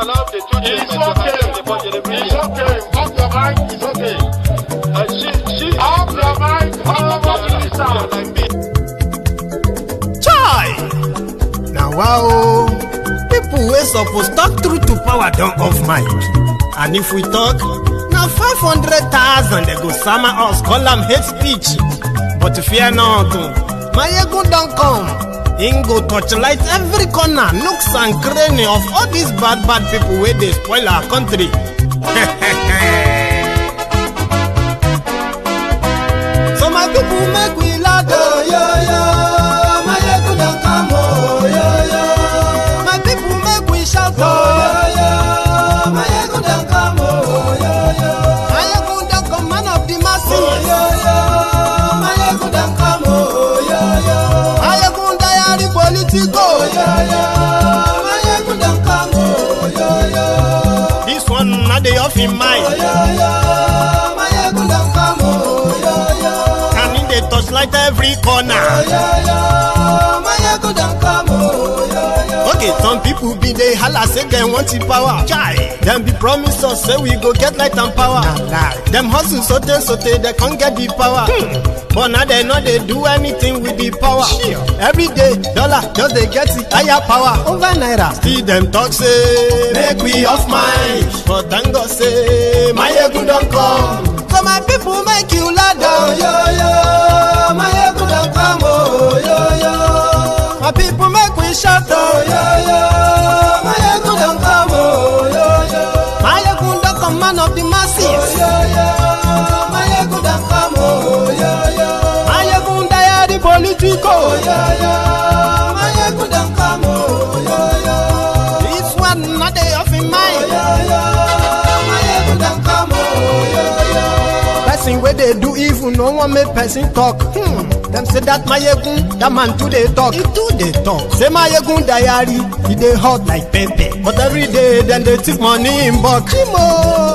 allow the two children to have the budget every year. It's okay. Off your mind. It's okay. Off your mind. Like me. Chai! Now wow, people wey suppose talk truth to power don off mic. And if we talk, now 500,000 they go sama us, call am hate speech. But fear not, my ego don't come. Him go torchlight every corner, nooks and cranny of all these bad people where they spoil our country. So my people make we laugh, oh yo yo. My ego don't come, oh yo yo. My people make we shout, oh yo yo. My ego don't come, oh yo yo. My ego don't come, man of the masses, oh yo yo. My ego don't come, oh yo yo. My ego diary politico, oh yo yo. My ego don't come, oh yo yo. This one not the off in mind, oh yo yo. My ego don't come, oh yo yo. Can in the touchlight every corner, oh yo yo. My ego don't come, oh yo yo. Okay, some people be they holla say they want the power. Chai, them be promise us say we go get light and power. Nah. Them hustle so they can't get the power. But now they know they do anything with the power. Sure. Every day, dollar just they get the higher power over Naira. Still them talk say make we off mind. But thank God say my ego don't come. So my people make you laugh, oh yo yo. My ego don't come, oh yo yo. My people make we shout, oh yo yo. My ego don't come, oh yo yo. My ego don't come, man of the masses, oh yo yo. My ego don't come, oh yo yo. My ego diary politico, oh yo yo. My ego don't come, oh yo yo. This one not they off in mind, oh yo yo. My ego don't come, oh yo yo. Person where they do evil, no one make person talk. Them say that my yegun, that man too they talk. He too they talk. Say my yegun diary, he they hot like pepper. But every day then they take money in bulk.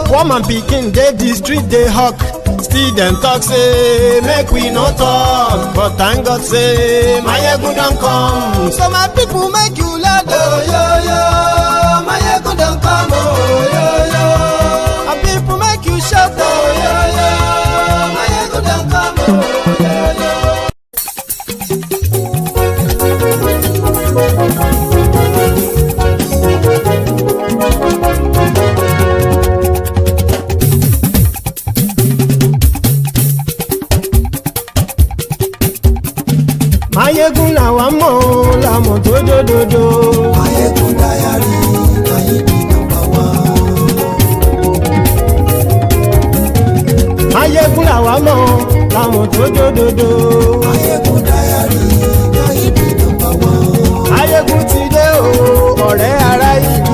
Woman picking, they the street they hawk. Still them talk say make we no talk. But thank God say my yegun don't come. So my people make you laugh, oh yo yo. My yegun don't come, oh yo yo. My people make you shout, oh yo yo. My yegun don't come, oh yo yo. Mayegun làwa mọ̀ làmọ̀ tó dòdòdò. Mayegun diary, Nayibi number one. Mayegun làwa mọ̀ làmọ̀ tó dòdòdò. Mayegun diary, Nayibi number one. Mayegun ti dé o, ọ̀rẹ́ ara ìlú.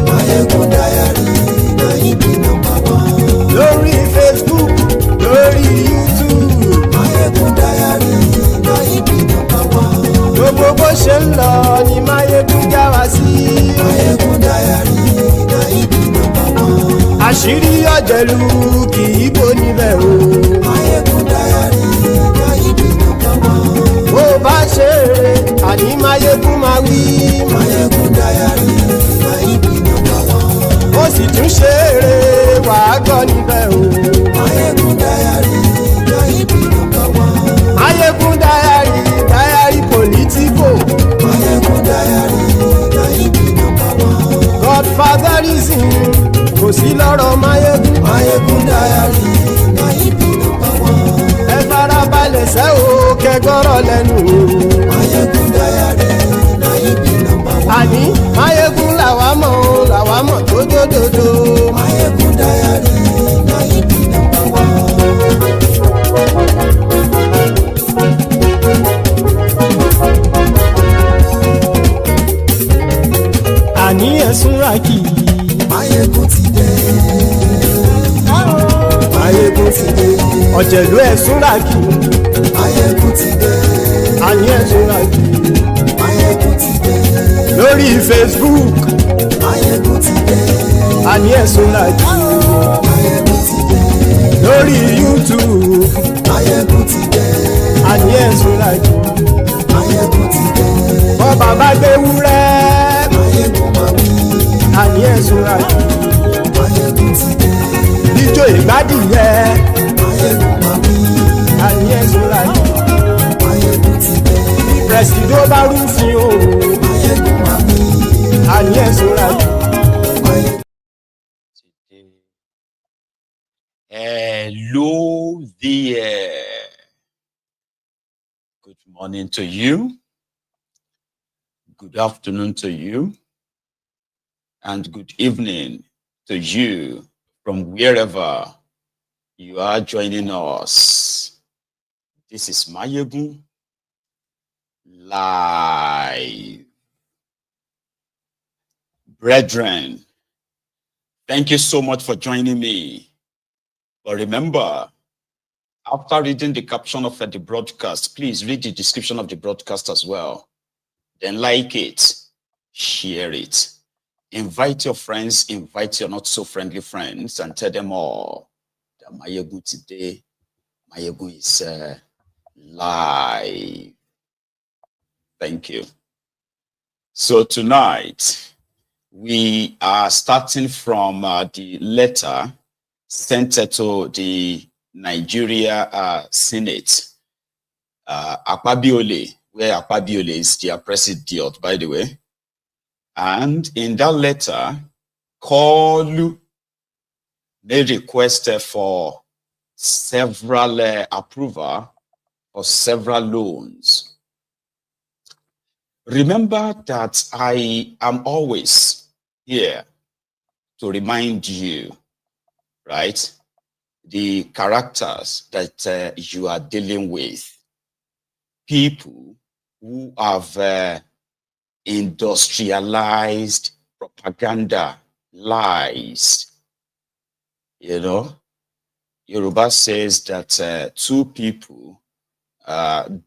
Mayegun diary, Nayibi number one. Lórí Facebook, lórí YouTube. Mayegun diary, Nayibi number one. Gbogbo bó ṣe ń lọ ni Mayegun já wa sí. Mayegun diary, Nayibi number one. Àṣírí ọ̀jẹ̀lú kì í bò níbẹ̀ o. Mayegun diary, Nayibi number one. Bó bá ṣe eré, àní Mayegun máa wí. Mayegun diary, Nayibi number one. Ó sì tún ṣe eré, wàá gbọ́ níbẹ̀ o. Mayegun diary, Nayibi number one. Mayegun diary, diary politico. Mayegun diary, Nayibi number one. Godfatherism kò sí lọ́rọ̀ Mayegun. Mayegun diary, Nayibi number one. Ẹ farabalẹ̀ sẹ́ o kẹgbọ́rọ̀ lẹ́nu o. Mayegun diary, Nayibi number one. Àní Mayegun làwa mọ̀ tó dòdòdò. Mayegun diary, Nayibi number one. Àní ẹ̀sùn ràkì. Mayegun ti dé. Mayegun ti dé. Ọ̀jẹ̀lú ẹ̀sùn ràkì. Mayegun ti dé. Àní ẹ̀sùn ràkì. Mayegun ti dé. Lórí Facebook. Mayegun ti dé. Àní ẹ̀sùn ràkì. Mayegun ti dé. Lórí YouTube. Mayegun ti dé. Àní ẹ̀sùn ràkì. Mayegun ti dé. Bọ́ bàbá gbé wúrẹ́. Mayegun máa wí. Àní ẹ̀sùn adìyẹ. Máyégún mami, Adìyẹ sọ̀rọ̀ àjò. Máyégún ti dé. Pẹ̀sìdó bá rúfin o. Máyégún mami, Adìyẹ sọ̀rọ̀ àjò. Máyégún. Hello there. Good morning to you. Good afternoon to you. And good evening to you from wherever you are joining us. This is Máyégún live. Brethren, thank you so much for joining me. But remember, after reading the caption of the broadcast, please read the description of the broadcast as well. Then like it, share it. Invite your friends, invite your not so friendly friends, and tell them all that Máyégún today, Máyégún is live. Thank you. So tonight, we are starting from the letter sent to the Nigeria Senate. Akpabiole, where Akpabiole is their president, by the way. And in that letter, Koolu made request for several approval for several loans. Remember that I am always here to remind you, right, the characters that you are dealing with. People who have industrialized propaganda, lies. You know, Yoruba says that two people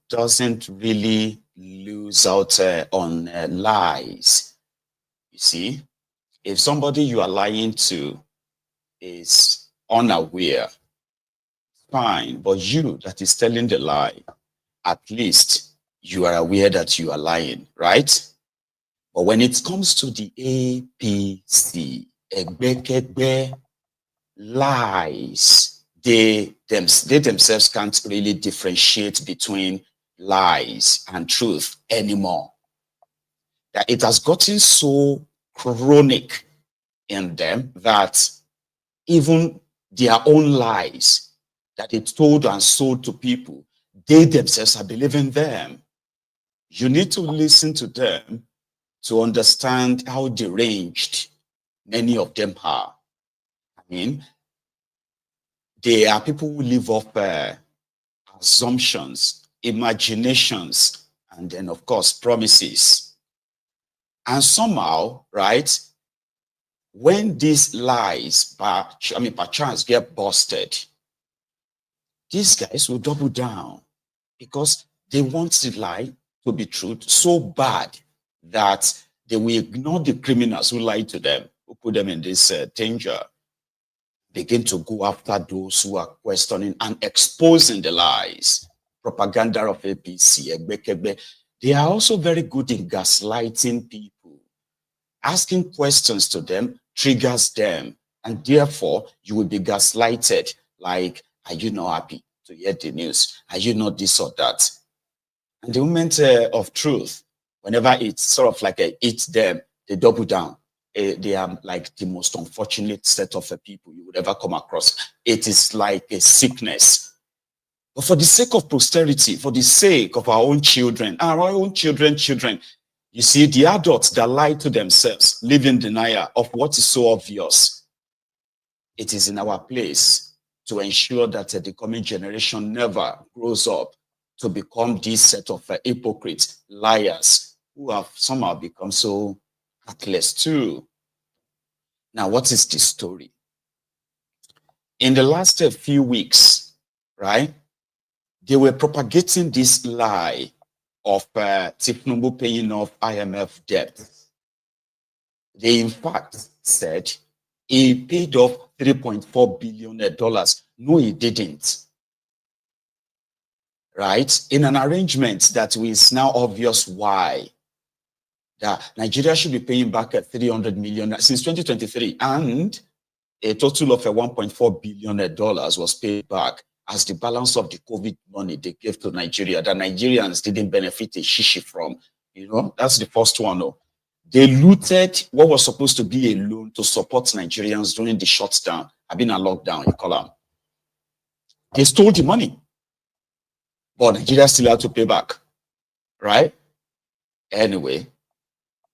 doesn't really lose out on lies. You see, if somebody you are lying to is unaware, fine, but you that is telling the lie, at least you are aware that you are lying, right? But when it comes to the APC, Egbekegbe, lies, they themselves can't really differentiate between lies and truth anymore. That it has gotten so chronic in them that even their own lies that they told and sold to people, they themselves are believing them. You need to listen to them to understand how deranged many of them are. I mean, they are people who live off assumptions, imaginations, and then, of course, promises. And somehow, right, when these lies, perchance get busted, these guys will double down because they want the lie to be true so bad that they will ignore the criminals who lied to them, who put them in this danger, begin to go after those who are questioning and exposing the lies. Propaganda of APC, Egbekegbe. They are also very good in gaslighting people. Asking questions to them triggers them, and therefore you will be gaslighted. Like, are you not happy to hear the news? Are you not this or that? And the moment of truth, whenever it's sort of like it's them, they double down. They are like the most unfortunate set of people you would ever come across. It is like a sickness. But for the sake of posterity, for the sake of our own children, you see, the adults that lie to themselves live in denial of what is so obvious. It is in our place to ensure that the coming generation never grows up to become this set of hypocrites, liars, who have somehow become so heartless too. Now, what is the story? In the last few weeks, right, they were propagating this lie of Thiefnubu paying off IMF debt. They, in fact, said he paid off $3.4 billion. No, he didn't. Right? In an arrangement that is now obvious why. That Nigeria should be paying back at 300 million since 2023. And a total of $1.4 billion was paid back as the balance of the COVID money they gave to Nigeria that Nigerians didn't benefit a shishi from. You know, that's the first one. Oh. They looted what was supposed to be a loan to support Nigerians during the shutdown. I've been a lockdown, you call them. They stole the money, but Nigeria still had to pay back, right? Anyway,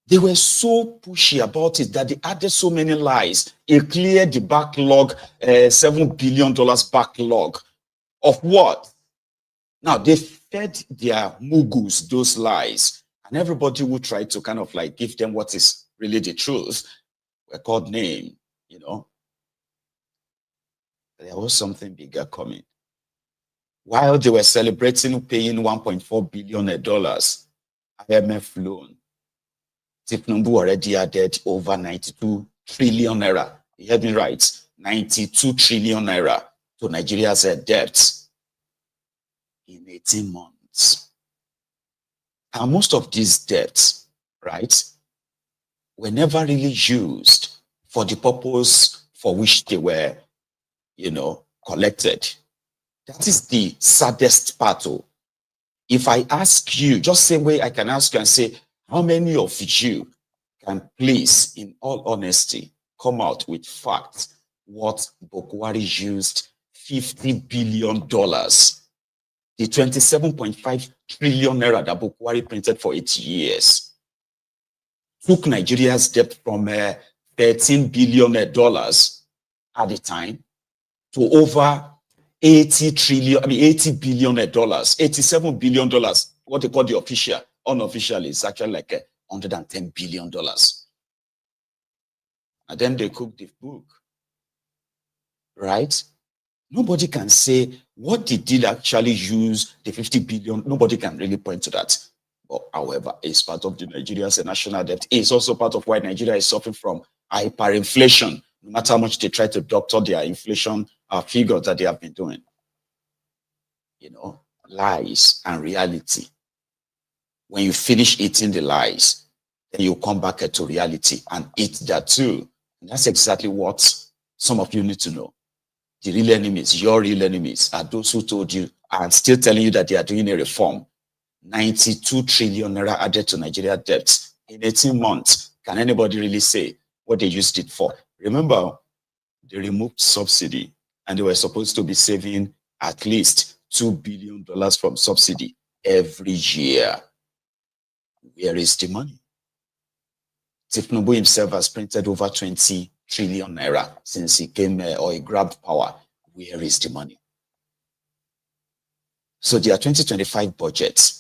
they were so pushy about it that they added so many lies. It cleared the backlog, $7 billion backlog of what? Now, they fed their mugus those lies, and everybody would try to kind of like give them what is really the truth. We're called name, you know. There was something bigger coming. While they were celebrating paying $1.4 billion IMF loan, Thiefnubu already added over 92 trillion naira. You heard me right? 92 trillion naira to Nigeria's debt in 18 months. And most of these debts, right, were never really used for the purpose for which they were, you know, collected. That is the saddest part. If I ask you, just same way I can ask you and say, how many of you can please, in all honesty, come out with facts what Bokwari used $50 billion, the 27.5 trillion naira that Bokwari printed for 8 years, took Nigeria's debt from $13 billion at the time to over $80 billion, $87 billion, what they call the official. Unofficially, it's actually like $110 billion. And then they cooked the book, right? Nobody can say what they did actually use the 50 billion. Nobody can really point to that. But however, it's part of the Nigeria's national debt. It's also part of why Nigeria is suffering from hyperinflation, no matter how much they try to doctor their inflation figures that they have been doing. You know, lies and reality. When you finish eating the lies, then you come back to reality and eat that too. And that's exactly what some of you need to know. The real enemies, your real enemies, are those who told you and still telling you that they are doing a reform. 92 trillion naira added to Nigeria debt in 18 months. Can anybody really say what they used it for? Remember, they removed subsidy and they were supposed to be saving at least $2 billion from subsidy every year. Where is the money? Thiefnubu himself has printed over 20 trillion naira since he came or he grabbed power. Where is the money? So their 2025 budget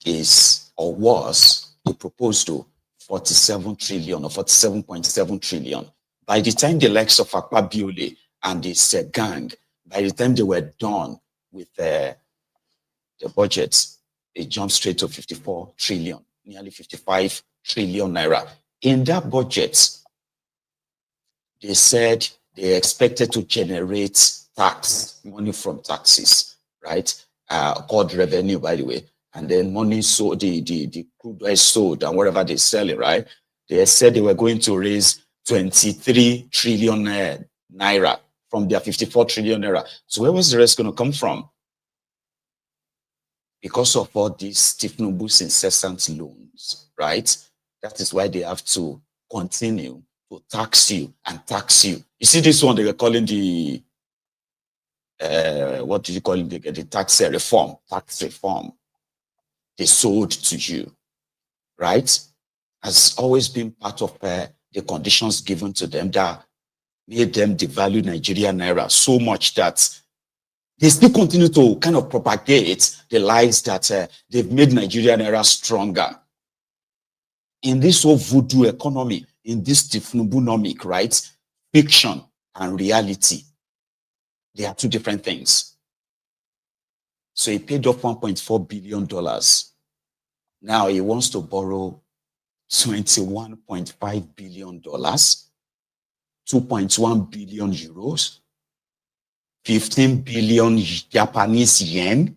is or was they proposed to 47 trillion or 47.7 trillion. By the time the likes of Akpabiole and this gang, by the time they were done with the budget, it jumped straight to 54 trillion, nearly 55 trillion naira. In that budget, they said they expected to generate tax, money from taxes, right? Called revenue, by the way. And then money sold, the crude oil sold and whatever they sell it, right? They said they were going to raise 23 trillion naira from their 54 trillion naira. So where was the rest going to come from? Because of all these Thiefnubu's incessant loans, right? That is why they have to continue to tax you and tax you. You see this one they were calling the, what did you call it? The tax reform, tax reform. They sold to you, right? Has always been part of the conditions given to them that made them devalue Nigerian naira so much that they still continue to kind of propagate the lies that they've made Nigerian naira stronger. In this whole voodoo economy, in this Thiefnubunomic, right? Fiction and reality, they are two different things. So he paid off $1.4 billion. Now he wants to borrow $21.5 billion, 2.1 billion euros, 15 billion Japanese yen,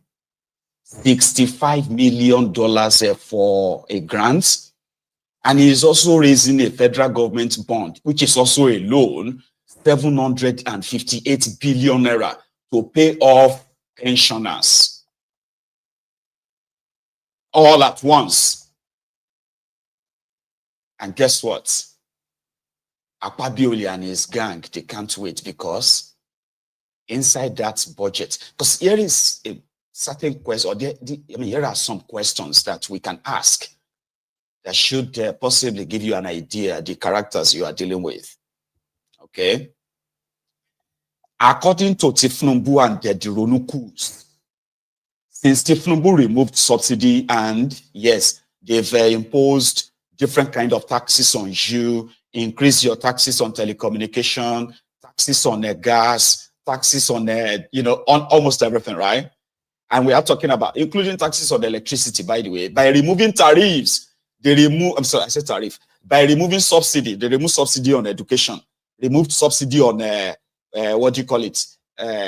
$65 million for a grant. And he is also raising a federal government bond, which is also a loan, 758 billion naira to pay off pensioners all at once. And guess what? Akpabioli and his gang, they can't wait, because inside that budget, because here is a certain question, or here are some questions that we can ask that should possibly give you an idea the characters you are dealing with. Okay. According to Thiefnubu and the Ronukus, since Thiefnubu removed subsidy and yes, they've imposed different kind of taxes on you, increase your taxes on telecommunication, taxes on gas, taxes on on almost everything, right? And we are talking about including taxes on electricity, by the way. By removing tariffs, they remove, I'm sorry, I said tariff. By removing subsidy, they remove subsidy on education, removed subsidy on what do you call it?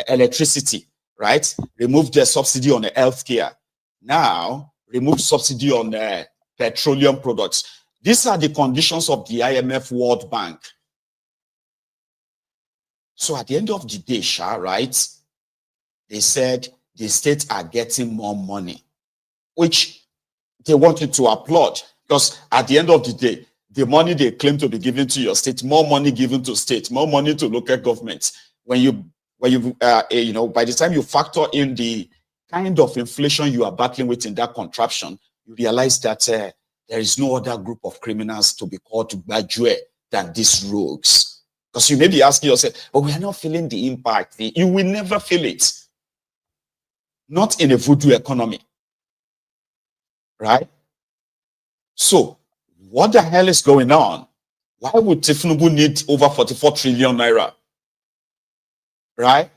Electricity, right? Remove the subsidy on healthcare. Now, remove subsidy on petroleum products. These are the conditions of the IMF World Bank. So at the end of the day, right, they said the states are getting more money, which they wanted to applaud, because at the end of the day, the money they claim to be given to your state, more money given to state, more money to local governments. By the time you factor in the kind of inflation you are battling with in that contraption, you realize that there is no other group of criminals to be called to Bajue than these rogues. Because you may be asking yourself, but we are not feeling the impact. You will never feel it. Not in a voodoo economy. Right? So, what the hell is going on? Why would Thiefnubu need over 44 trillion naira? Right?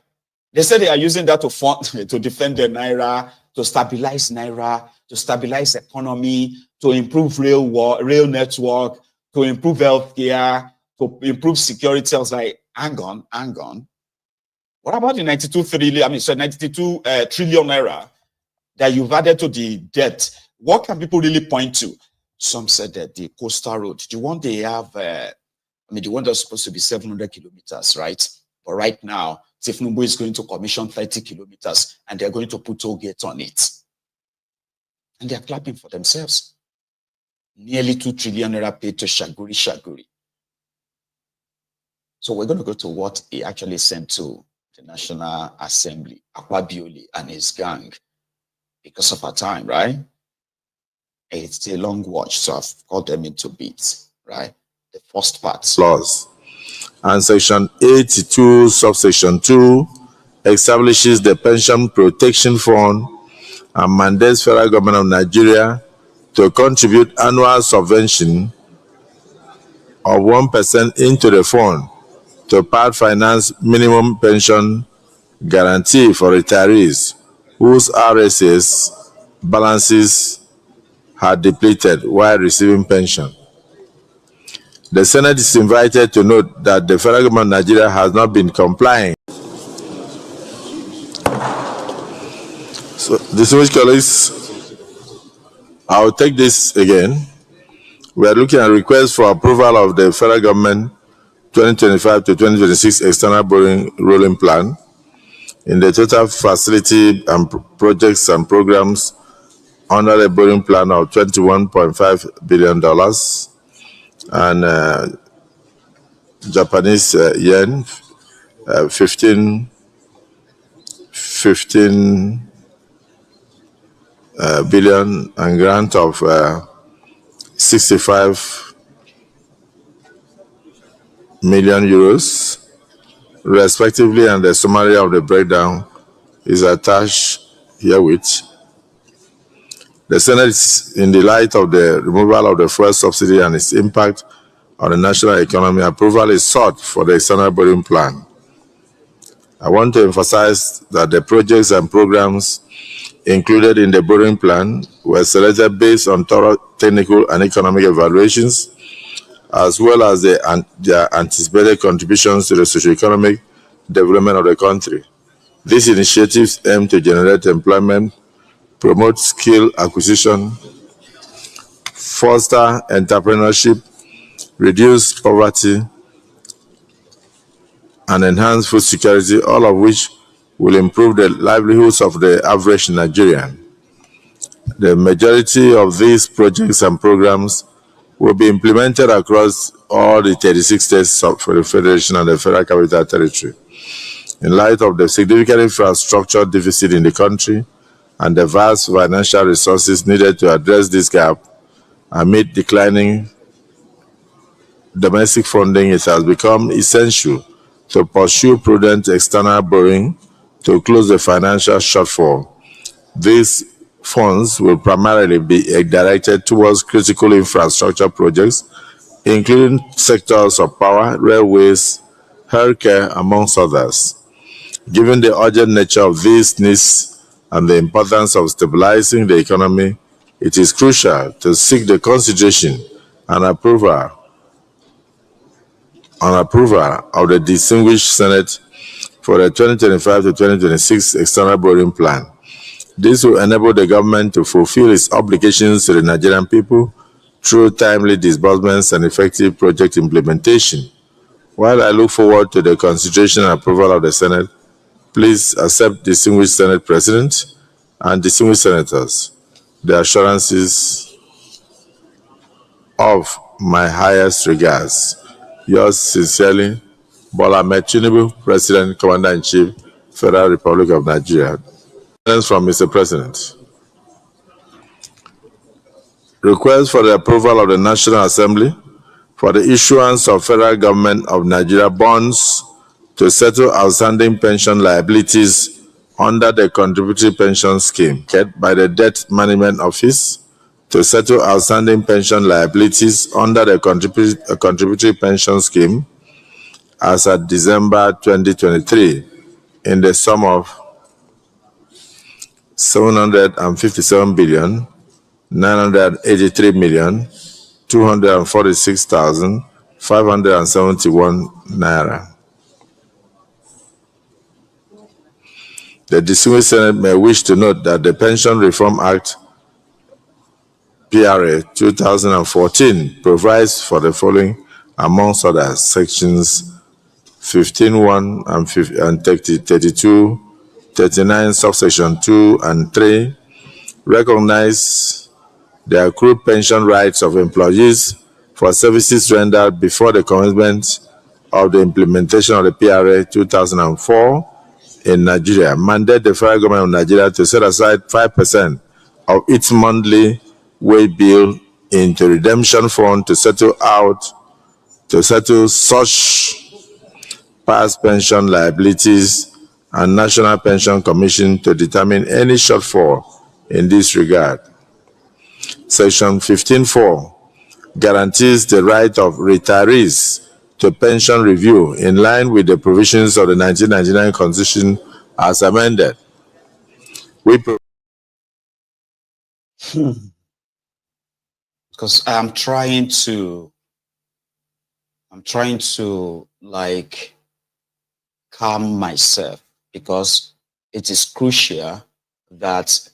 They say they are using that to fund, to defend the Naira, to stabilize Naira, to stabilize economy, to improve rail network, to improve healthcare, to improve security. I was like, hang on. What about the 92 trillion naira that you've added to the debt? What can people really point to? Some said that the coastal road, the one they have, the one that's supposed to be 700 kilometers, right? But right now, Thiefnubu is going to commission 30 kilometers and they're going to put toll gates on it. And they're clapping for themselves. Nearly 2 trillion naira paid to Shaguri. So we're going to go to what he actually sent to the National Assembly, Akpabioli and his gang, because of our time, right? It's a long watch, so I've cut them into bits, right? The first part. Clause. And Section 82, subsection 2, establishes the Pension Protection Fund and mandates federal government of Nigeria to contribute annual subvention of 1% into the fund to part finance minimum pension guarantee for retirees whose RSAs balances had depleted while receiving pension. The Senate is invited to note that the federal government of Nigeria has not been complying. So, distinguished colleagues, I'll take this again. We are looking at requests for approval of the federal government 2025 to 2026 external borrowing rolling plan in the total facility and projects and programs under the borrowing plan of $21.5 billion and Japanese yen 15 billion and grant of 65 million euros respectively, and the summary of the breakdown is attached herewith. The Senate, in the light of the removal of the fuel subsidy and its impact on the national economy, approval is sought for the external borrowing plan. I want to emphasize that the projects and programs included in the borrowing plan were selected based on thorough technical and economic evaluations, as well as their anticipated contributions to the socio-economic development of the country. These initiatives aim to generate employment, promote skill acquisition, foster entrepreneurship, reduce poverty, and enhance food security, all of which will improve the livelihoods of the average Nigerian. The majority of these projects and programs will be implemented across all the 36 states of the Federation and the Federal Capital Territory. In light of the significant infrastructure deficit in the country and the vast financial resources needed to address this gap amid declining domestic funding, it has become essential to pursue prudent external borrowing to close the financial shortfall. These funds will primarily be directed towards critical infrastructure projects, including sectors of power, railways, healthcare, amongst others. Given the urgent nature of these needs and the importance of stabilizing the economy, it is crucial to seek the consideration and approval of the distinguished Senate for the 2025 to 2026 external borrowing plan. This will enable the government to fulfill its obligations to the Nigerian people through timely disbursements and effective project implementation. While I look forward to the consideration and approval of the Senate, please accept, distinguished Senate President and distinguished Senators, the assurances of my highest regards. Yours sincerely, Bola Ahmed Tinubu, President, Commander-in-Chief, Federal Republic of Nigeria. From Mr. President. Request for the approval of the National Assembly for the issuance of Federal Government of Nigeria bonds to settle outstanding pension liabilities under the Contributory Pension Scheme by the Debt Management Office to settle outstanding pension liabilities under the Contributory Pension Scheme as at December 2023 in the sum of 757 billion 983,246,571 naira. The distinguished Senate may wish to note that the Pension Reform Act PRA 2014 provides for the following, amongst others: sections 15(1) and 32, 39, subsection 2 and 3 recognize the accrued pension rights of employees for services rendered before the commencement of the implementation of the PRA 2004 in Nigeria. Mandate the federal government of Nigeria to set aside 5% of its monthly wage bill into redemption fund to settle such past pension liabilities, and National Pension Commission to determine any shortfall in this regard. Section 15(4) guarantees the right of retirees to pension review in line with the provisions of the 1999 Constitution as amended. Because I'm trying to like calm myself, because it is crucial that,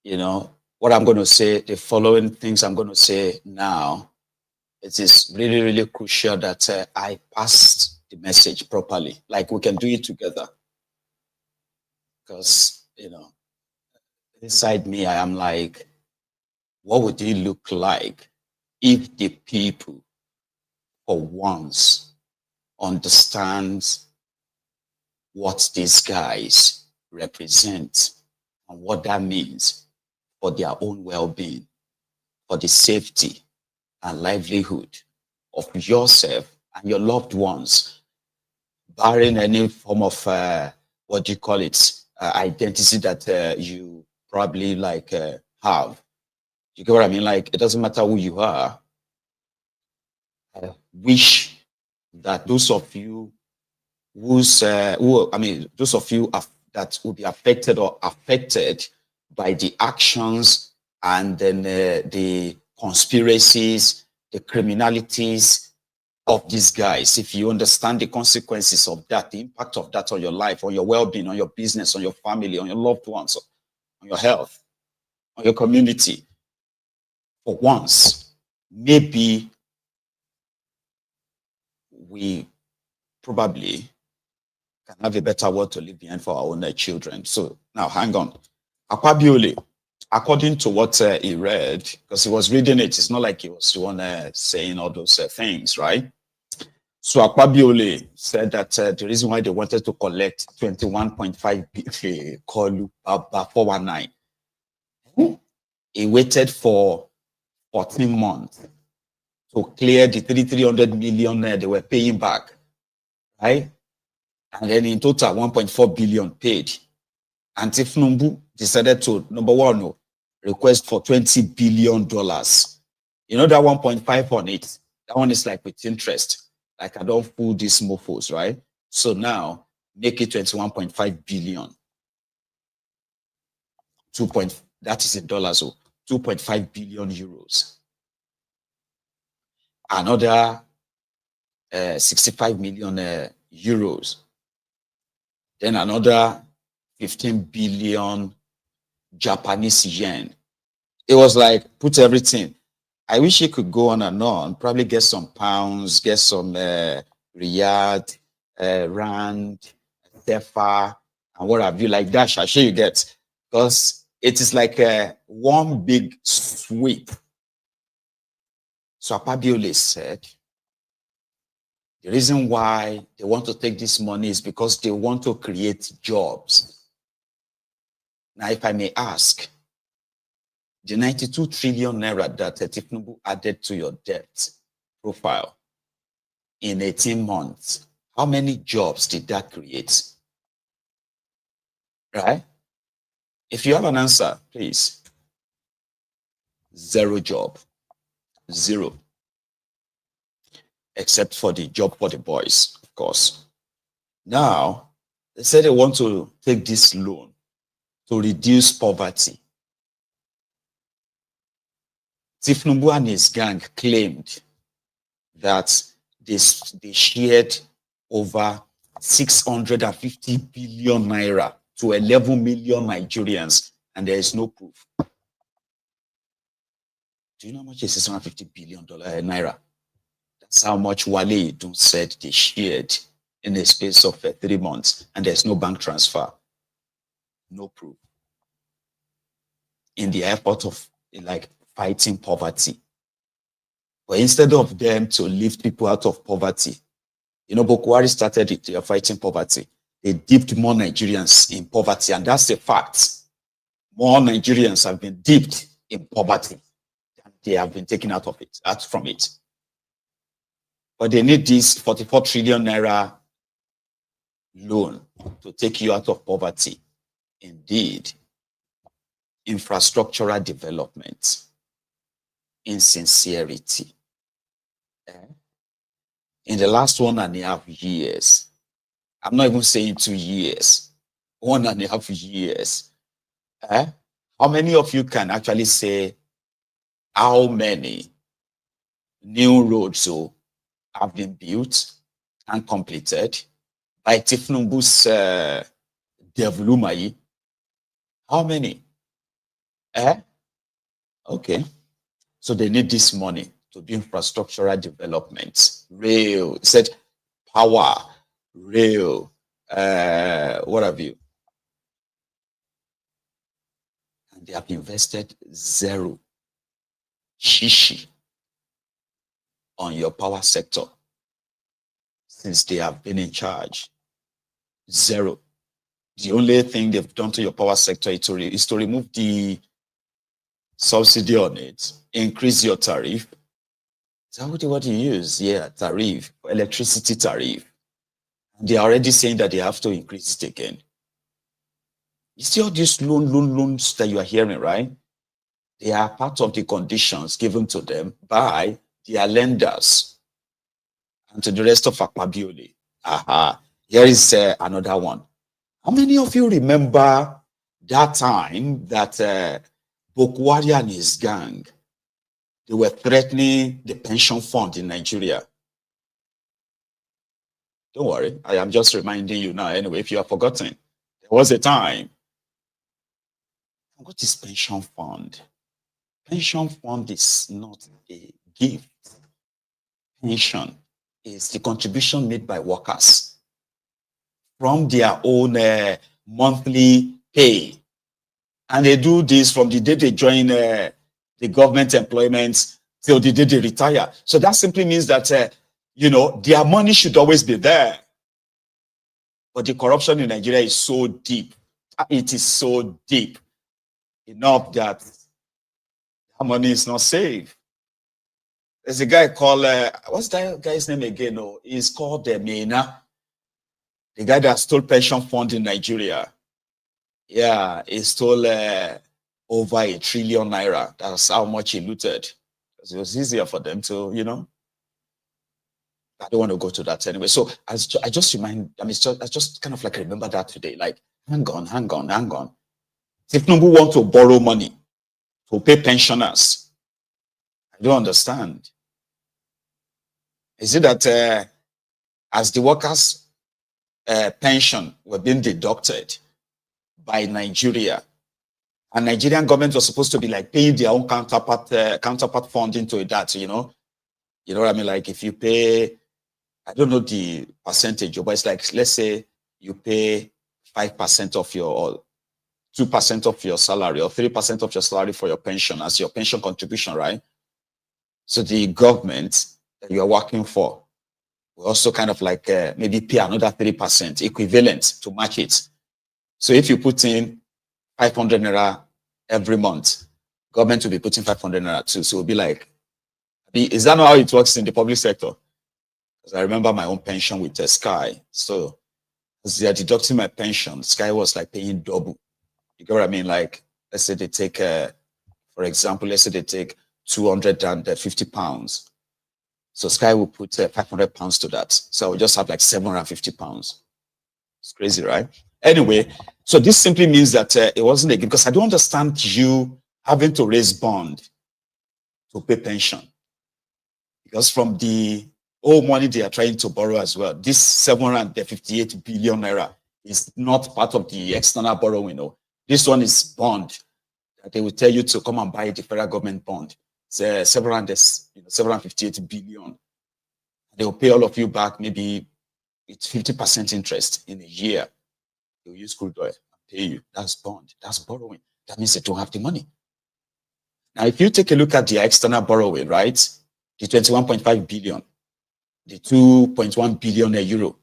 you know, what I'm going to say, the following things I'm going to say now, it is really, really crucial that I pass the message properly. Like, we can do it together. Because, you know, inside me, I am like, what would it look like if the people, for once, understand what these guys represent and what that means for their own well-being, for the safety and livelihood of yourself and your loved ones, barring any form of, what do you call it, identity that you probably like have. You get what I mean? Like, it doesn't matter who you are. I wish that those of you those of you that will be affected or affected by the actions and then the conspiracies, the criminalities of these guys, if you understand the consequences of that, the impact of that on your life, on your well-being, on your business, on your family, on your loved ones, on your health, on your community, for once, maybe we probably can have a better world to leave behind for our own children. So now hang on. Akwabiole, according to what he read, because he was reading it, it's not like he was the one saying all those things, right? So Akwabiole said that the reason why they wanted to collect 21.5 billion Koolu 419, he waited for 14 months to clear the 300 million they were paying back, right? And then in total, 1.4 billion paid. And Thiefnubu decided to, number one, request for $20 billion. You know that 1.5 on it? That one is like with interest. Like I don't fool these mofos, right? So now make it 21.5 billion. That is in dollars, so 2.5 billion euros. Another 65 million euros. Then another 15 billion Japanese yen. It was like, put everything. I wish it could go on and on, probably get some pounds, get some riyad, rand, sefa, and what have you, like that, sure you get. Because it is like one big sweep. So Akwabiole said, the reason why they want to take this money is because they want to create jobs. Now, if I may ask, the 92 trillion naira that Thiefnubu added to your debt profile in 18 months, how many jobs did that create? Right? If you have an answer, please. Zero job. Zero. Except for the job for the boys, of course. Now, they said they want to take this loan to reduce poverty. Thiefnubu and his gang claimed that they shared over 650 billion naira to 11 million Nigerians, and there is no proof. Do you know how much is 650 billion naira? That's how much Wale Idun said they shared in the space of 3 months, and there's no bank transfer. No proof. In the effort of like fighting poverty. But instead of them to lift people out of poverty, you know, Boko Haram started it, they are fighting poverty. They dipped more Nigerians in poverty, and that's the fact. More Nigerians have been dipped in poverty than they have been taken out from it. But they need this 44 trillion naira loan to take you out of poverty. Indeed, infrastructural development, insincerity. In the last 1.5 years, I'm not even saying 2 years, 1.5 years, how many of you can actually say how many new roads have been built and completed by Thiefnubu's Devlumai? How many? Okay. So they need this money to do infrastructural development. Rail, it said power, rail, what have you. And they have invested zero shishi on your power sector since they have been in charge. Zero. The only thing they've done to your power sector is to remove the subsidy on it, increase your tariff. Is that what you use? Yeah, tariff, electricity tariff. And they're already saying that they have to increase it again. You see all these loans that you are hearing, right? They are part of the conditions given to them by their lenders and to the rest of Akwabiole. Here is another one. How many of you remember that time that Boko Haram and his gang, they were threatening the pension fund in Nigeria? Don't worry, I am just reminding you now anyway, if you have forgotten. There was a time. What is pension fund? Pension fund is not a gift. Pension is the contribution made by workers from their own monthly pay. And they do this from the day they join the government employment till the day they retire. So that simply means that, you know, their money should always be there. But the corruption in Nigeria is so deep. It is so deep enough that money is not safe. There's a guy called, what's that guy's name again? Oh, he's called Mena, the guy that stole pension fund in Nigeria. Yeah, he stole over $1 trillion Naira. That's how much he looted. It was easier for them to, you know. I don't want to go to that anyway. So I just remind, I just kind of like remember that today. Like, hang on. Thiefnubu want to borrow money to pay pensioners. I don't understand. Is it that as the workers' pension were being deducted by Nigeria, and Nigerian government was supposed to be like paying their own counterpart fund into that, you know what I mean? Like if you pay, I don't know the percentage, but it's like, let's say you pay 5% of your, or 2% of your salary, or 3% of your salary for your pension as your pension contribution, right? So the government that you are working for will also kind of like maybe pay another 3% equivalent to match it. So if you put in 500 Naira every month, government will be putting 500 Naira too. So it'll be like, is that not how it works in the public sector? Because I remember my own pension with Sky. So as they are deducting my pension, Sky was like paying double. You get what I mean? Like, let's say they take, for example, let's say they take 250 pounds. So Sky will put 500 pounds to that. So I will just have like 750 pounds. It's crazy, right? Anyway, so this simply means that it wasn't a gift, because I don't understand you having to raise bond to pay pension. Because from the old money they are trying to borrow as well, this 758 billion Naira is not part of the external borrowing. No. This one is bond that they will tell you to come and buy the federal government bond. It's 758 billion. They will pay all of you back, maybe it's 50% interest in a year. They will use crude oil and pay you. That's bond. That's borrowing. That means they don't have the money. Now, if you take a look at the external borrowing, right? The 21.5 billion, the 2.1 billion euro,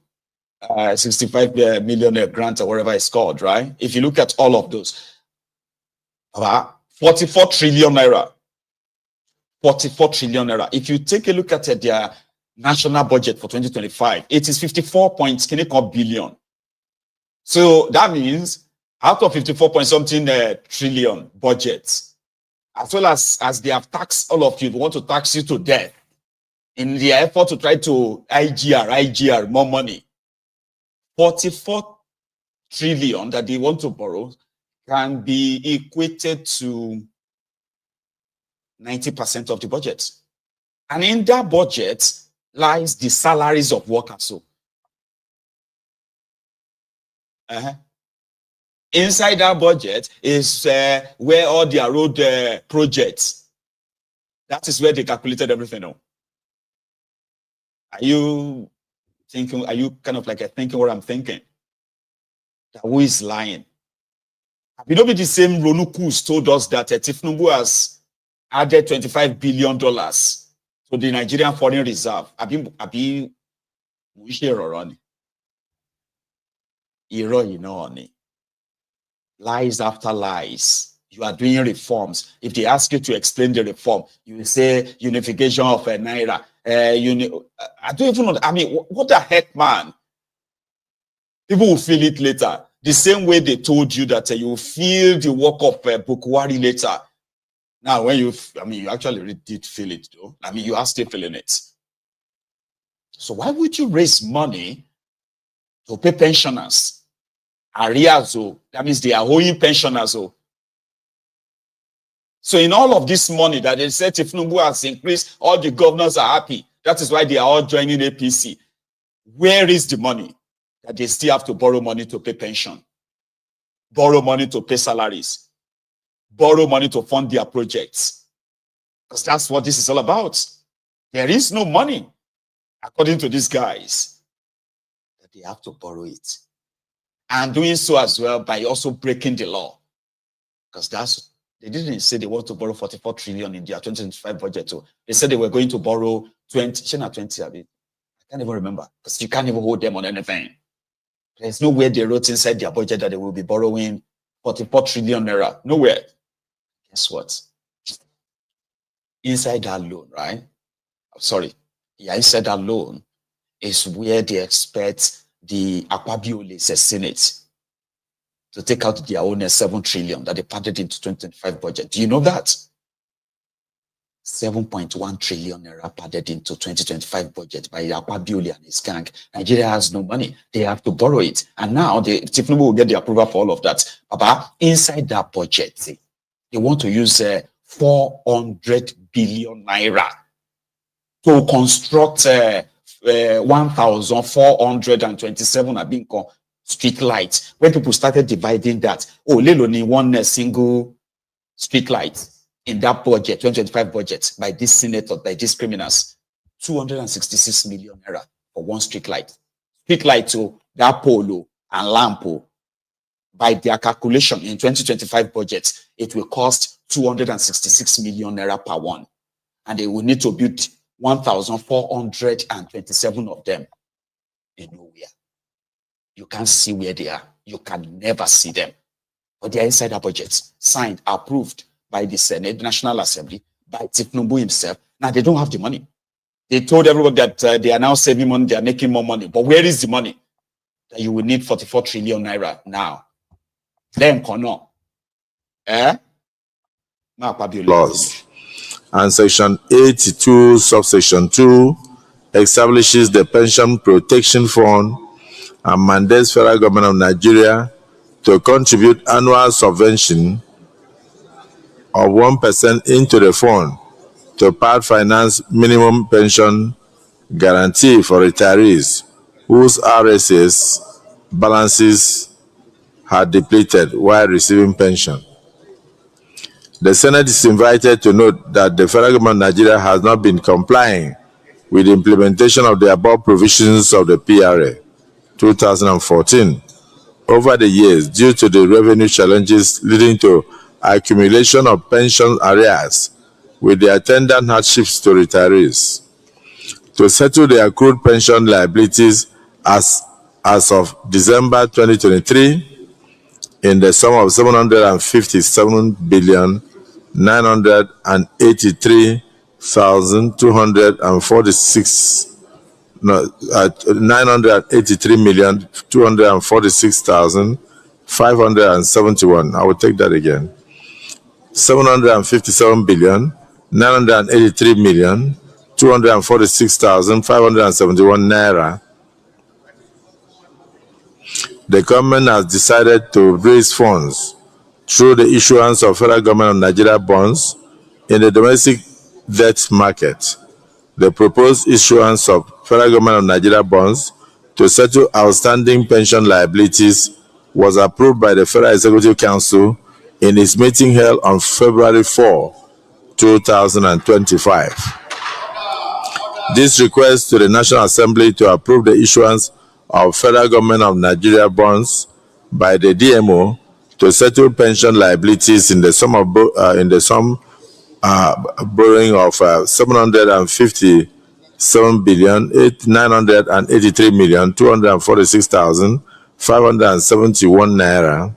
65 million grant or whatever it's called, right? If you look at all of those, 44 trillion Naira. 44 trillion Naira. If you take a look at their national budget for 2025, it is 54 billion. So that means out of 54 point something trillion budget, as well as they have taxed all of you, they want to tax you to death in their effort to try to IGR more money. 44 trillion that they want to borrow can be equated to 90% of the budget. And in that budget lies the salaries of workers. So, inside that budget is where all their road projects, that is where they calculated everything on. Are you thinking, are you kind of like thinking what I'm thinking? That who is lying? You know, the same Ronukus told us that Thiefnubu has added $25 billion to the Nigerian foreign reserve. Lies after lies. You are doing reforms. If they ask you to explain the reform, you will say unification of Naira. I don't even know. I mean, what the heck, man? People will feel it later. The same way they told you that you will feel the work of Bukwari later. Now, when you actually really did feel it, though. I mean, you are still feeling it. So why would you raise money to pay pensioners? Arrears, that means they are owing pensioners. So in all of this money that they said Thiefnubu has increased, all the governors are happy. That is why they are all joining APC. Where is the money that they still have to borrow money to pay pension? Borrow money to pay salaries? Borrow money to fund their projects? Because that's what this is all about. There is no money. according to these guys, that they have to borrow it. And doing so as well by also breaking the law. Because they didn't say they want to borrow 44 trillion in their 2025 budget. So they said they were going to borrow 20, I can't even remember, because you can't even hold them on anything. There's nowhere they wrote inside their budget that they will be borrowing 44 trillion naira. Nowhere. Guess what? Inside that loan, right? Sorry. Yeah, inside that loan is where they expect the Akwabiole Senate to take out their own 7 trillion that they padded into 2025 budget. Do you know that? 7.1 trillion naira padded into 2025 budget by Akwabiole and his gang. Nigeria has no money. They have to borrow it. And now the Thiefnubu will get the approval for all of that. But inside that budget, they want to use 400 billion naira to construct 1,427 street lights. When people started dividing that, only one single street light in that budget, 2025 budget, by these senators, by these criminals, 266 million naira for one street light. Street light to that polo and lampo, by their calculation in 2025 budget, it will cost 266 million naira per one. And they will need to build 1,427 of them in nowhere. You can't see where they are. You can never see them. But they are inside our budget, signed, approved by the Senate, National Assembly, by Thiefnubu himself. Now they don't have the money. They told everybody that they are now saving money, they are making more money. But where is the money? That you will need 44 trillion naira now. Then kono. Laws. And Section 82, subsection 2, establishes the Pension Protection Fund and mandates federal government of Nigeria to contribute annual subvention of 1% into the fund to part finance minimum pension guarantee for retirees whose RSS balances had depleted while receiving pension. The Senate is invited to note that the federal government of Nigeria has not been complying with the implementation of the above provisions of the PRA 2014 over the years due to the revenue challenges leading to accumulation of pension arrears with the attendant hardships to retirees. To settle the accrued pension liabilities as of December 2023 in the sum of 983,246,571. I will take that again. 757,983,246,571 naira. The government has decided to raise funds through the issuance of federal government of Nigeria bonds in the domestic debt market. The proposed issuance of federal government of Nigeria bonds to settle outstanding pension liabilities was approved by the Federal Executive Council in its meeting held on February 4, 2025. This request to the National Assembly to approve the issuance of federal government of Nigeria bonds by the DMO to settle pension liabilities in the sum of borrowing of 757,983,246,571 naira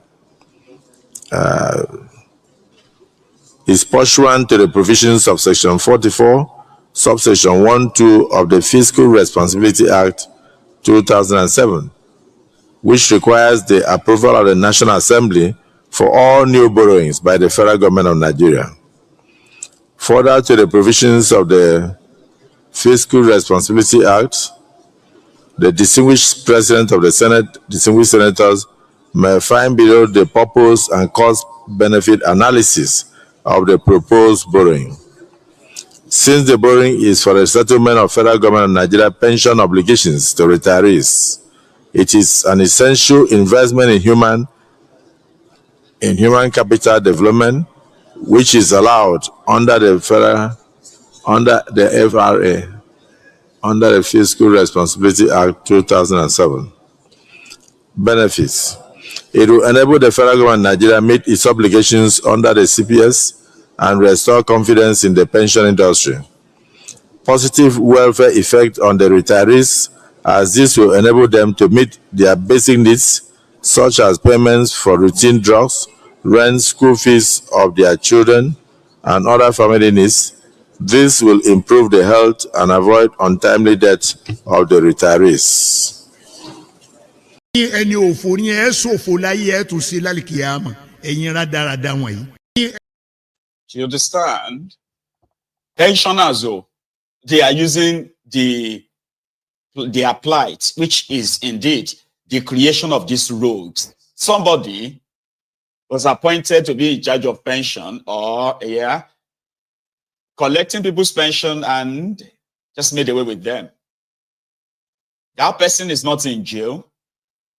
is pursuant to the provisions of Section 44, subsection 1-2 of the Fiscal Responsibility Act 2007, which requires the approval of the National Assembly for all new borrowings by the federal government of Nigeria. Further to the provisions of the Fiscal Responsibility Act, the distinguished President of the Senate, distinguished senators, may find below the purpose and cost-benefit analysis of the proposed borrowing. Since the borrowing is for the settlement of federal government of Nigeria pension obligations to retirees, it is an essential investment in human capital development, which is allowed under the FRA. under the Fiscal Responsibility Act 2007. Benefits. It will enable the federal government of Nigeria meet its obligations under the CPS and restore confidence in the pension industry. Positive welfare effect on the retirees, as this will enable them to meet their basic needs, such as payments for routine drugs, rent, school fees of their children, and other family needs. This will improve the health and avoid untimely death of the retirees. You understand? Pensioners, they are using their plight, which is indeed the creation of these rogues. Somebody was appointed to be in charge of pension or collecting people's pension and just made away with them. That person is not in jail,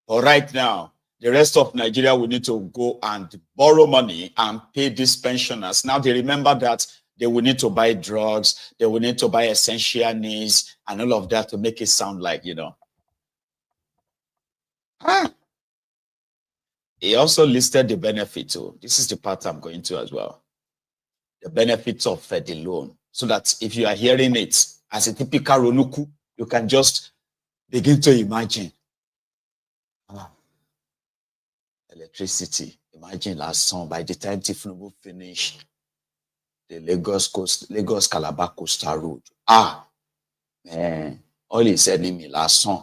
but right now, the rest of Nigeria will need to go and borrow money and pay these pensioners. Now they remember that they will need to buy drugs, they will need to buy essential needs and all of that to make it sound like, He also listed the benefit too. This is the part I'm going to as well. The benefits of the loan. So that if you are hearing it as a typical Ronuku, you can just begin to imagine. Electricity. Imagine last summer, by the time Thiefnubu finished the Lagos Calabar Coastal Road. Man, all he said to me last summer,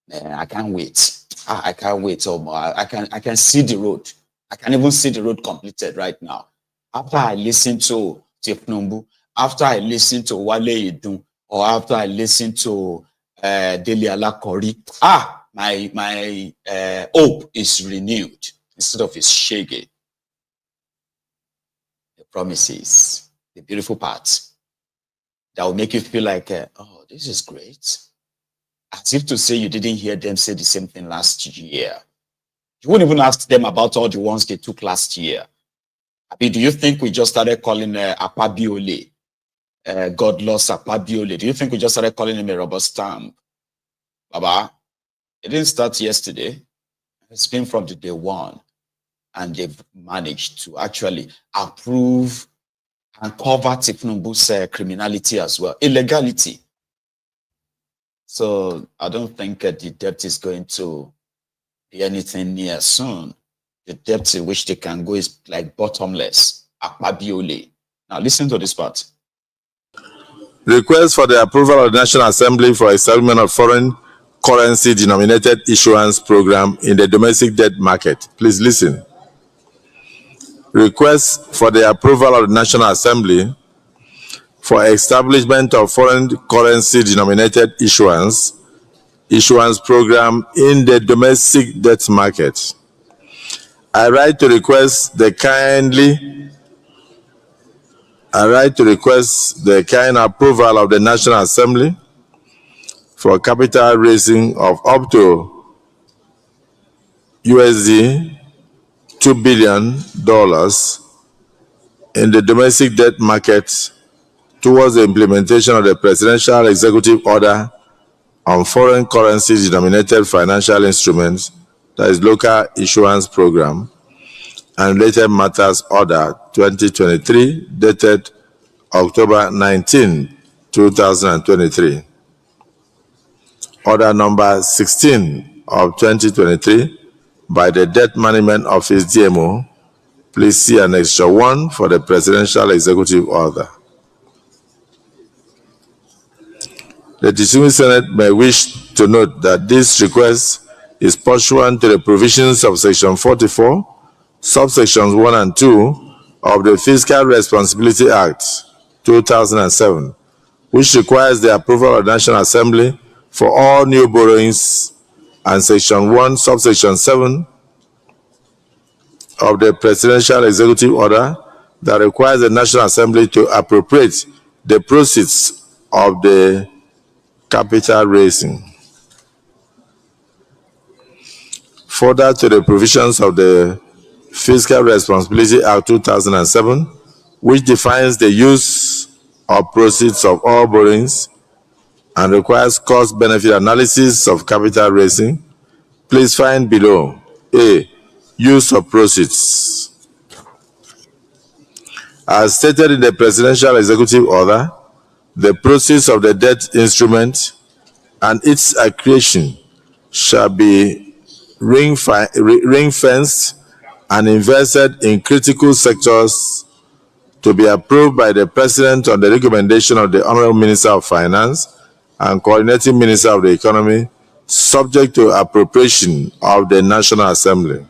man, I can't wait. I can't wait. I can see the road. I can even see the road completed right now. After I listen to Thiefnubu, after I listen to Wale Idun, or after I listen to Dele Alakori, my hope is renewed instead of its shaky. The promises, the beautiful parts that will make you feel like, oh, this is great. As if to say you didn't hear them say the same thing last year. You wouldn't even ask them about all the ones they took last year. I mean, do you think we just started calling Apabiole, God lost Apabiole? Do you think we just started calling him a rubber stamp? Baba, it didn't start yesterday. It's been from the day one. And they've managed to actually approve and cover Thiefnubu's criminality as well, illegality. So I don't think the debt is going to be anything near soon. The depth in which they can go is like bottomless. Akpabiole. Now listen to this part. Request for the approval of the National Assembly for establishment of foreign currency denominated issuance program in the domestic debt market. Please listen. Request for the approval of the National Assembly for establishment of foreign currency denominated issuance program in the domestic debt market. I write to request the kind approval of the National Assembly for capital raising of up to USD $2 billion in the domestic debt market towards the implementation of the Presidential Executive Order on Foreign Currency Denominated Financial Instruments, that is Local Issuance Program, and Related Matters Order 2023, dated October 19, 2023. Order number 16 of 2023 by the Debt Management Office DMO. Please see Annexure 1 for the Presidential Executive Order. The distinguished Senate may wish to note that this request is pursuant to the provisions of Section 44, subsections 1 and 2 of the Fiscal Responsibility Act 2007, which requires the approval of the National Assembly for all new borrowings, and Section 1, subsection 7 of the Presidential Executive Order that requires the National Assembly to appropriate the proceeds of the capital raising. Further to the provisions of the Fiscal Responsibility Act 2007, which defines the use of proceeds of all borrowings, and requires cost-benefit analysis of capital raising, please find below. A. Use of proceeds. As stated in the Presidential Executive Order, the proceeds of the debt instrument and its accretion shall be ring-fenced and invested in critical sectors to be approved by the President on the recommendation of the Honorable Minister of Finance and Coordinating Minister of the Economy, subject to appropriation of the National Assembly.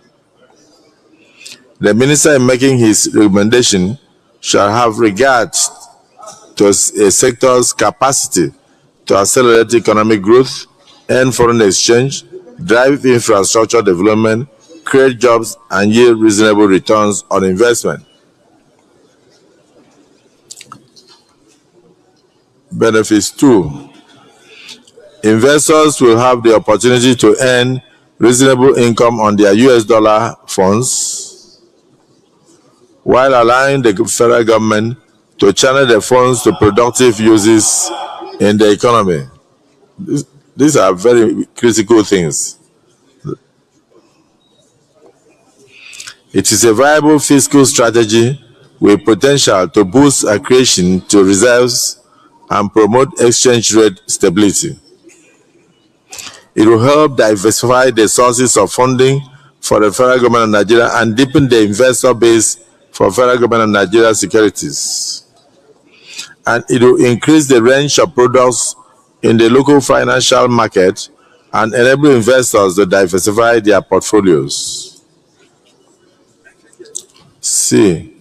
The Minister, in making his recommendation, shall have regard to a sector's capacity to accelerate economic growth, earn foreign exchange, drive infrastructure development, create jobs, and yield reasonable returns on investment. Benefits 2. Investors will have the opportunity to earn reasonable income on their US dollar funds while allowing the federal government to channel the funds to productive uses in the economy. These are very critical things. It is a viable fiscal strategy with potential to boost accretion to reserves and promote exchange rate stability. It will help diversify the sources of funding for the federal government of Nigeria and deepen the investor base for federal government of Nigeria securities. And it will increase the range of products in the local financial market and enable investors to diversify their portfolios. C.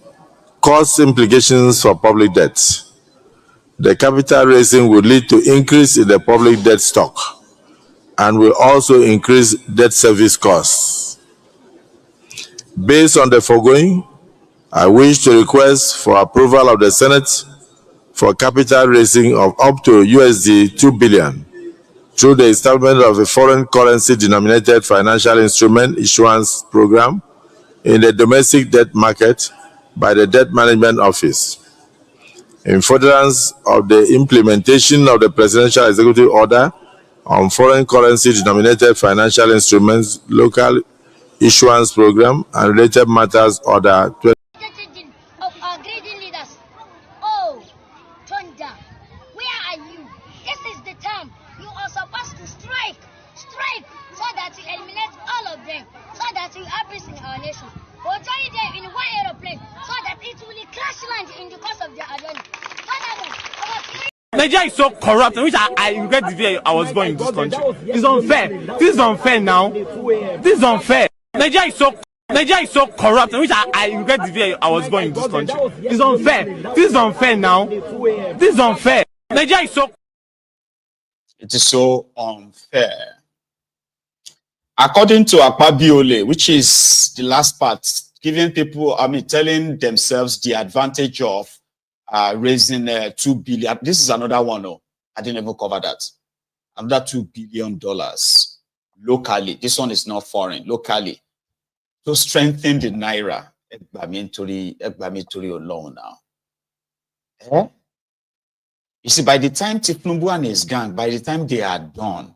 Cost implications for public debt. The capital raising will lead to increase in the public debt stock and will also increase debt service costs. Based on the foregoing, I wish to request for approval of the Senate for capital raising of up to USD 2 billion through the establishment of a foreign currency denominated financial instrument issuance program in the domestic debt market by the Debt Management Office, in furtherance of the implementation of the Presidential Executive Order on foreign currency denominated financial instruments local issuance program and related matters order 20. Of our greedy leaders. Oh, Thunder, where are you? This is the time you are supposed to strike, so that you eliminate all of them, so that you have peace in our nation. Or join them in one aeroplane, so that it will crash land in the course of their journey. Nigeria is so corrupt, which I regret the day I was born in this country. It's unfair. This is unfair now. This is unfair. Nigeria is so corrupt, which I regret the day I was born in this country. It's unfair. This is unfair now. This is unfair. Nigeria is so. It is so unfair. According to Akpabiole, which is the last part, giving people, telling themselves the advantage of raising 2 billion. This is another one. Oh, I didn't even cover that. Another $2 billion locally. This one is not foreign. Locally, to strengthen the Naira. Alone now. You see, by the time Thiefnubu and his gang, by the time they are done,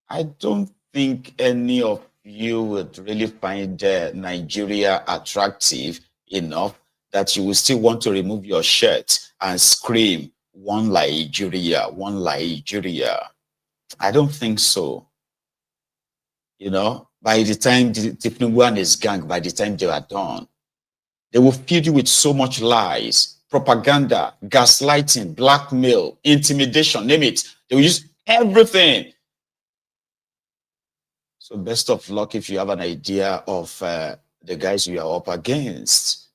I don't think any of you would really find Nigeria attractive enough that you will still want to remove your shirt and scream, "One Nigeria, one Nigeria." I don't think so. You know, by the time Thiefnubu and his gang, by the time they are done, they will feed you with so much lies, propaganda, gaslighting, blackmail, intimidation, name it. They will use everything. So best of luck if you have an idea of the guys you are up against.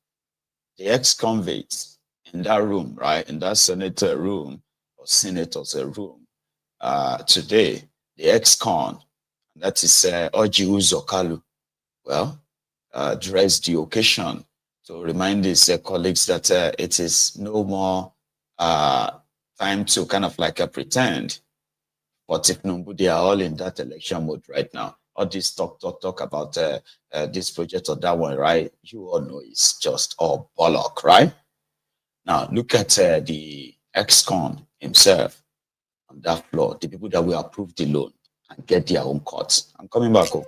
The ex-convicts in that room, right? In that senator room or senator's room today, the ex-con, that is Ojiu Zokalu, well, dressed the occasion to remind his colleagues that it is no more time to kind of like pretend. But Thiefnubu, they are all in that election mode right now. All this talk about this project or that one, right? You all know it's just all bollock, right? Now, look at the ex-con himself on that floor, the people that will approve the loan and get their own cuts. I'm coming back home.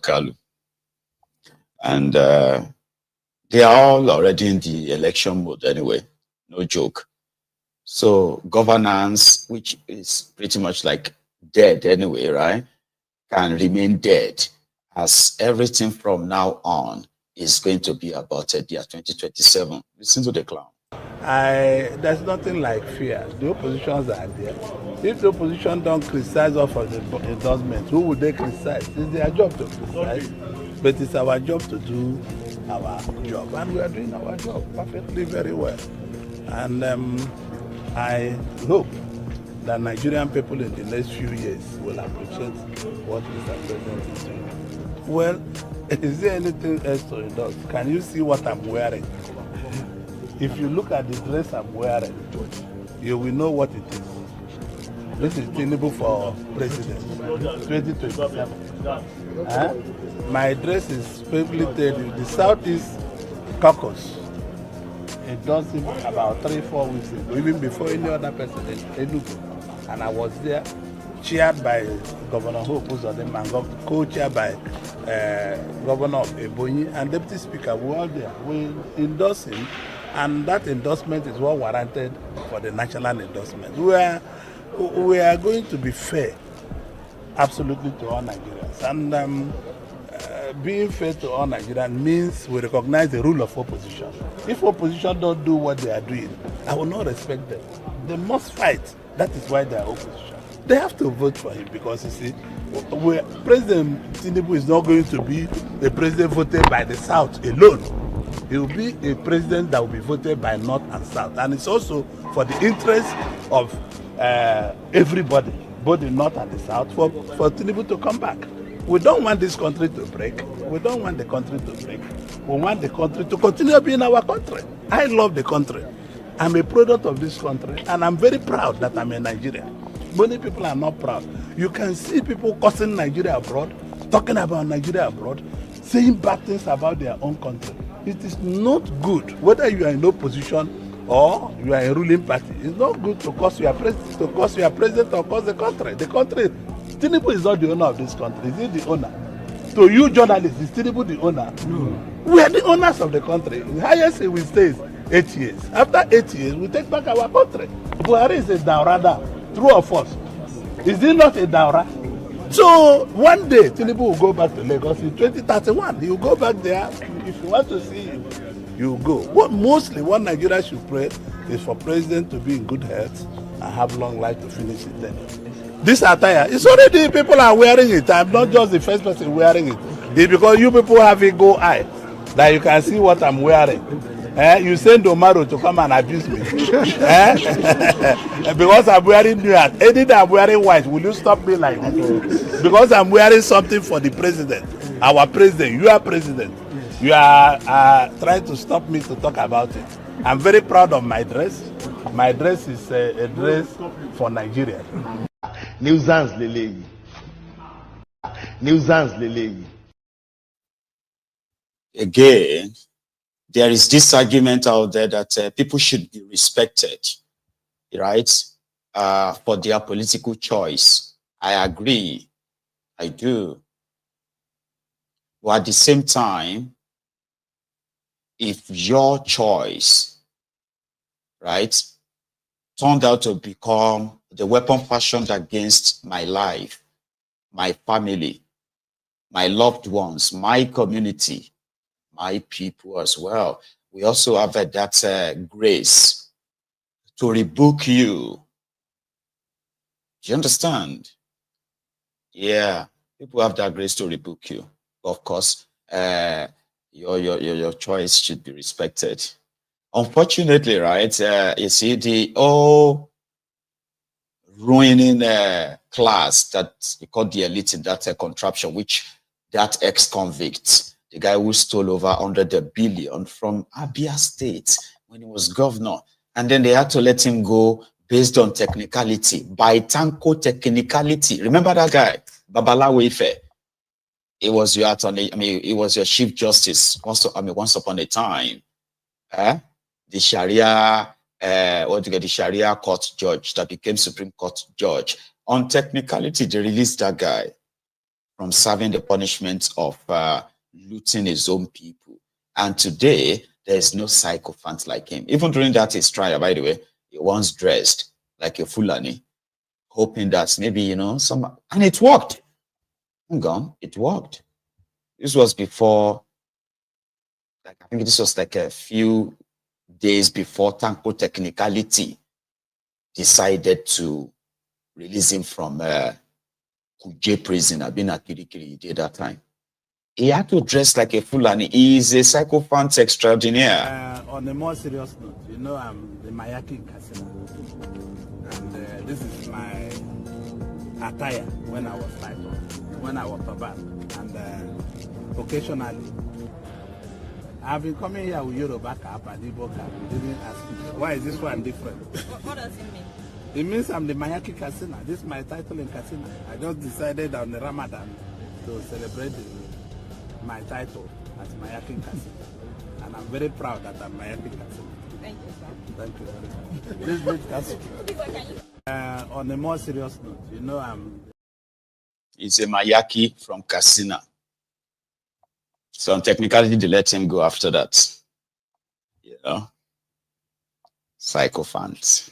Koolu. And they are all already in the election mode anyway, no joke. So governance, which is pretty much like dead anyway, right, can remain dead, as everything from now on is going to be about the year 2027. Listen to the clown. There's nothing like fear. The oppositions are there. If the opposition don't criticize us for the endorsement, who would they criticize? It's their job to criticize, but it's our job to do our job, and we are doing our job perfectly very well. And I hope that Nigerian people in the next few years will appreciate what Mr. President is doing. Well, is there anything else to endorse? Can you see what I'm wearing? If you look at the dress I'm wearing, you will know what it is. This is Tinubu for president, 2027. My dress is favorite the Southeast Caucus. It does it about 3-4 weeks ago, even before any other president, Tinubu. And I was there, chaired by Governor Hope Uzodinma and co-chaired by Governor of Ebonyi and Deputy Speaker. We were all there. We endorsed him, and that endorsement is what warranted for the national endorsement. We are going to be fair, absolutely, to all Nigerians. And being fair to all Nigerians means we recognize the rule of opposition. If opposition don't do what they are doing, I will not respect them. They must fight. That is why they are opposition. They have to vote for him, because you see, President Tinubu is not going to be a president voted by the South alone. He will be a president that will be voted by North and South. And it's also for the interest of everybody, both the North and the South, for Tinubu to come back. We don't want this country to break. We don't want the country to break. We want the country to continue being our country. I love the country. I'm a product of this country, and I'm very proud that I'm a Nigerian. Many people are not proud. You can see people cursing Nigeria abroad, talking about Nigeria abroad, saying bad things about their own country. It is not good, whether you are in opposition or you are a ruling party. It's not good to curse your president, or curse the country. The country, Tinubu is not the owner of this country. Is he the owner? To you journalists, is Tinubu the owner? No. We are the owners of the country. The highest we stay is 8 years. After 8 years, we take back our country. Buhari is a Daurada. True or false? Is he not a Daura? So one day Tinubu will go back to Lagos in 2031. He will go back there. If you want to see him, you go. Mostly what Nigeria should pray is for president to be in good health and have long life to finish it then. This attire, it's already people are wearing it. I'm not just the first person wearing it. It's because you people have ego eye that you can see what I'm wearing. You send Omaro to come and abuse me. Because I'm wearing new hat. Anything I'm wearing white, will you stop me like this? Because I'm wearing something for the president. Our president, you are president. You are trying to stop me to talk about it. I'm very proud of my dress. My dress is a dress for Nigeria. Nuisance Lele. Nuisance Lele. Again, there is this argument out there that people should be respected, right, for their political choice. I agree. I do. But at the same time, if your choice, right, turned out to become the weapon fashioned against my life, my family, my loved ones, my community, my people as well. We also have that grace to rebuke you. Do you understand? Yeah, people have that grace to rebuke you. Of course, your choice should be respected. Unfortunately, right, you see the ruining class that you call the elite in that contraption, which that ex-convict, the guy who stole over 100 billion from Abia State when he was governor, and then they had to let him go based on technicality, by Tanko technicality. Remember that guy, Babalawo Ife? It was your attorney, it was your chief justice once upon a time. The Sharia, the Sharia court judge that became Supreme Court judge. On technicality, they released that guy from serving the punishment of looting his own people. And today, there is no sycophant like him. Even during that his trial, by the way, he once dressed like a Fulani, hoping that maybe, and it worked. Hang on, it worked. This was before, I think this was like a few days before Tanko technicality decided to release him from Kuje prison. I've been at Kirikiri did that time. He had to dress like a Fulani. He is a sycophant extraordinaire. On a more serious note, I'm the Mayaki Kasina. And this is my attire when I was like, when I was Baba. And occasionally, I've been coming here with Yoruba cap and Igbo cap. You didn't ask me. Why is this one different? What does it mean? It means I'm the Mayaki Kasina. This is my title in Kasina. I just decided on the Ramadan to celebrate my title as Mayaki Kasina. And I'm very proud that I'm Mayaki Kasina. Thank you, sir. Thank you very much. This big Kasina. On a more serious note, I'm... It's a Mayaki from Kasina. So on technicality, they let him go after that. Sycophant.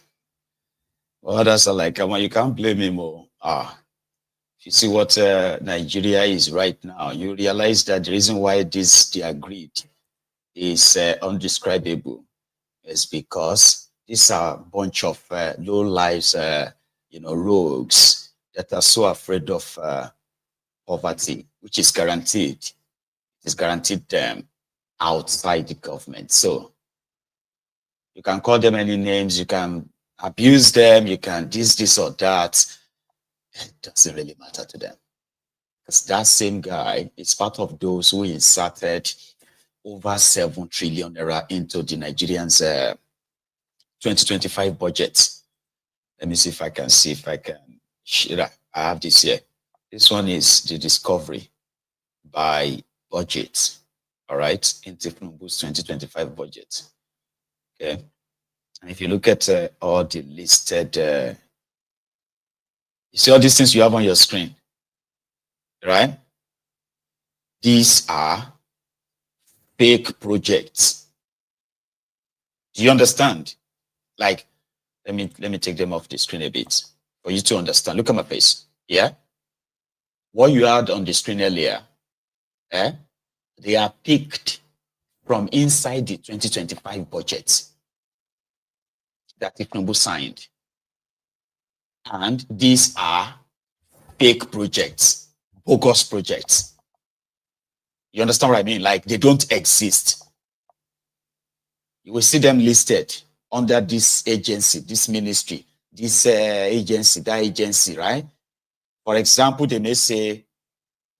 Others are like, you can't blame him. If you see what Nigeria is right now, you realize that the reason why they agreed is undescribable. It's because these are a bunch of low lives, rogues that are so afraid of poverty, which is guaranteed. It's guaranteed them outside the government. So you can call them any names, you can abuse them, you can this or that. It doesn't really matter to them. Because that same guy is part of those who inserted over 7 trillion naira into the Nigerians' 2025 budget. Let me see if I can I have this here. This one is the discovery by budget. All right, in Thiefnubu's 2025 budget. Okay. And if you look at all the listed, you see all these things you have on your screen, right? These are fake projects. Do you understand? Like, let me take them off the screen a bit for you to understand. Look at my face. Yeah. What you had on the screen earlier, they are picked from inside the 2025 budget that Thiefnubu signed. And these are fake projects, bogus projects. You understand what I mean? Like, they don't exist. You will see them listed under this agency, this ministry, this agency, that agency, right? For example, they may say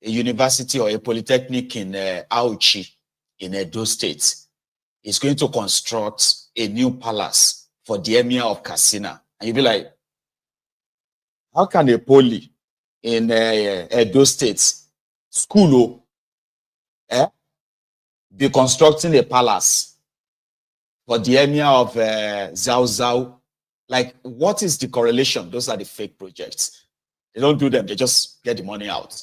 a university or a polytechnic in Auchi in Edo State is going to construct a new palace for the emir of Katsina. And you'll be like, how can a poly in Edo State school be constructing a palace for the emir of Zao Zao? Like, what is the correlation? Those are the fake projects. They don't do them. They just get the money out.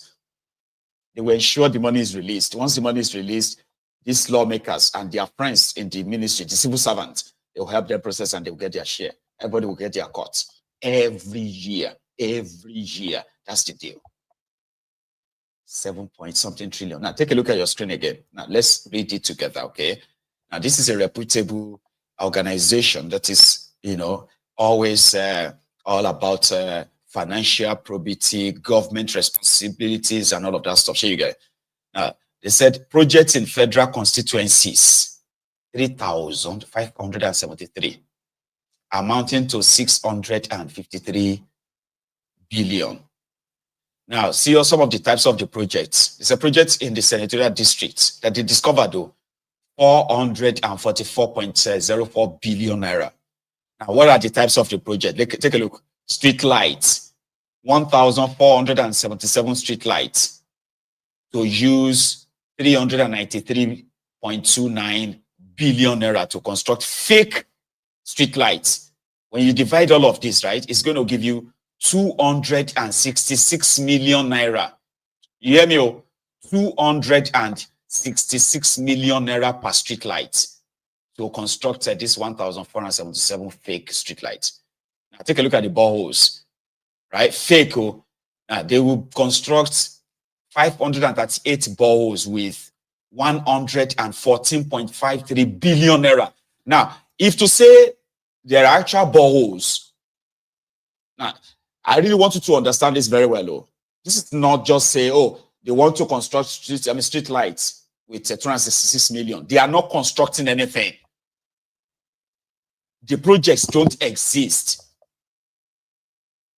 They will ensure the money is released. Once the money is released, these lawmakers and their friends in the ministry, the civil servants, they will help them process and they will get their share. Everybody will get their cut. Every year. That's the deal. 7 point something trillion. Now take a look at your screen again. Now let's read it together, okay? Now this is a reputable organization that is, always all about financial probity, government responsibilities, and all of that stuff. Here you go. Now they said projects in federal constituencies, 3,573, amounting to 653 billion. Now, see some of the types of the projects. It's a project in the senatorial district that they discovered, though, 444.04 billion naira. Now, what are the types of the project? Take a look. Street lights, 1,477 street lights to use 393.29 billion naira to construct fake street lights. When you divide all of this, right, it's going to give you 266 million naira. You hear me? 266 million naira per street light to construct this 1,477 fake street lights. Now take a look at the boreholes, right? Fake. Now they will construct 538 boreholes with 114.53 billion naira. Now, if to say there are actual boreholes, now I really want you to understand this very well. Oh, this is not just say, oh, they want to construct street lights with 266 million. They are not constructing anything. The projects don't exist.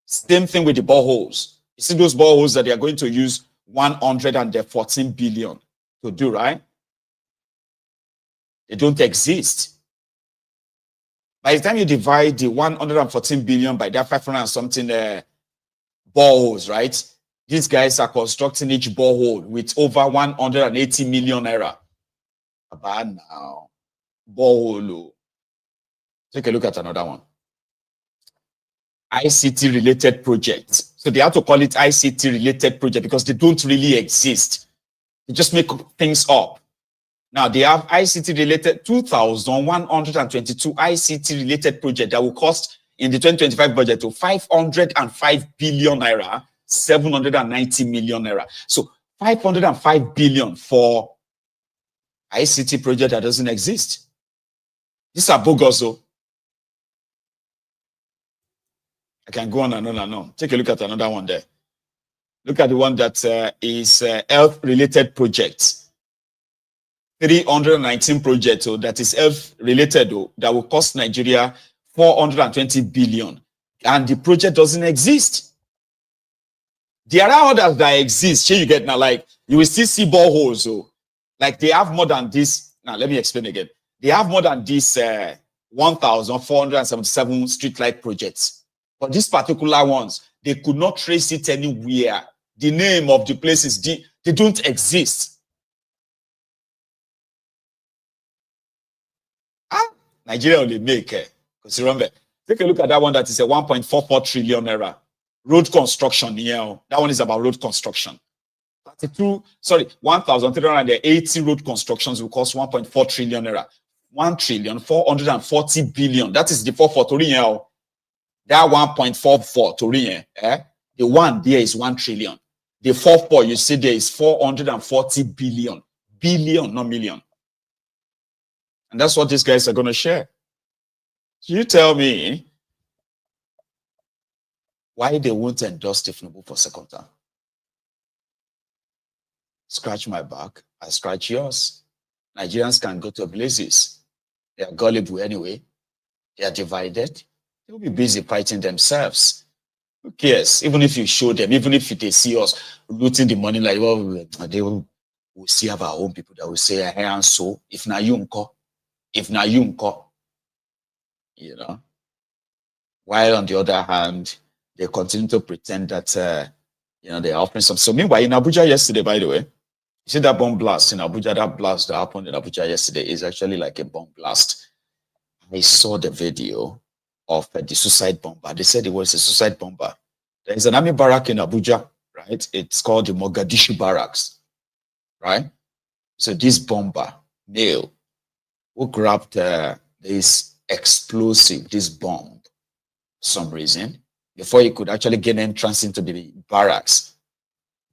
Same thing with the boreholes. You see those boreholes that they are going to use 114 billion to do, right? They don't exist. By the time you divide the 114 billion by that 500 and something boreholes, right? These guys are constructing each borehole with over 180 million naira. About now, borehole. Take a look at another one. ICT related projects. So they have to call it ICT related project because they don't really exist. They just make things up. Now they have ICT related 2,122 ICT related projects that will cost in the 2025 budget to 505 billion naira, 790 million naira. So 505 billion for ICT project that doesn't exist. These are bogus, though. I can go on and on and on. Take a look at another one there. Look at the one that is health-related projects. 319 projects that is health-related that will cost Nigeria 420 billion. And the project doesn't exist. There are others that exist. Here you get now, like, you will still see boreholes. Like, they have more than this. Now, let me explain again. They have more than this 1,477 streetlight projects. But these particular ones, they could not trace it anywhere. The name of the places, they don't exist. Nigeria only make it. Because remember, take a look at that one that is a 1.44 trillion naira. Road construction here. That one is about road construction. 1,380 road constructions will cost 1.4 trillion naira. 1,440 billion. That is the 4 here. That 1.44 to the one there is 1 trillion. The 4 you see there is 440 billion. Billion, not million. And that's what these guys are going to share. So you tell me why they won't endorse Thiefnubu for second term. Scratch my back, I scratch yours. Nigerians can go to blazes. They are gullible anyway. They are divided. They'll be busy fighting themselves. Who cares? Even if you show them, even if they see us looting the money, like, well, they will see have our own people that will say, hey, and so, if na you unko, you know. While on the other hand, they continue to pretend that, they're offering some. So meanwhile, in Abuja yesterday, by the way, you see that bomb blast in Abuja, that blast that happened in Abuja yesterday is actually like a bomb blast. I saw the video of the Soosaid bomber. They said it was a suicide bomber. There is an army barrack in Abuja, right? It's called the Mogadishu Barracks, right? So this bomber, male, who grabbed this explosive, this bomb, for some reason, before he could actually gain entrance into the barracks.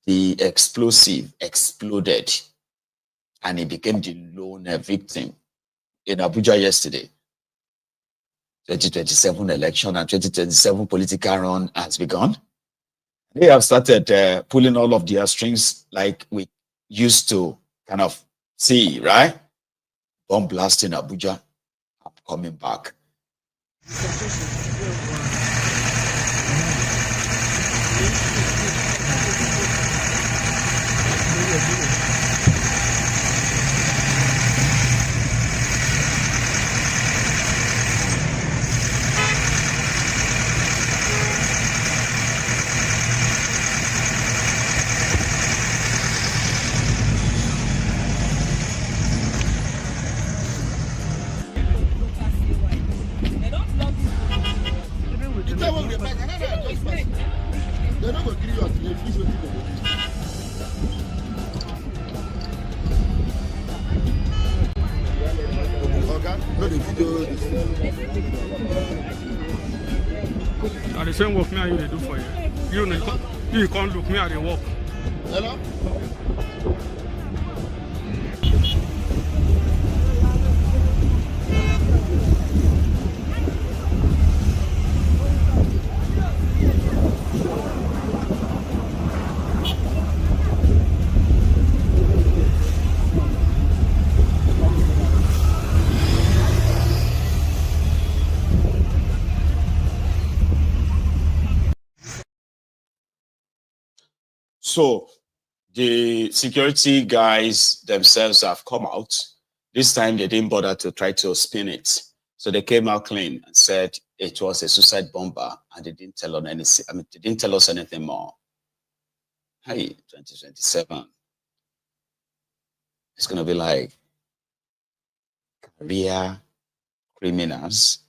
the explosive exploded and he became the lone victim in Abuja yesterday. 2027 election and 2027 political run has begun. They have started pulling all of their strings like we used to kind of see, right? Bomb blast in Abuja. I'm coming back. The same work me and you they do for you. You can't look me at the work. Hello? So the security guys themselves have come out. This time they didn't bother to try to spin it. So they came out clean and said it was a suicide bomber and they didn't tell on anything. I mean, they didn't tell us anything more. Hey, 2027. It's gonna be like career criminals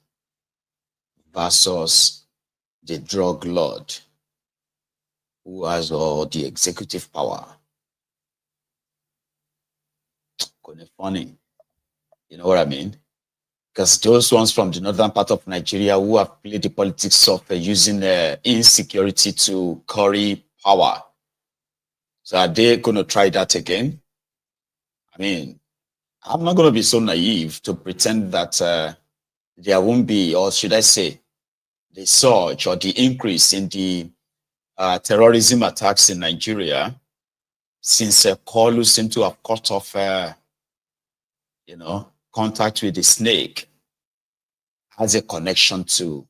versus the drug lord who has all the executive power. Kind of funny. You know what I mean? Because those ones from the northern part of Nigeria who have played the politics of using insecurity to curry power. So are they going to try that again? I mean, I'm not going to be so naive to pretend that there won't be, or should I say, the surge or the increase in the terrorism attacks in Nigeria since Koolu seemed to have cut off, contact with the snake, has a connection to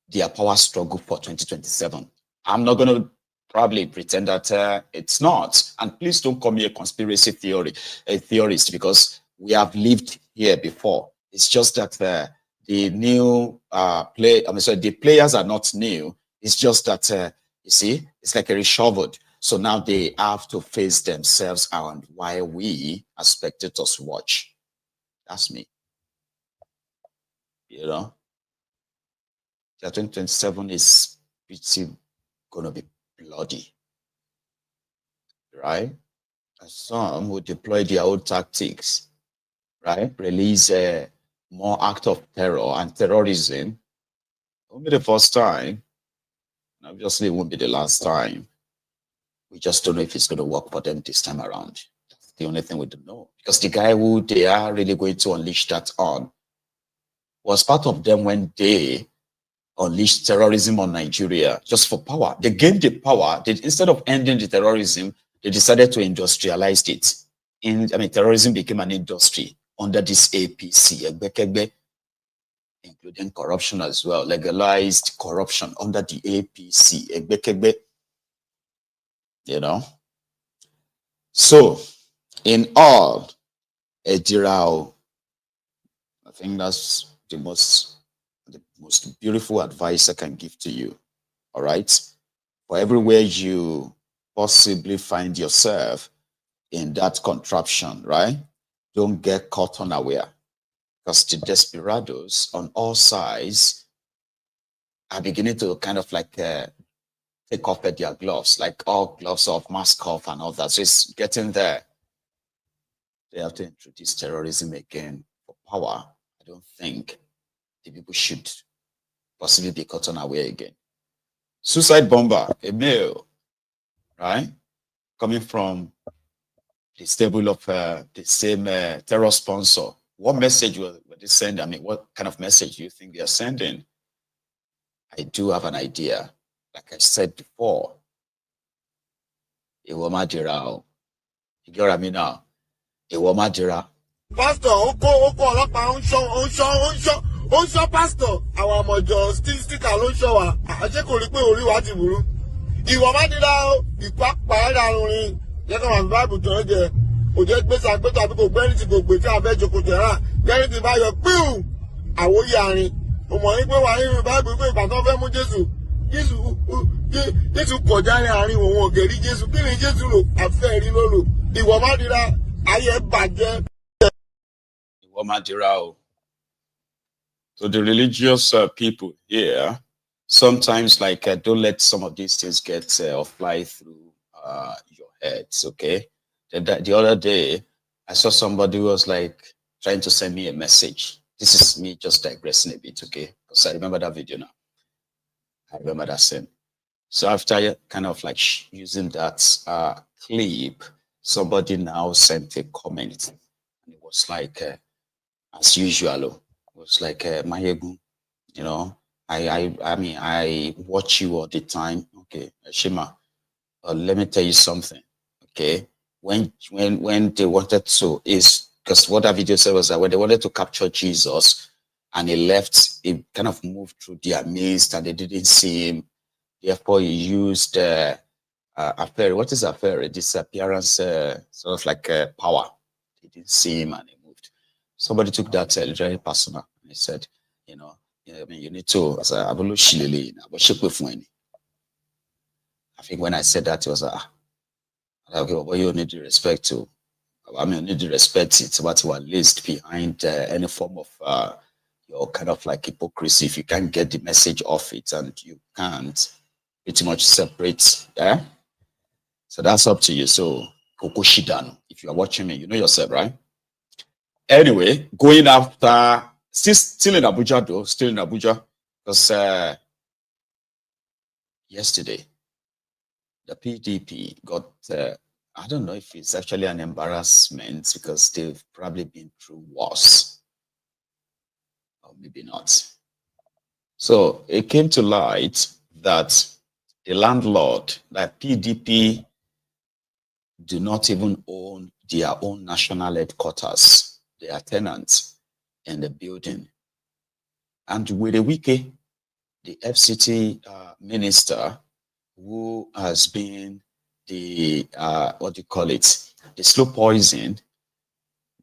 their power struggle for 2027. I'm not going to probably pretend that it's not. And please don't call me a conspiracy theorist, because we have lived here before. It's just that the new the players are not new. It's just that you see, it's like a reshoveled. So now they have to face themselves and while we as spectators watch. That's me. You know? 2027 is pretty gonna be bloody. Right? And some will deploy their own tactics, right? Release more act of terror and terrorism. It won't be the first time. Obviously, it won't be the last time. We just don't know if it's going to work for them this time around. That's the only thing we don't know. Because the guy who they are really going to unleash that on was part of them when they unleashed terrorism on Nigeria just for power. They gained the power. Instead of ending the terrorism, they decided to industrialize it. Terrorism became an industry under this APC. Including corruption as well, legalized corruption under the APC. You know? So, in all, Ejirao, I think that's the most beautiful advice I can give to you. All right? For everywhere you possibly find yourself in that contraption, right? Don't get caught unaware. Because the desperados on all sides are beginning to kind of like take off at their gloves, like all gloves off, mask off and all that. So it's getting there. They have to introduce terrorism again for power. I don't think the people should possibly be caught unaware again. Suicide bomber, a male, right? coming from the stable of the same terror sponsor. What message were they sending? I mean, what kind of message do you think they are sending? I do have an idea. Like I said before, Iwomadira. You get what I mean now? Iwomadira. Pastor, Oko pastor. Our mojo sticker ló ń show wa. Àṣé kò rí pé orí wa ti burú. Iwomadira o, ìpápá ìdàrúrin. Jẹ́ ká wà ní Bible tó ń jẹ. Kò jẹ́ pé sàgbé tàbí kò gbẹ́ni tí kò gbé tí abẹ́ jòkó tẹ̀rà. Gbẹ́ni tí bá yọ píù. Àwòyí àárín. Mo mọ̀ ní pé wà nínú Bible pé ìgbà tó fẹ́ mú Jésù kọjá ní àárín òun ògèrí Jésù. Kí ni Jésù lò? Àfẹ́ rí ló lò. Iwomadira ayé bàjẹ́. Iwomadira. So the religious people here, sometimes like don't let some of these things get or fly through your heads, okay? The other day, I saw somebody who was like trying to send me a message. This is me just digressing a bit, okay? Because I remember that video now. I remember that scene. So after kind of like using that clip, somebody now sent a comment. And it was like, as usual, it was like, Mayegu, you know, I mean, I watch you all the time. Okay, Shima, let me tell you something, okay? When they wanted to, because what that video said was that when they wanted to capture Jesus and he left, he kind of moved through their midst and they didn't see him. Therefore, he used a fairy. What is a fairy? Disappearance, sort of like power. He didn't see him and he moved. Somebody took that very personal. And he said, you know, I mean, you need to, as I think when I said that, it was okay, well, you need the respect to, I mean, you need to respect it, what you are laced behind any form of your kind of like hypocrisy. If you can't get the message off it and you can't pretty much separate, yeah? So that's up to you. So, Kokoshidano, if you are watching me, you know yourself, right? Anyway, going after, still in Abuja though, still in Abuja, because yesterday, the PDP got, I don't know if it's actually an embarrassment because they've probably been through worse. Or maybe not. So it came to light that the landlord, that PDP, do not even own their own national headquarters. They are tenants in the building. And with a wiki, the FCT minister, who has been the, what do you call it, the slow poison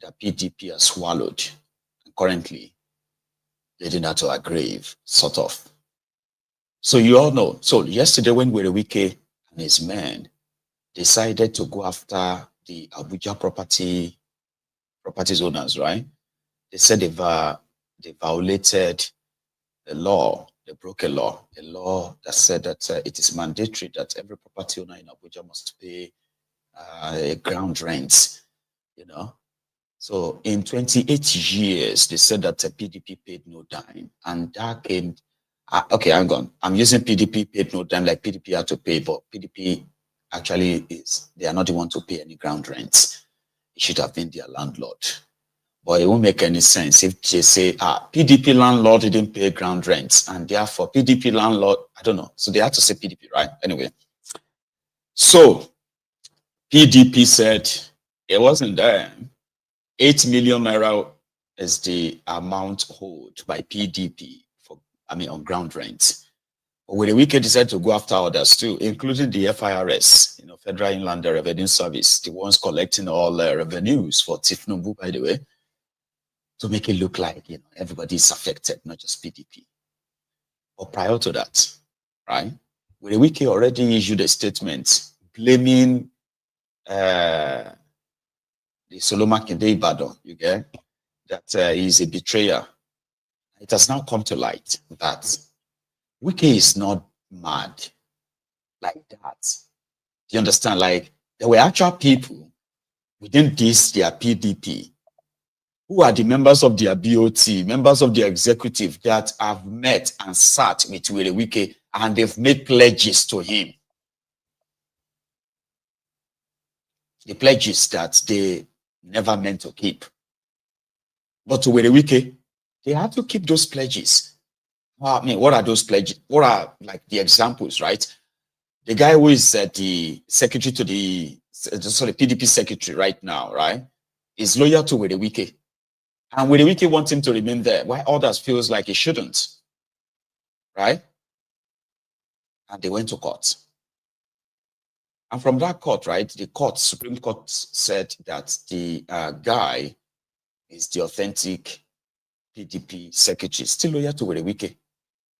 that PDP has swallowed, currently leading her to a grave, sort of. So you all know, so yesterday when Werewike and his men decided to go after the Abuja properties owners, right? They said they violated the law. They broke a law that said that it is mandatory that every property owner in Abuja must pay a ground rent, you know. So in 28 years, they said that the PDP paid no dime. And that came, okay, hang on. I'm using PDP paid no dime, like PDP had to pay, but PDP actually they are not the one to pay any ground rents. It should have been their landlord. But it won't make any sense if they say, PDP landlord didn't pay ground rents, and therefore PDP landlord, I don't know. So they had to say PDP, right? Anyway. So PDP said it wasn't them. 8 million naira is the amount owed by PDP for, I mean, on ground rent. But with the wicked decided to go after others too, including the FIRS, you know, Federal Inland Revenue Service, the ones collecting all revenues for Thiefnubu, by the way, to make it look like, you know, everybody is affected, not just PDP. But prior to that, right, with the wicked already issued a statement blaming the Solomon Kinde Ibadan, you get, that he's a betrayer. It has now come to light that Wike is not mad like that. Do you understand? Like, there were actual people within this, their PDP, who are the members of their BOT, members of the executive that have met and sat with Wike and they've made pledges to him. the pledges that they never meant to keep. But to Werewike, they had to keep those pledges. I mean, what are those pledges? What are like the examples, right? The guy who is the secretary to the PDP secretary right now, right, is loyal to Werewike. And Werewike wants him to remain there, while others feels like he shouldn't, right? And they went to court. And from that court, right, the Supreme Court said that the guy is the authentic PDP secretary, still loyal to Werewike.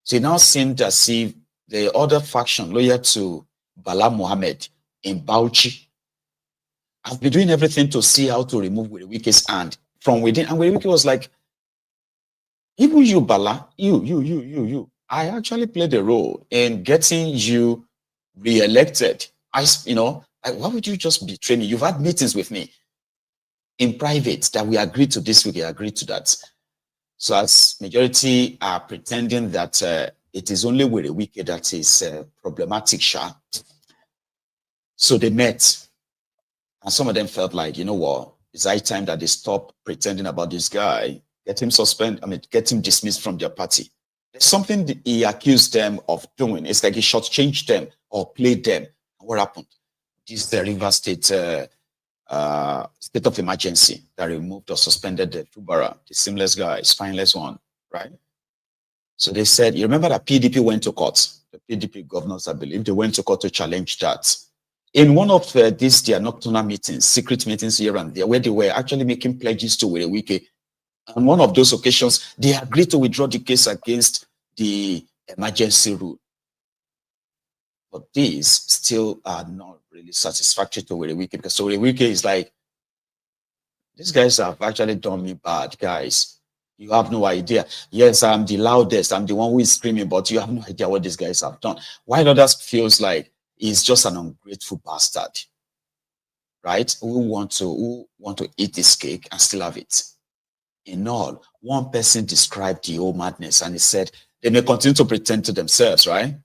So it now seemed as if the other faction loyal to Bala Mohammed in Bauchi have been doing everything to see how to remove Werewike's hand from within. And Werewike was like, even you, Bala, you, I actually played a role in getting you re-elected. Why would you just betray me? You've had meetings with me in private that we agreed to this, we agreed to that. So as majority are pretending that it is only Werewike that is problematic, so they met. And some of them felt like, you know what, it's high time that they stop pretending about this guy, get him get him dismissed from their party. There's something that he accused them of doing. It's like he shortchanged them or played them. What happened? This is the Rivers State state of emergency that removed or suspended the Fubara, the seamless guy, spineless one, right? So they said, you remember that PDP went to court. The PDP governors, I believe, they went to court to challenge that. In one of these their nocturnal meetings, secret meetings here and there, where they were actually making pledges to Werewike, on one of those occasions, they agreed to withdraw the case against the emergency rule. But these still are not really satisfactory to Werewike, because so Werewike is like, these guys have actually done me bad, guys. You have no idea. Yes, I'm the loudest, I'm the one who is screaming, but you have no idea what these guys have done. While others feels like he's just an ungrateful bastard, right? Who want to eat this cake and still have it. In all, one person described the whole madness and he said, they may continue to pretend to themselves, right?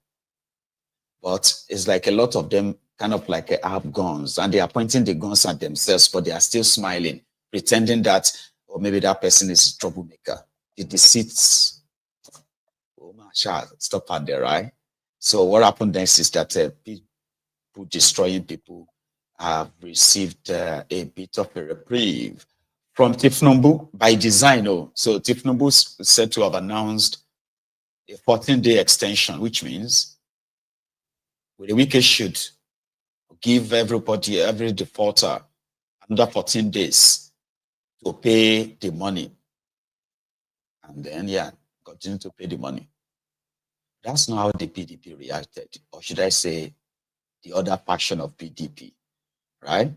But it's like a lot of them kind of like have guns and they are pointing the guns at themselves, but they are still smiling, pretending that, or maybe that person is a troublemaker. The deceits, oh my child, stop out there, right? So what happened next is that people destroying people have received a bit of a reprieve from Thiefnubu by design. So Thiefnubu is said to have announced a 14-day extension, which means Werewike should give everybody, every defaulter, under 14 days to pay the money. And then, continue to pay the money. That's not how the PDP reacted, or should I say, the other faction of PDP, right?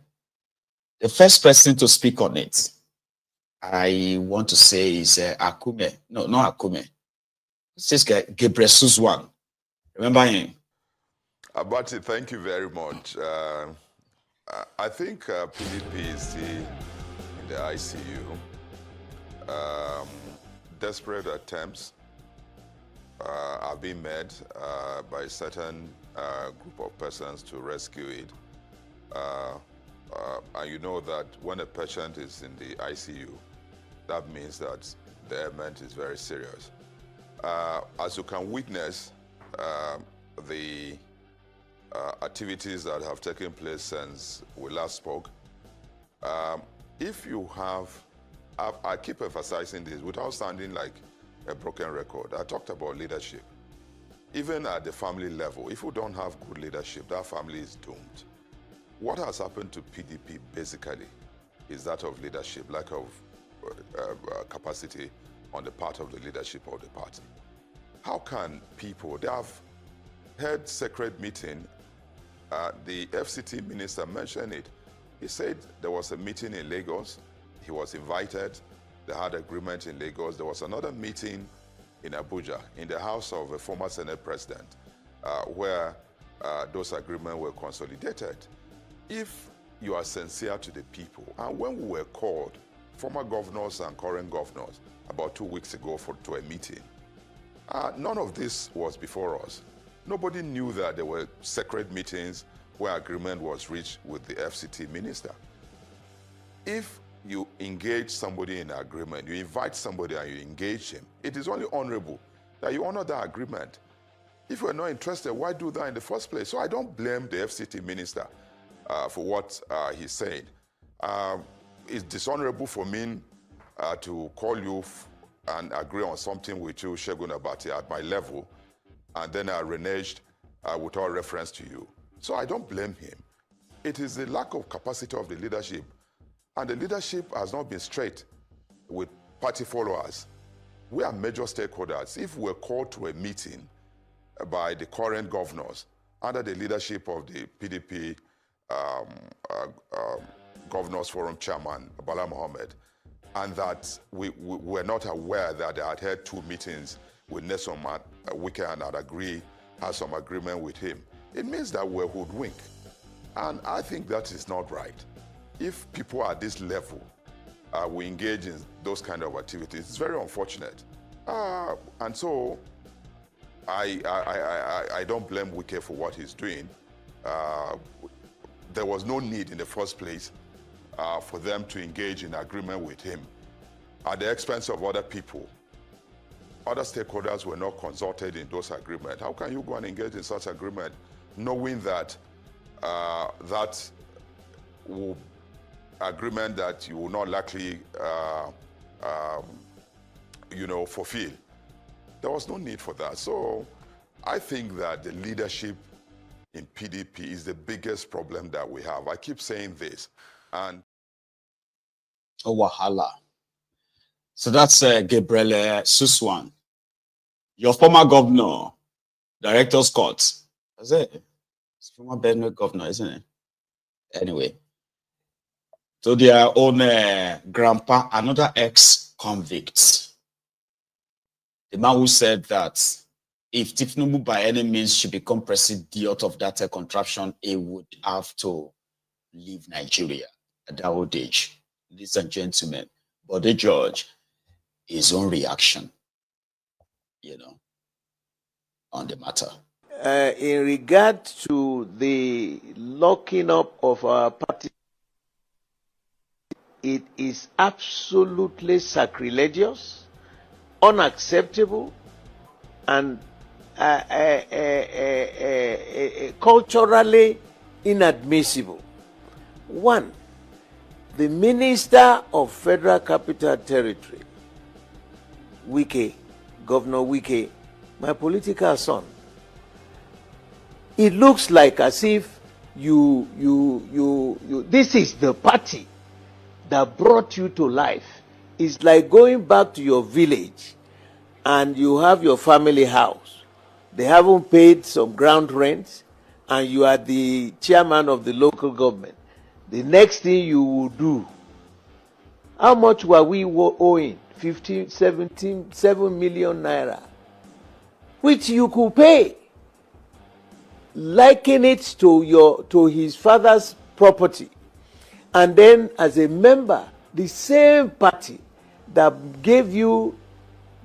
The first person to speak on it, I want to say, is Akume. No, not Akume. It's this guy, Gebresuswan. Remember him? Abati, thank you very much. I think PDP is still in the ICU. Desperate attempts are being made by a certain group of persons to rescue it. And you know that when a patient is in the ICU, that means that the ailment is very serious. As you can witness, the activities that have taken place since we last spoke, if you have, I keep emphasizing this without sounding like a broken record. I talked about leadership. Even at the family level, if you don't have good leadership, that family is doomed. What has happened to PDP basically is that of leadership, lack of capacity on the part of the leadership of the party. How can people, they have had sacred meeting, the FCT minister mentioned it. He said there was a meeting in Lagos, he was invited, they had agreement in Lagos. There was another meeting in Abuja, in the house of a former Senate president, where those agreements were consolidated. If you are sincere to the people, and when we were called, former governors and current governors, about 2 weeks ago to a meeting, none of this was before us. Nobody knew that there were sacred meetings where agreement was reached with the FCT minister. If you engage somebody in agreement, you invite somebody and you engage him, it is only honorable that you honor that agreement. If you're not interested, why do that in the first place? So I don't blame the FCT minister for what he's saying. It's dishonorable for me to call you and agree on something with you, Shegun Abati, at my level, and then I reneged without reference to you. So I don't blame him. It is the lack of capacity of the leadership, and the leadership has not been straight with party followers. We are major stakeholders. If we're called to a meeting by the current governors under the leadership of the PDP Governors Forum Chairman, Bala Mohammed, and that we were not aware that they had had 2 meetings with Nelson Wike and had had some agreement with him, it means that we're hoodwinked. And I think that is not right. If people at this level we engage in those kind of activities, it's very unfortunate. And so I don't blame Wike for what he's doing. There was no need in the first place for them to engage in agreement with him at the expense of other people. Other stakeholders were not consulted in those agreements. How can you go and engage in such agreement knowing that that agreement that you will not likely fulfill? There was no need for that. So I think that the leadership in PDP is the biggest problem that we have. I keep saying this. And Wahala. So that's Gabriel Suswan, your former governor, Director's Court. Is it? It's former Benue governor, isn't it? Anyway, to their own grandpa, another ex-convict. The man who said that if Thiefnubu by any means should become president of that contraption, he would have to leave Nigeria at that old age. Ladies and gentlemen, but the judge, his own reaction, on the matter. In regard to the locking up of our party, it is absolutely sacrilegious, unacceptable, and culturally inadmissible. One, the Minister of Federal Capital Territory, Wike, Governor Wike, my political son, it looks like as if this is the party that brought you to life. It's like going back to your village and you have your family house. They haven't paid some ground rent and you are the chairman of the local government. The next thing you will do, how much were we owing? 7 million naira, which you could pay. Liken it to his father's property. And then as a member, the same party that gave you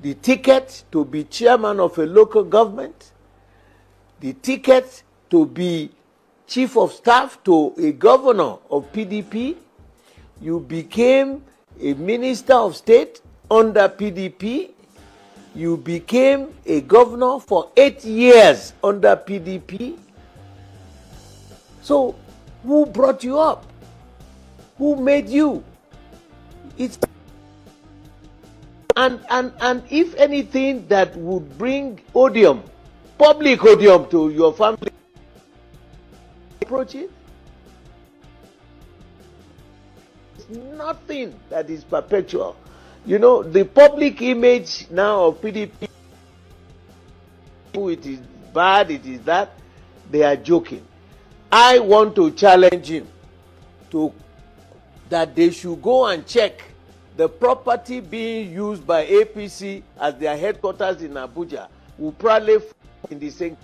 the ticket to be chairman of a local government, the ticket to be chief of staff to a governor of PDP, you became a minister of state under PDP, you became a governor for 8 years under PDP. So who brought you up? Who made you? It's and if anything that would bring odium, public odium to your family, approach it. It's nothing that is perpetual. The public image now of PDP, it is bad, it is that, they are joking. I want to challenge him that they should go and check the property being used by APC as their headquarters in Abuja will probably in the same.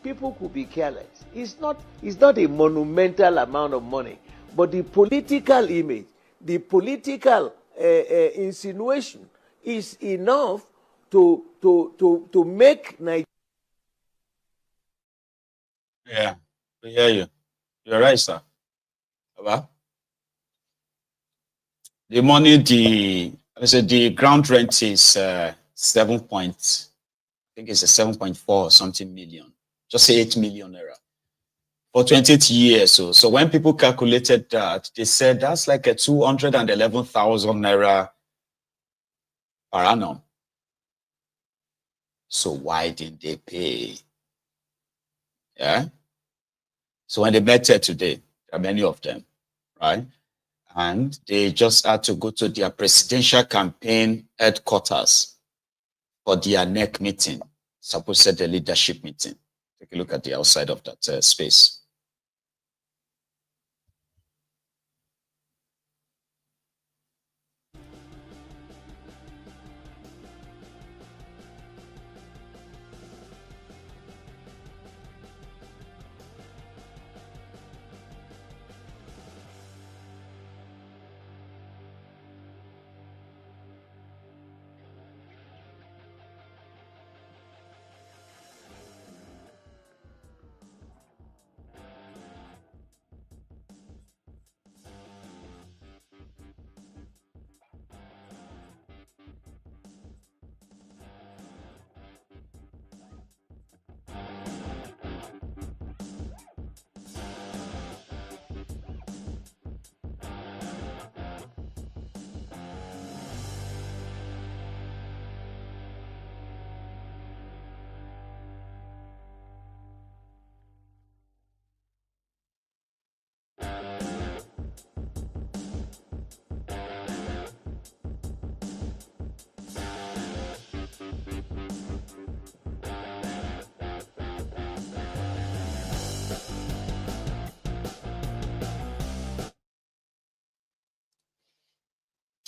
People could be careless. It's not a monumental amount of money, but the political image, the political insinuation is enough to make Nigeria. Yeah. We hear you. You're right, sir. Baba? The money, the ground rent is 7 point, I think it's a 7.4 or something million. Just say 8 million naira for 28 years. So when people calculated that, they said that's like a 211,000 naira per annum. So why didn't they pay? Yeah. So when they met here today, there are many of them, right? And they just had to go to their presidential campaign headquarters for their NEC meeting, supposed the leadership meeting. Take a look at the outside of that space.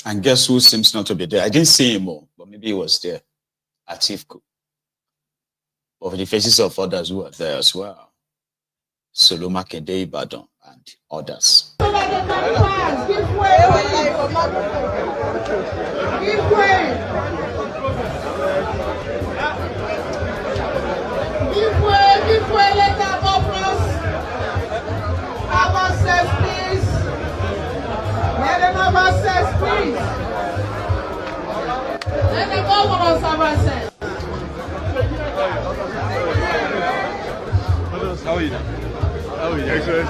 And guess who seems not to be there? I didn't see him, but maybe he was there at Tiefnubu. But for the faces of others who are there as well. Soloma Kende Ibadan and others. Give way! Give way! Give way! Give way! Let our governors have access, please. Let them have access, please. Let the governors have access. How are you? How are you? Excellent.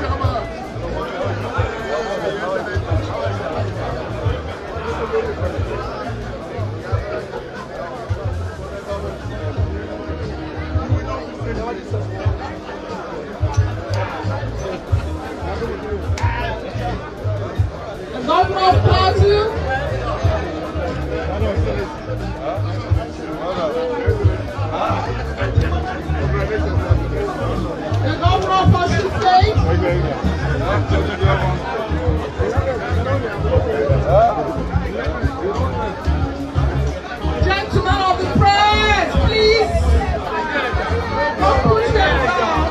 The governor of Plateau. The governor of Soosaid. Gentlemen of the press, please don't push them down.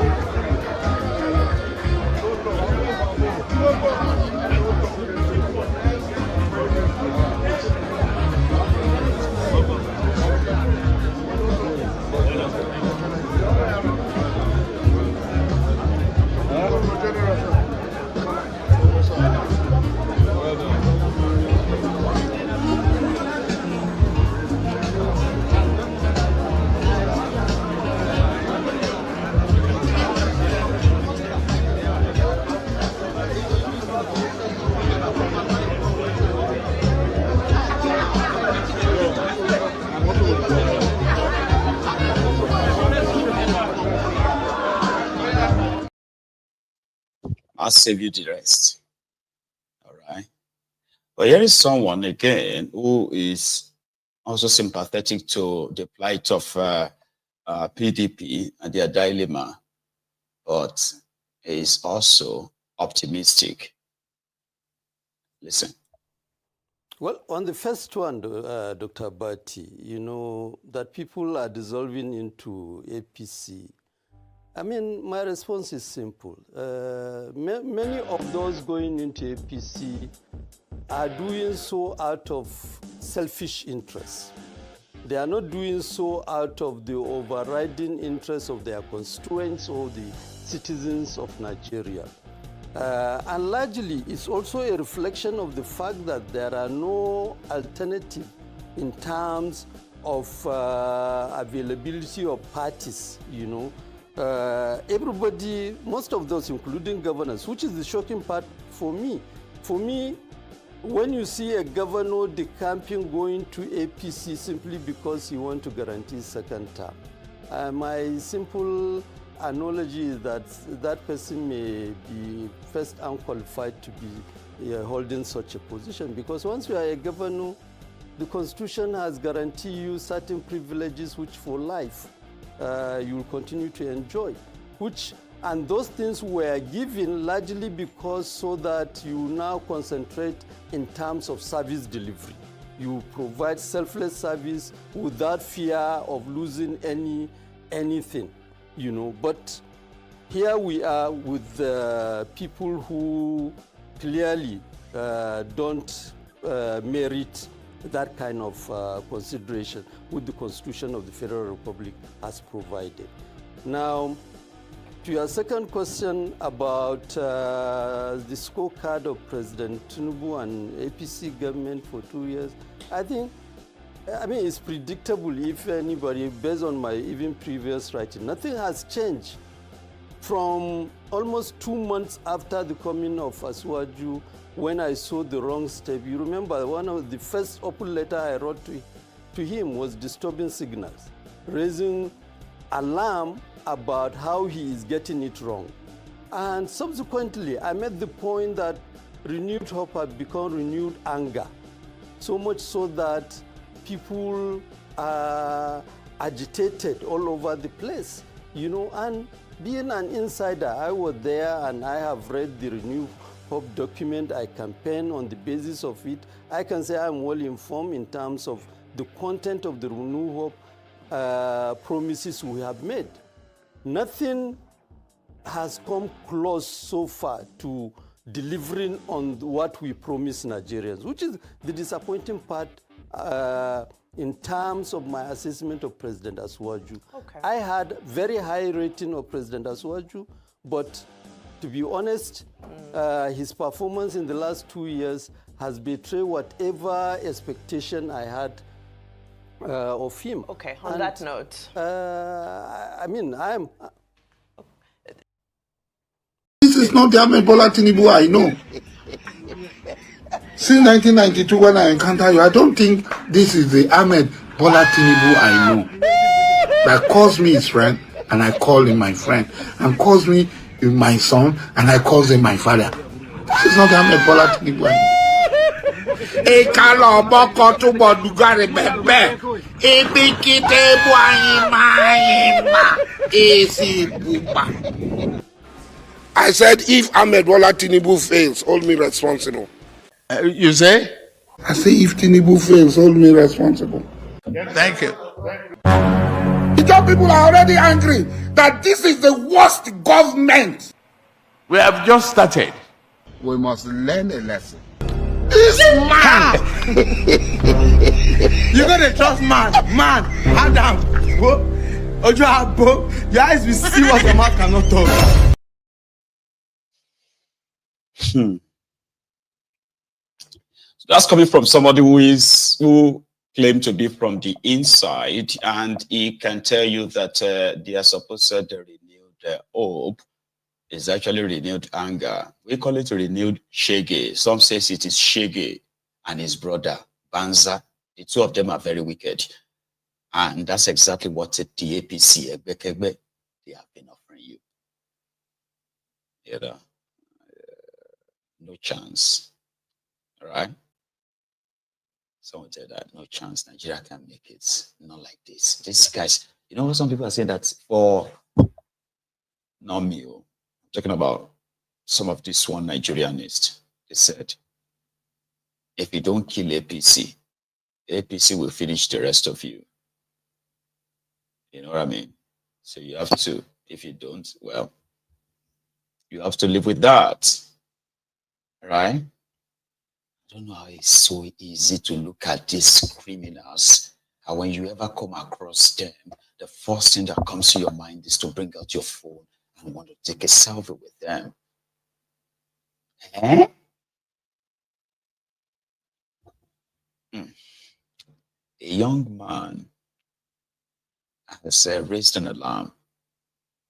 I'll save you the rest. All right. But here is someone again who is also sympathetic to the plight of PDP and their dilemma, but is also optimistic. Listen. Well, on the first one, Dr. Bati, you know, that people are dissolving into APC. I mean, my response is simple. Many of those going into APC are doing so out of selfish interests. They are not doing so out of the overriding interests of their constituents or the citizens of Nigeria. And largely, it's also a reflection of the fact that there are no alternative in terms of availability of parties, you know. Everybody, most of those, including governors, which is the shocking part for me. For me, when you see a governor decamping going to APC simply because he wants to guarantee second term, my simple analogy is that that person may be first unqualified to be holding such a position, because once you are a governor, the Constitution has guaranteed you certain privileges which for life you will continue to enjoy, and those things were given largely because so that you now concentrate in terms of service delivery. You provide selfless service without fear of losing anything, you know. But here we are with people who clearly don't merit that kind of consideration which the Constitution of the Federal Republic has provided. Now, to your second question about the scorecard of President Tinubu and APC government for 2 years, I mean, it's predictable if anybody, based on my even previous writing, nothing has changed from almost 2 months after the coming of Asuwaju, when I saw the wrong step. You remember one of the first open letter I wrote to him was disturbing signals, raising alarm about how he is getting it wrong. And subsequently, I made the point that renewed hope had become renewed anger, so much so that people are agitated all over the place, you know. And being an insider, I was there and I have read the renewed hope document. I campaign on the basis of it. I can say I'm well informed in terms of the content of the renewed hope promises we have made. Nothing has come close so far to delivering on what we promised Nigerians, which is the disappointing part in terms of my assessment of President Asuwaju. Okay. I had very high rating of President Asuwaju, but to be honest, his performance in the last 2 years has betrayed whatever expectation I had of him. Okay, on that note. I mean, This is not the Ahmed Bola Tinubu I know. Since 1992, when I encountered you, I don't think this is the Ahmed Bola Tinubu I know. That calls me his friend, and I call him my friend, and calls me my son, and I call him my father. This is not the Ahmed Bola Tinubu I know. I said, if Ahmed Bola Tinubu fails, hold me responsible. You say? I say, if Tinubu fails, hold me responsible. Thank you. The job people are already angry that this is the worst government. We have just started. We must learn a lesson. This man! You gotta trust man. Man, Adam. Your eyes will see what your mouth cannot talk. So that's coming from somebody who claimed to be from the inside, and he can tell you that they are supposed to the renewed hope is actually renewed anger. We call it renewed shege. Some says it is shege and his brother Banza. The two of them are very wicked, and that's exactly what the APC they have been offering you. You know, no chance. All right. Someone said that no chance Nigeria can make it. Not like this. These guys, you know, some people are saying that for not me. Talking about some of these one Nigerianists, they said, if you don't kill APC, APC will finish the rest of you. You know what I mean? So you have to, if you don't, well, you have to live with that. Right? I don't know how it's so easy to look at these criminals, and when you ever come across them, the first thing that comes to your mind is to bring out your phone I want to take a selfie with them. Eh? A young man has raised an alarm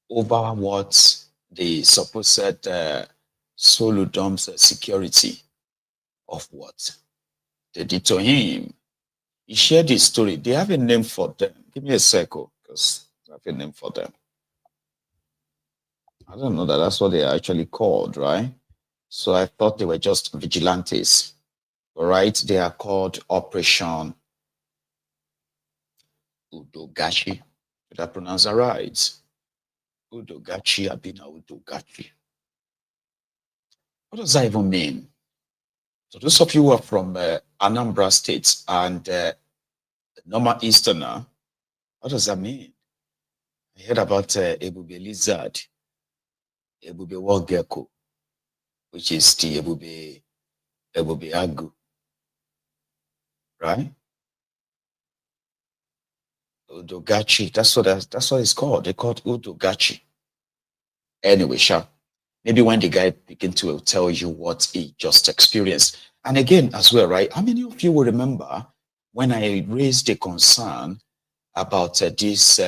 over what the supposed Soludom's security of what they did to him. He shared his story. They have a name for them. Give me a second, because I have a name for them. I don't know that that's what they are actually called, right? So I thought they were just vigilantes. All right, they are called Operation Udogachi. Did I pronounce that right? Udogachi, Abina Udogachi. What does that even mean? So those of you who are from Anambra State and normal Easterner, what does that mean? I heard about Ebube Lizard, Ebube Wogeko, which is the Ebube Agu, right? Udogachi, that's what it's called. They call it Udogachi. Anyway, sure. Maybe when the guy begin to tell you what he just experienced. And again, as well, right? How many of you will remember when I raised a concern about this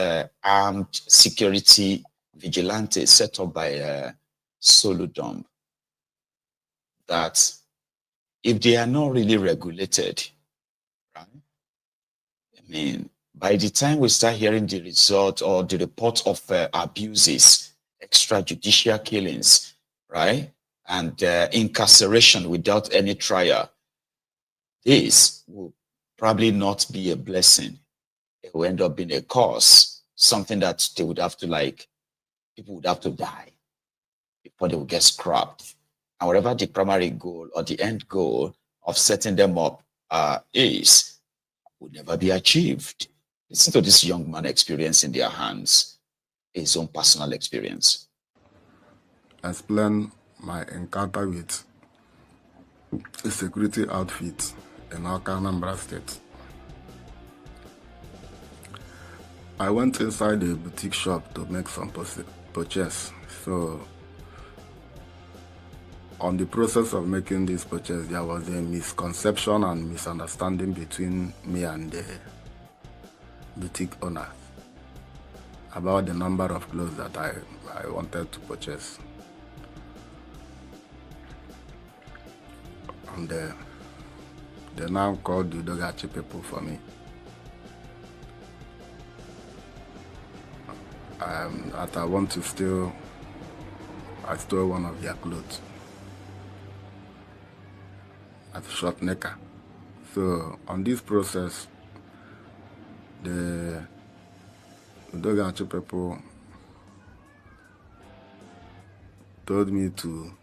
armed security vigilante set up by Soludom, that if they are not really regulated, right? I mean, by the time we start hearing the result or the report of abuses, extrajudicial killings, right? And incarceration without any trial, this will probably not be a blessing. It will end up being a curse, something that they would have to people would have to die before they will get scrapped. And whatever the primary goal or the end goal of setting them up is, will never be achieved. Listen to this young man experience in their hands, his own personal experience. Explain my encounter with a security outfit in Anambra State. I went inside a boutique shop to make some purchase. So, on the process of making this purchase, there was a misconception and misunderstanding between me and the boutique owner about the number of clothes that I wanted to purchase. And they now called the Udogachi people for me. That I want to steal, I stole one of their clothes at short necker. So on this process, the Udogachi people told me to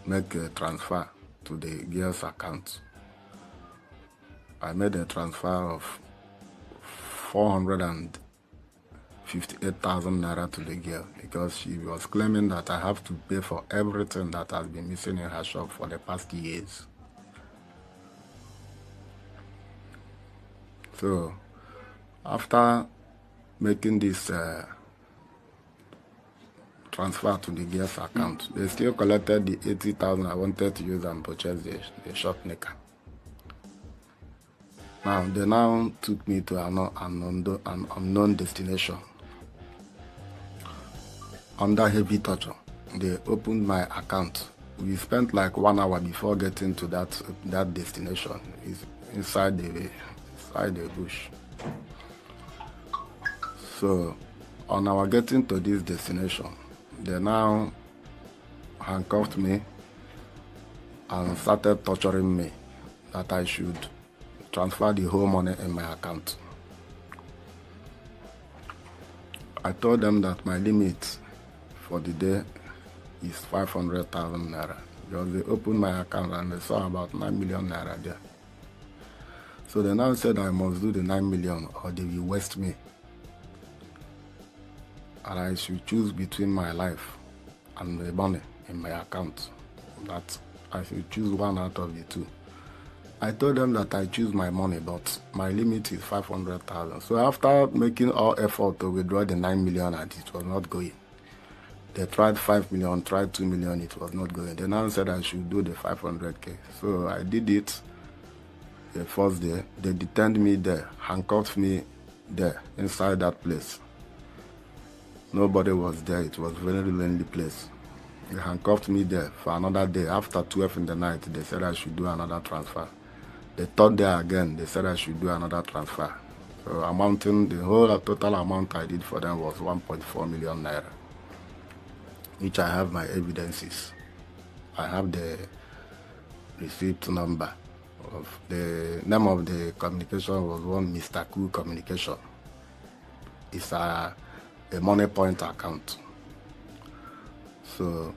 make a transfer to the girl's account. I made a transfer of 458,000 naira to the girl because she was claiming that I have to pay for everything that has been missing in her shop for the past years. So after making this transfer to the girl's account, they still collected the 80,000 I wanted to use and purchase the short knicker. Now, they now took me to an unknown destination. Under heavy torture, they opened my account. We spent like 1 hour before getting to that destination. It's inside the bush. So, on our getting to this destination, they now handcuffed me and started torturing me that I should transfer the whole money in my account. I told them that my limit for the day is 500,000 naira. Because they opened my account and they saw about 9 million naira there. So they now said I must do the 9 million or they will waste me. And I should choose between my life and the money in my account. That I should choose one out of the two. I told them that I choose my money, but my limit is 500,000. So after making all effort to withdraw the 9 million and it was not going, They tried 5 million, tried 2 million, it was not going. They now said I should do the 500K. So I did it the first day. They detained me there, handcuffed me there, inside that place. Nobody was there. It was a very lonely place. They handcuffed me there for another day. After 12 in the night, they said I should do another transfer. The third day again, they said I should do another transfer. So amounting, the whole total amount I did for them was 1.4 million naira, which I have my evidences. I have the receipt number. Of the name of the communication was one Mr. Koolu Communication. It's a money point account. So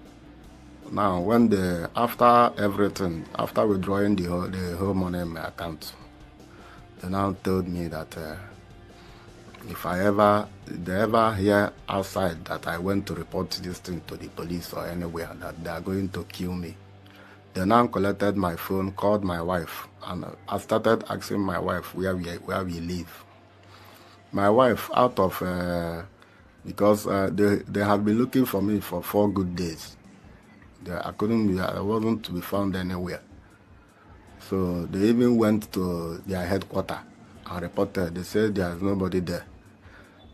now when after everything, after withdrawing the whole money in my account, they now told me that if they ever hear outside that I went to report this thing to the police or anywhere, that they are going to kill me. They now collected my phone, called my wife, and I started asking my wife where we live. My wife, out of because they have been looking for me for 4 good days. I wasn't to be found anywhere. So they even went to their headquarters and reported. They said there's nobody there.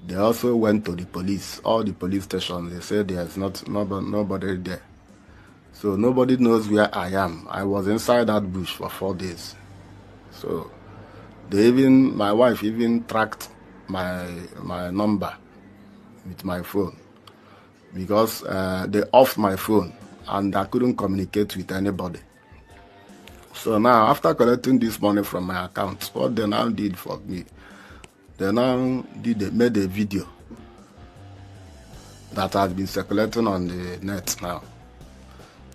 They also went to the police, all the police stations. They said there's nobody there. So nobody knows where I am. I was inside that bush for 4 days. So my wife even tracked my number with my phone, because they offed my phone and I couldn't communicate with anybody. So now, after collecting this money from my account, what they now did for me, they made a video that has been circulating on the net now.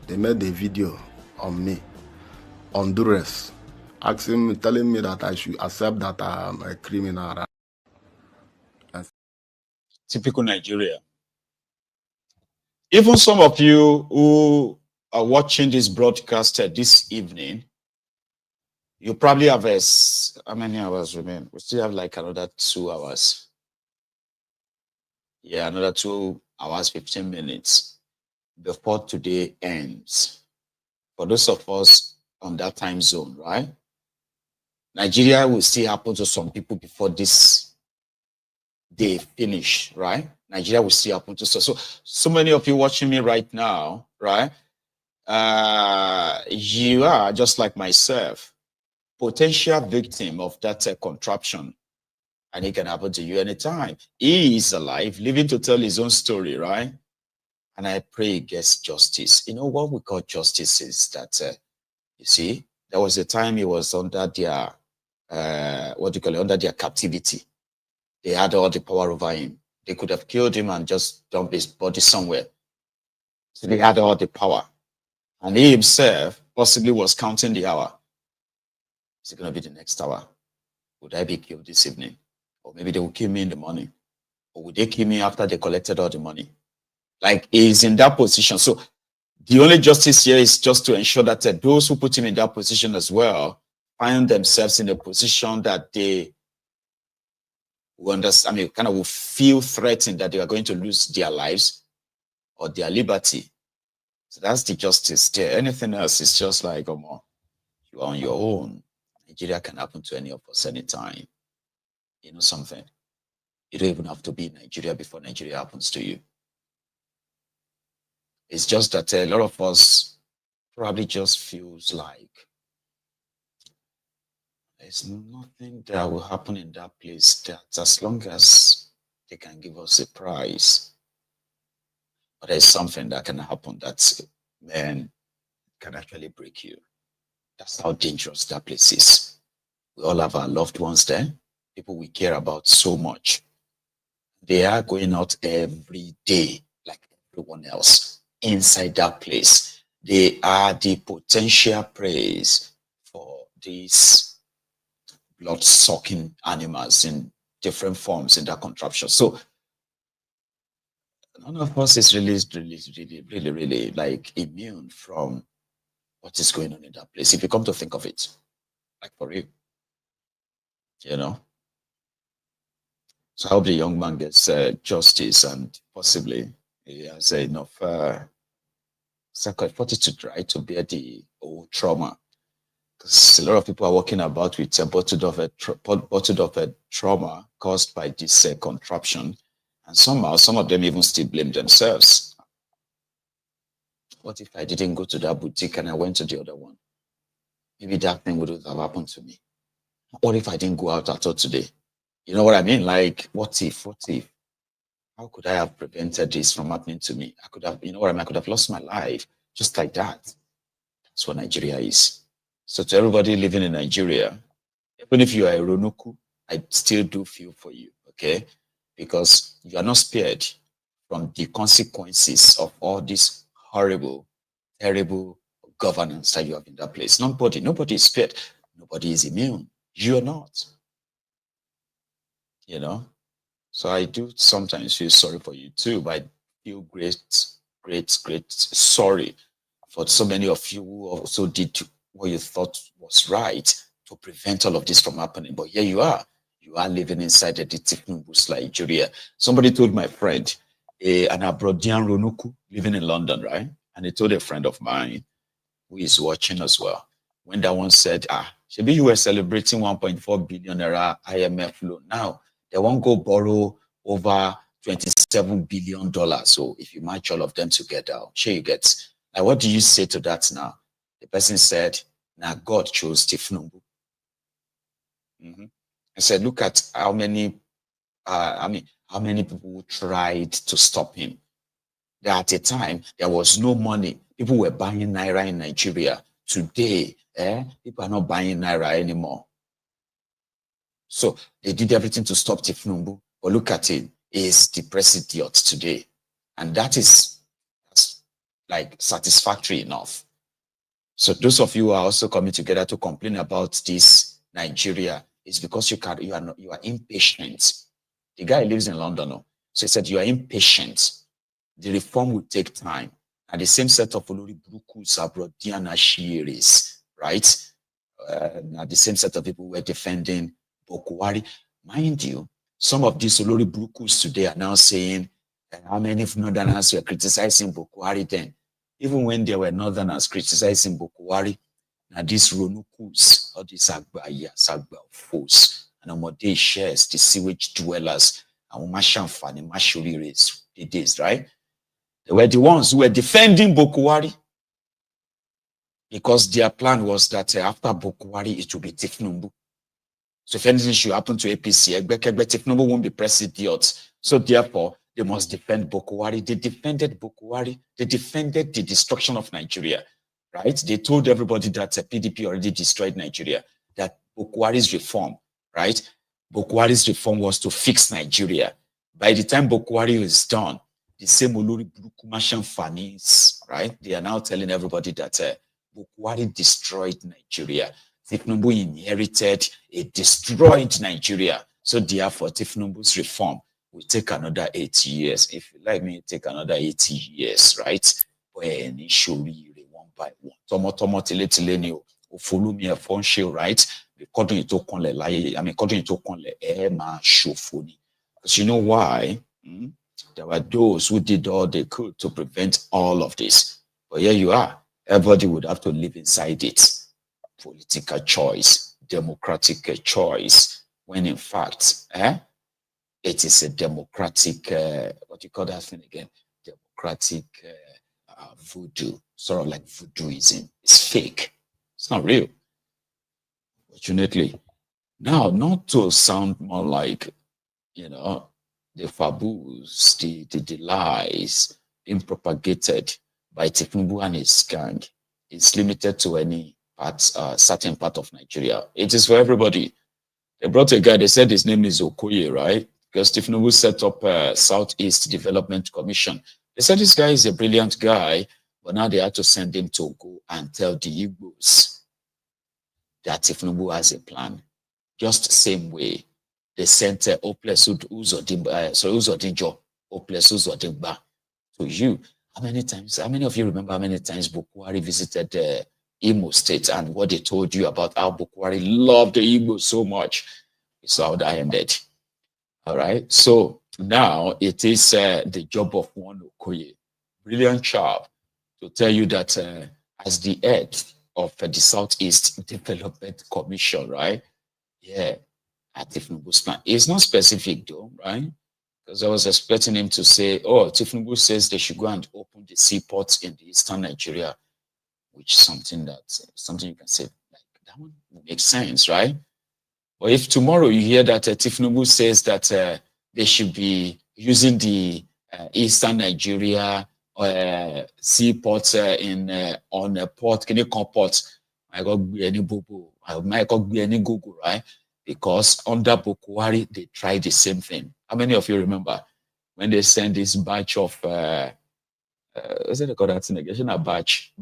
They made a video on me, on duress, telling me that I should accept that I'm a criminal. Typical Nigeria. Even some of you who are watching this broadcast this evening, you probably have how many hours remain? We still have like another 2 hours. Yeah, another 2 hours, 15 minutes before today ends. For those of us on that time zone, right? Nigeria will still happen to some people before this day finish, right? Nigeria will still happen to so many of you watching me right now, right? You are just like myself, potential victim of that contraption, and it can happen to you anytime. He is alive, living to tell his own story, right? And I pray he gets justice. You know what we call justice is that you see, there was a time he was under their under their captivity. They had all the power over him. They could have killed him and just dumped his body somewhere. So they had all the power. And he himself possibly was counting the hour. Is it going to be the next hour? Would I be killed this evening? Or maybe they will kill me in the morning. Or would they kill me after they collected all the money? Like, he's in that position. So the only justice here is just to ensure that those who put him in that position as well find themselves in a position that they will understand, kind of will feel threatened that they are going to lose their lives or their liberty. So that's the justice there. Anything else is just like, you are on your own. Nigeria can happen to any of us anytime. You know something? You don't even have to be in Nigeria before Nigeria happens to you. It's just that a lot of us probably just feels like there's nothing that will happen in that place that as long as they can give us a prize, but there's something that can happen that, man, can actually break you. That's how dangerous that place is. We all have our loved ones there, people we care about so much. They are going out every day like everyone else inside that place. They are the potential prey for these blood-sucking animals in different forms in that contraption. So none of us is really like immune from what is going on in that place. If you come to think of it, like for real, you know. So I hope the young man gets justice and possibly He has enough fortitude, right, to bear the old trauma. Because a lot of people are walking about with a bottled of a trauma caused by this contraption. And somehow, some of them even still blame themselves. What if I didn't go to that boutique and I went to the other one? Maybe that thing wouldn't have happened to me. What if I didn't go out at all today? You know what I mean? Like, what if? How could I have prevented this from happening to me? I could have, you know what I mean? I could have lost my life just like that. That's what Nigeria is. So to everybody living in Nigeria, even if you are a Ronoku, I still do feel for you, okay? Because you are not spared from the consequences of all this horrible, terrible governance that you have in that place. Nobody is spared. Nobody is immune. You're not. You know? So I do sometimes feel sorry for you too, but I feel great sorry for so many of you who also did what you thought was right to prevent all of this from happening. But here you are living inside the Thiefnubu's Nigeria. Somebody told my friend, an Abroadian Ronuku living in London, right? And he told a friend of mine who is watching as well. When that one said, maybe you were celebrating 1.4 billion naira IMF loan. Now, they won't go borrow over $27 billion. So if you match all of them together, sure you get. Like, what do you say to that now? The person said, now God chose Thiefnubu. I said, look at how many, how many people tried to stop him. At a time, there was no money. People were buying Naira in Nigeria. Today, people are not buying Naira anymore. So they did everything to stop Thiefnubu. But look at it, is the president today. And that's like satisfactory enough. So those of you who are also coming together to complain about this Nigeria is because you are impatient. The guy lives in London, so he said you are impatient. The reform will take time. And the same set of Olori Burukus, Abroadian Ashiris, right? The same set of people were defending Bokwari. Mind you, some of these Olori Burukus today are now saying, how many of Northerners were criticizing Bokwari then? Even when there were Northerners criticizing Bokwari, now these Ronukus, all these Sagba foes, and Amode shares, the sewage dwellers, and Mashamfani, Mashuri days, right? They were the ones who were defending Bokwari because their plan was that after Bokwari, it will be Thiefnubu. So if anything should happen to APC, Thiefnubu won't be president. So therefore, they must defend Bokwari. They defended Bokwari. They defended the destruction of Nigeria, right? They told everybody that PDP already destroyed Nigeria, that Bokwari's reform, right? Bokwari's reform was to fix Nigeria. By the time Bokwari is done, the same Olori Burukumashan Fanis, right? They are now telling everybody that Bokwari destroyed Nigeria. Thiefnubu inherited a destroyed Nigeria. So therefore, Thiefnubu's reform will take another 8 years. If you like me, take another 80 years, right? When one by one. Tomo tele follow me a phone show, right? According to because you know why? There were those who did all they could to prevent all of this. But here you are. Everybody would have to live inside it. Political choice, democratic choice, when in fact, it is a democratic, what do you call that thing again? Democratic voodoo, sort of like voodooism. It's fake. It's not real, fortunately. Now, not to sound more like, the faboos, the lies being propagated by Thiefnubu and his gang is limited to any certain part of Nigeria. It is for everybody. They brought a guy, they said his name is Okoye, right? Because Thiefnubu set up a Southeast Development Commission. They said this guy is a brilliant guy, but now they had to send him to go and tell the Igbos that Thiefnubu has a plan. Just the same way they sent Uzodinjo, Uzodinba to you. How many of you remember how many times Bokwari visited Imo State and what they told you about how Bokwari loved the Igbo so much? It's how that ended. All right. So Now it is the job of one Okoye, brilliant chap, to tell you that as the head of the Southeast Development Commission, right? Yeah, at Thiefnubu's plan. It's not specific though, right? Because I was expecting him to say, oh, Thiefnubu says they should go and open the seaports in the eastern Nigeria, which is something you can say, like, that one makes sense, right? But if tomorrow you hear that Thiefnubu says that they should be using the eastern Nigeria seaports on a port, can you call port? I got any bubu, I might be any Google, right? Because under Bokwari, they tried the same thing. How many of you remember when they sent this batch of, is it called that thing again? A batch,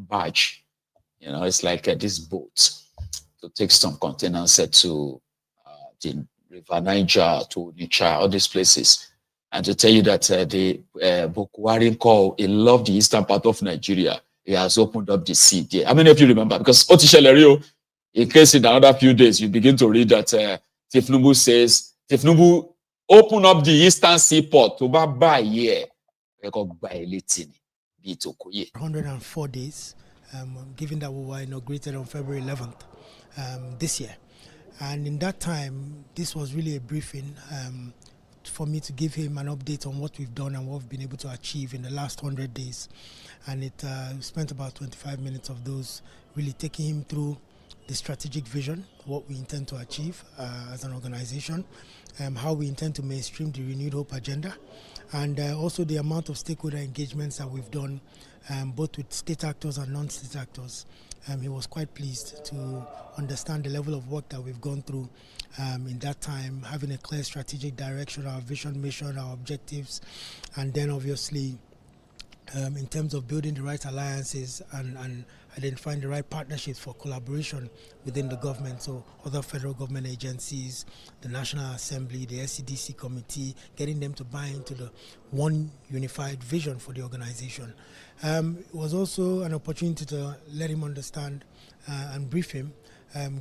you know, it's like this boat to take some containers to the River Niger, to Nicha, all these places. And to tell you that the Bokwari call, he loved the eastern part of Nigeria. He has opened up the sea there. How many of you remember? Because Otisha, in case in another few days, you begin to read that Thiefnubu says, Thiefnubu open up the eastern seaport to buy here. 104 days, given that we were inaugurated on February 11th this year. And in that time, this was really a briefing for me to give him an update on what we've done and what we've been able to achieve in the last 100 days. And it spent about 25 minutes of those really taking him through the strategic vision, what we intend to achieve as an organization, how we intend to mainstream the Renewed Hope agenda, and also the amount of stakeholder engagements that we've done, both with state actors and non-state actors. He was quite pleased to understand the level of work that we've gone through in that time, having a clear strategic direction, our vision, mission, our objectives, and then obviously in terms of building the right alliances and identifying the right partnerships for collaboration within the government, so other federal government agencies, the National Assembly, the SCDC committee, getting them to buy into the one unified vision for the organization. It was also an opportunity to let him understand and brief him,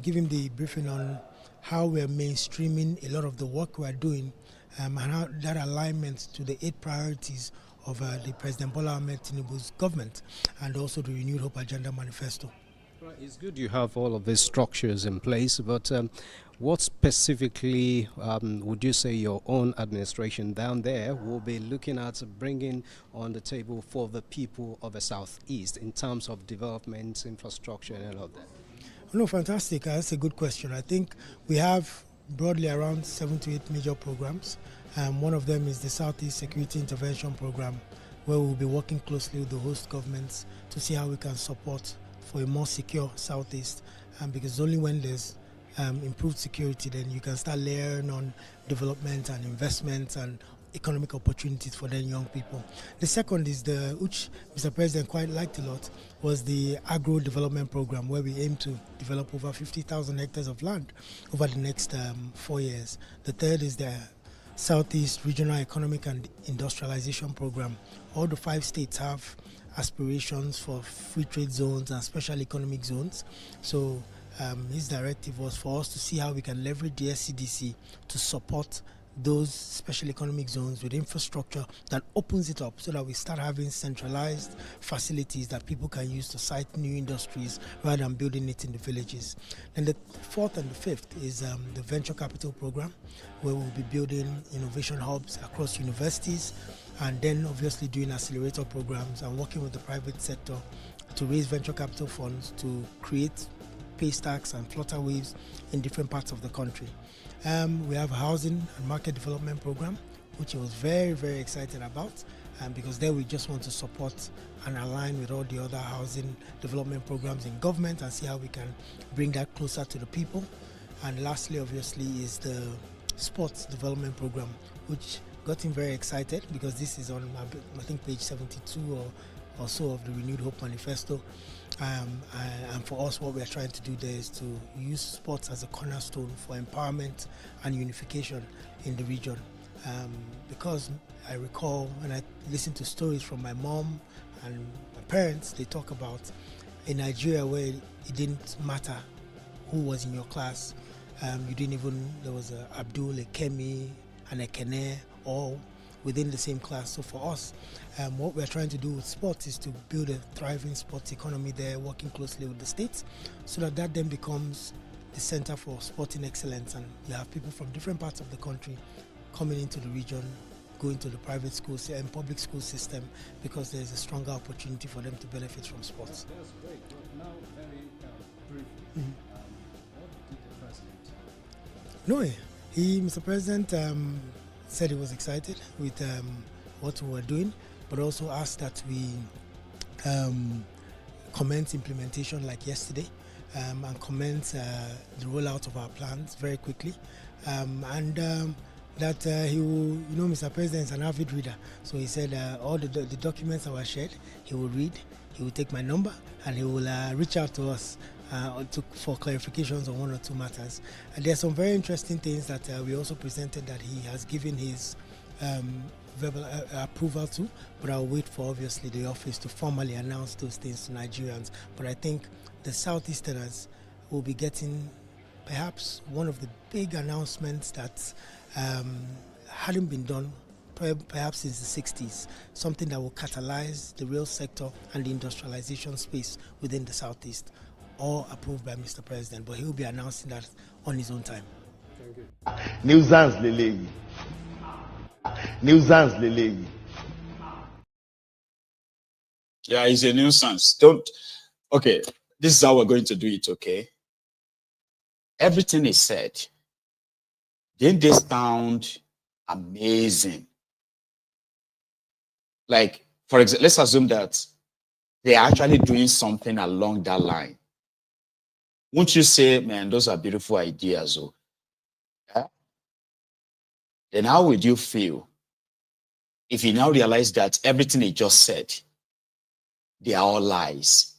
give him the briefing on how we're mainstreaming a lot of the work we're doing and how that alignment to the 8 priorities of the President Bola Ahmed Tinubu's government and also the Renewed Hope Agenda Manifesto. Right, it's good you have all of these structures in place, but what specifically would you say your own administration down there will be looking at bringing on the table for the people of the Southeast in terms of development, infrastructure and all of that? No, fantastic. That's a good question. I think we have broadly around 7 to 8 major programs. One of them is the Southeast Security Intervention Program, where we'll be working closely with the host governments to see how we can support for a more secure Southeast. Because only when there's improved security, then you can start layering on development and investment and economic opportunities for then young people. The second is which Mr. President quite liked a lot, was the agro development program, where we aim to develop over 50,000 hectares of land over the next 4 years. The third is the Southeast Regional Economic and Industrialization Program. All the 5 states have aspirations for free trade zones and special economic zones. So his directive was for us to see how we can leverage the SCDC to support those special economic zones with infrastructure that opens it up so that we start having centralized facilities that people can use to site new industries rather than building it in the villages. And the fourth and the fifth is the venture capital program, where we'll be building innovation hubs across universities and then obviously doing accelerator programs and working with the private sector to raise venture capital funds to create pay stacks and flutter waves in different parts of the country. We have a housing and market development program, which I was very, very excited about, because there we just want to support and align with all the other housing development programs in government and see how we can bring that closer to the people. And lastly, obviously, is the sports development program, which got him very excited because this is on, I think, page 72 or so of the Renewed Hope Manifesto. And for us, what we are trying to do there is to use sports as a cornerstone for empowerment and unification in the region. Because I recall when I listen to stories from my mom and my parents, they talk about in Nigeria where it didn't matter who was in your class. You didn't even, there was a Abdul, a Kemi, and a Kene, all within the same class. So for us, what we're trying to do with sports is to build a thriving sports economy there, working closely with the states, so that then becomes the center for sporting excellence, and you have people from different parts of the country coming into the region, going to the private schools and public school system, because there's a stronger opportunity for them to benefit from sports. That's great. But now, very briefly, what did the president? No, Mr. President, said he was excited with what we were doing, but also asked that we commence implementation like yesterday, and commence the rollout of our plans very quickly, that he will, Mr. President is an avid reader, so he said all the documents that were shared, he will read, he will take my number, and he will reach out to us for clarifications on one or two matters. And there are some very interesting things that we also presented that he has given his verbal approval to, but I'll wait for obviously the office to formally announce those things to Nigerians. But I think the Southeasterners will be getting perhaps one of the big announcements that hadn't been done perhaps since the 60s, something that will catalyze the real sector and the industrialization space within the Southeast, all approved by Mr. President, but he will be announcing that on his own time. Thank you. Nuisance Lele. Nuisance Lele. Yeah, it's a nuisance. Okay, this is how we're going to do it, okay? Everything is said. Didn't they sound amazing? Like, for example, let's assume that they're actually doing something along that line. Won't you say, man, those are beautiful ideas? Oh? Yeah? Then how would you feel if you now realize that everything he just said, they are all lies?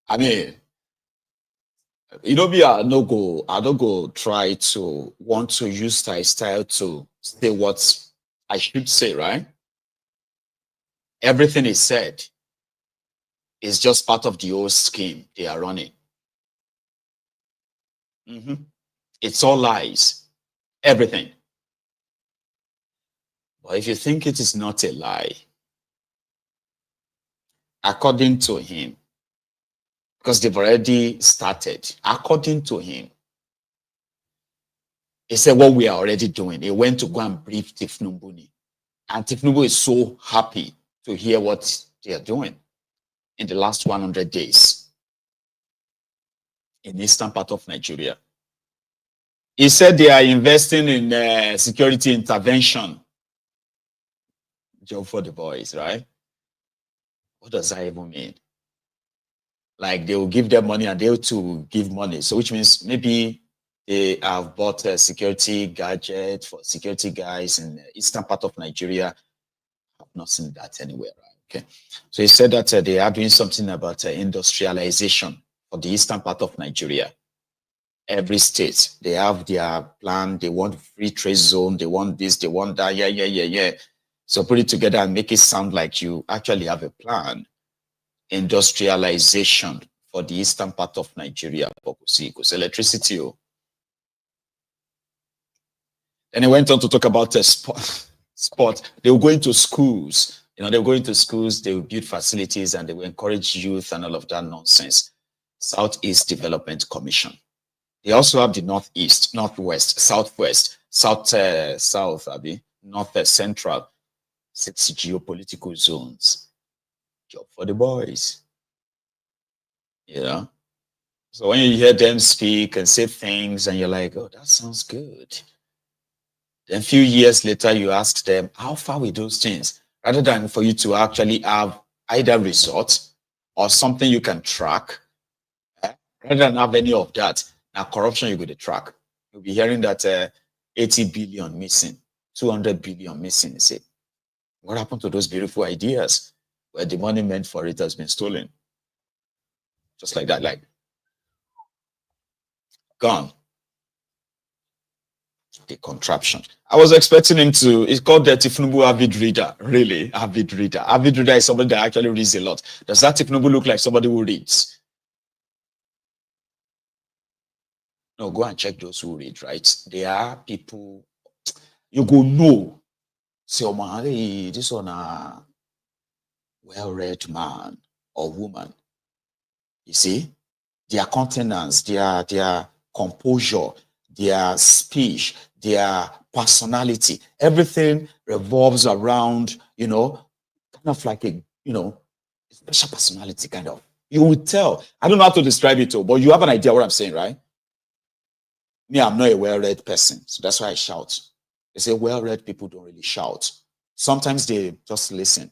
I mean, me, I don't go try to want to use my style to say what I should say, right? Everything is said is just part of the old scheme they are running. It's all lies, everything. But if you think it is not a lie, according to him, because they've already started, according to him, he said what we are already doing. He went to go and brief Thiefnubu. And Thiefnubu is so happy to hear what they are doing in the last 100 days in the eastern part of Nigeria. He said they are investing in security intervention. Job for the boys, right? What does that even mean? Like they will give them money and they'll too give money. So which means maybe they have bought a security gadget for security guys in the eastern part of Nigeria. I've not seen that anywhere, right? Okay. So he said that they are doing something about industrialization for the eastern part of Nigeria. Every state, they have their plan. They want free trade zone. They want this, they want that. Yeah. So put it together and make it sound like you actually have a plan. Industrialization for the eastern part of Nigeria. Because electricity. Then he went on to talk about sport. They will go into schools. They will go into schools, they will build facilities, and they will encourage youth and all of that nonsense. Southeast Development Commission. They also have the Northeast, Northwest, Southwest, South, North Central, 6 geopolitical zones. Job for the boys. So when you hear them speak and say things and you're like, oh, that sounds good. Then a few years later, you ask them, how far with those things? Rather than for you to actually have either results or something you can track, rather than have any of that. Now, corruption, you go to track. You'll be hearing that 80 billion missing, 200 billion missing. You say, what happened to those beautiful ideas where the money meant for it has been stolen? Just like that, like gone. The contraption. I was expecting him to, it's called the Thiefnubu avid reader. Really, avid reader. Avid reader is somebody that actually reads a lot. Does that Thiefnubu look like somebody who reads? No, go and check those who read, right? They are people, you go know. Say, oh man, hey, this one a well-read man or woman. You see, their countenance, their composure, their speech, their personality, everything revolves around, kind of like a, special personality kind of. You will tell. I don't know how to describe it, but you have an idea what I'm saying, right? Me, I'm not a well-read person, so that's why I shout. They say well-read people don't really shout. Sometimes they just listen.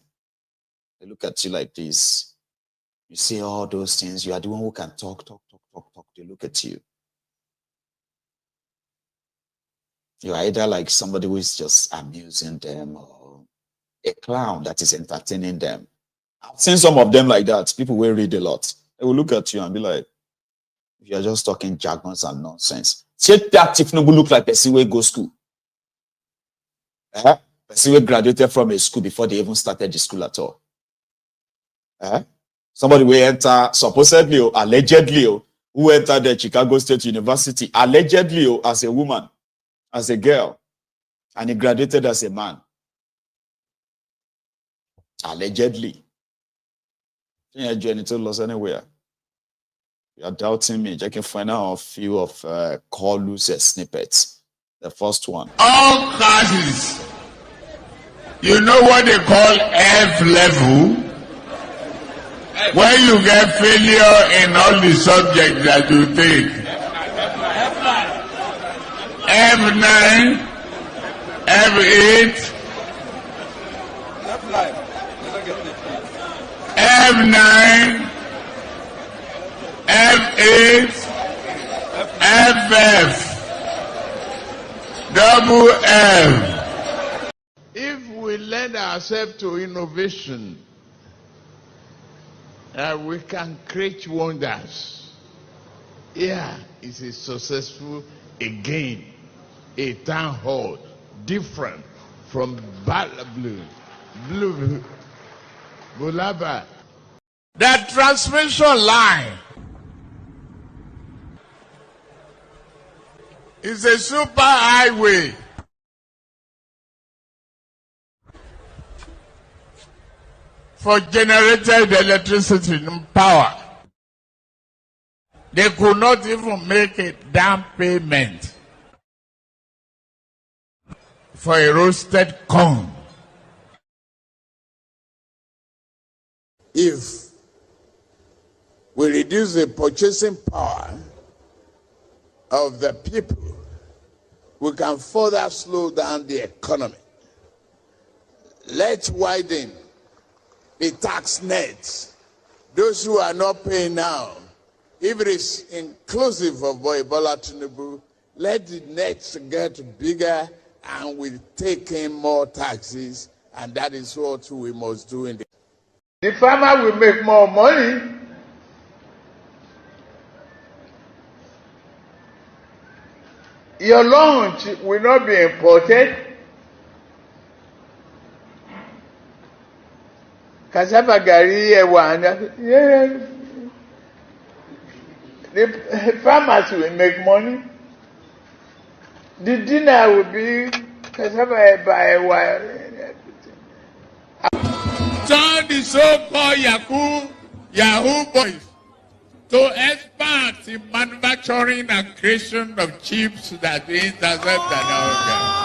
They look at you like this. You say all those things. You are the one who can talk. They look at you. You're either like somebody who is just amusing them or a clown that is entertaining them. I've seen some of them like that. People will read a lot. They will look at you and be like, you're just talking jargons and nonsense. See that Thiefnubu look like person who go school. Person who graduated from a school before they even started the school at all. Somebody will enter, supposedly or allegedly, who entered the Chicago State University, allegedly as a woman, as a girl, and he graduated as a man. Allegedly. You journey to lost anywhere. You are doubting me. I can find out a few of Koolu's snippets. The first one. All classes, you know what they call F level? When you get failure in all the subjects that you take. F9, F8, F9, F8, FF, double F. If we lend ourselves to innovation, we can create wonders. Yeah, it's a successful again, a town hall, different from Bulaba. That transmission line is a super highway. For generated electricity and power. They could not even make a down payment for a roasted corn. If we reduce the purchasing power of the people, we can further slow down the economy. Let's widen the tax net. Those who are not paying now, if it is inclusive of Bola Tinubu, let the nets get bigger and we take in more taxes, and that is what we must do. The farmer will make more money. Your lunch will not be imported. Cassava gari, the farmers will make money. The dinner will be cassava by Turn the so-called Yahoo boys to experts in manufacturing and creation of chips that intercept America.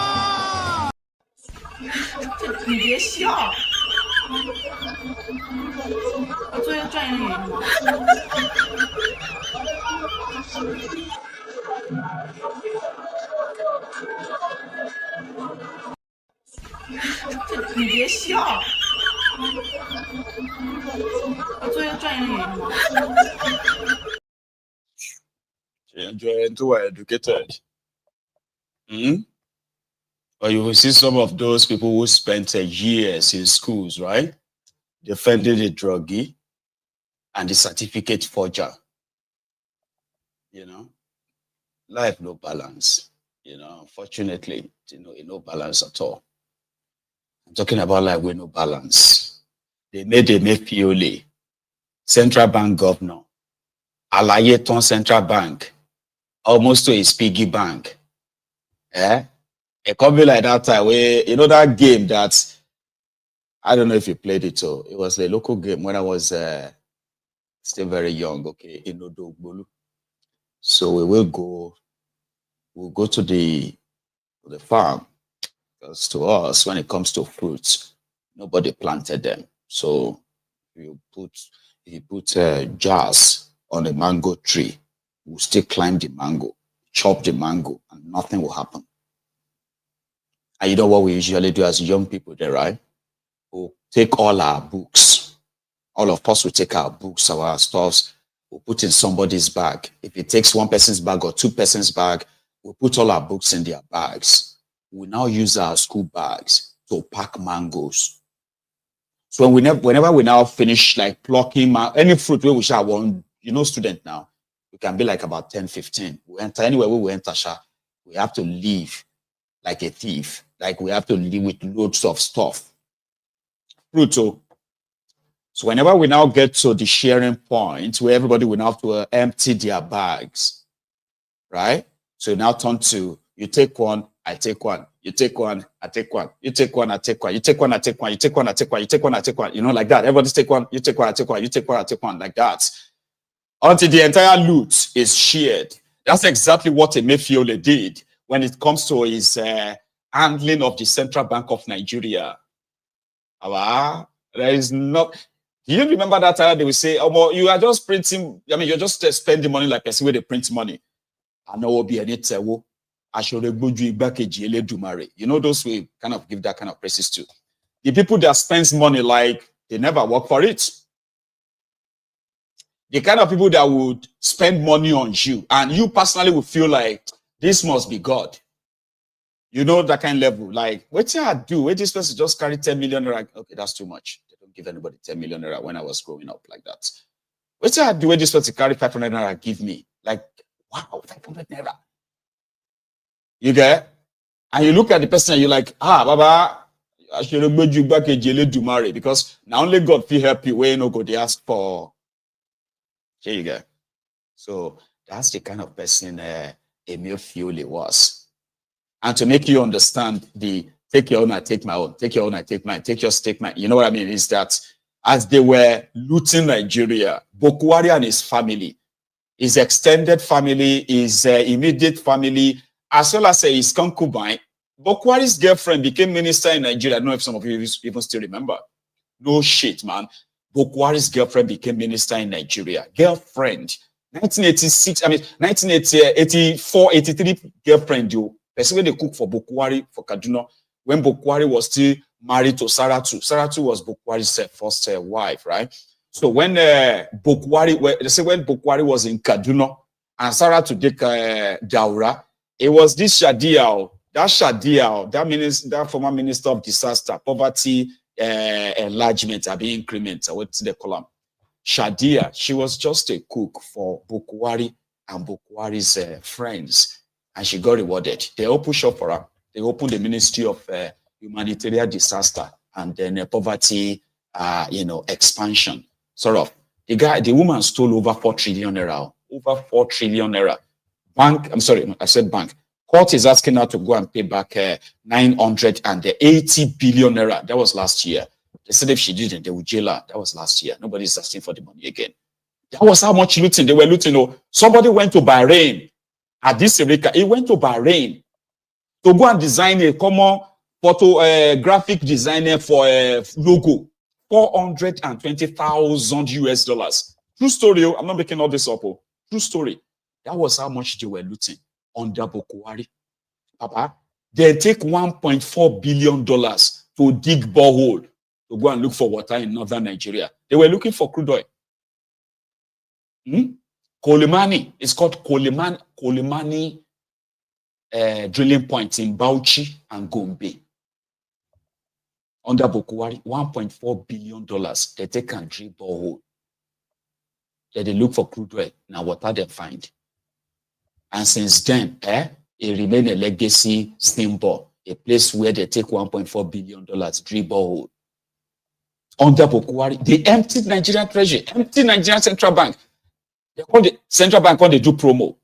你别笑。我作为专业人员吗？你别笑。我作为专业人员吗Children who are educated. Or you will see some of those people who spent years in schools, right? Defending the druggie and the certificate forger. Life no balance. Unfortunately, no balance at all. I'm talking about life with no balance. They made Emefiole central bank governor. Alayeton central bank, almost to his piggy bank. It can't be like that time where, you know, that game that, I don't know if you played it, so it was a local game when I was still very young, okay, in Odogbolu. So we'll go to the farm, because to us, when it comes to fruits, nobody planted them. So you put jars on a mango tree, we'll still climb the mango, chop the mango, and nothing will happen. And you know what we usually do as young people there, right? We'll take all our books. All of us will take our books, our stuffs, we'll put in somebody's bag. If it takes one person's bag or two person's bag, we'll put all our books in their bags. We now use our school bags to pack mangoes. So whenever we now finish like plucking any fruit where we shall want, you know, student now, we can be like about 10, 15. We enter anywhere where we enter, we have to leave like a thief. Like we have to leave with loads of stuff. Fruit. So whenever we now get to the sharing point where everybody will now have to empty their bags, right? So you now turn to, you take one, I take one, you take one, I take one, you take one, I take one, you take one, I take one, you take one, I take one, you take one, I take one, you know, like that. Everybody take one, you take one, I take one, you take one, I take one, like that. Until the entire loot is shared. That's exactly what Emefiole did when it comes to his handling of the Central Bank of Nigeria. There is not. Do you remember that time they will say, oh, well, you are just printing, I mean, you're just spending money like person where they print money. I know will be an itself. I should you back a dumare. You know, those we kind of give that kind of praises to. The people that spends money like they never work for it. The kind of people that would spend money on you and you personally would feel like this must be God. You know, that kind of level. Like, what did I do? Where this person just carry 10 million naira? Okay, that's too much. They don't give anybody 10 million naira when I was growing up like that. What did I do? Where this person carry 500 naira? Give me. Like, wow, 500 naira. You get? And you look at the person and you're like, Baba, I should have made you back a jelly to marry because now only God will help you where you no go they ask for. Here you go. So that's the kind of person Emefiole was. And to make you understand the take your own, I take my own, take your own, I take mine, take yours, take mine. You know what I mean? Is that as they were looting Nigeria, Bokwari and his family, his extended family, his immediate family, as well as his concubine, Bokwari's girlfriend became minister in Nigeria. I don't know if some of you even still remember. No shit, man. Bokwari's girlfriend became minister in Nigeria. Girlfriend. 1986, I mean, 1984, 83 girlfriend, you. Person when they cook for Bokwari, for Kaduna, when Bokwari was still married to Saratu. Saratu was Bokwari's first wife, right? So when Bokwari, they say when Bokwari was in Kaduna and Saratu did Daura, it was this Shadiao, that former minister of disaster, poverty, enlargement, or increment, or what's the column? Shadia, she was just a cook for Bokwari and Bokwari's friends, and she got rewarded. They opened shop for her. They opened the Ministry of Humanitarian Disaster and then poverty, expansion. Sort of. The woman stole over 4 trillion naira. Over 4 trillion naira. Bank, I'm sorry, I said bank. Court is asking her to go and pay back 980 billion naira. That was last year. They said if she didn't, they would jail her. That was last year. Nobody's asking for the money again. That was how much looting they were looting. Oh, somebody went to Bahrain. At this Eureka, he went to Bahrain to go and design a common graphic designer for a logo. 420,000 US dollars. True story. I'm not making all this up. True story. That was how much they were looting under Bokwari. Papa, they take $1.4 billion to dig borehole to go and look for water in northern Nigeria. They were looking for crude oil. Kolemani, it's called Kolemani drilling point in Bauchi and Gombe. Under Bokwari, $1.4 billion. They take and drill borehole. Then they look for crude oil. Now water they find. And since then, it remained a legacy symbol, a place where they take $1.4 billion, drill borehole. Under Bokwari, they emptied Nigerian treasury, emptied Nigerian central bank. They called the central bank when they do promo.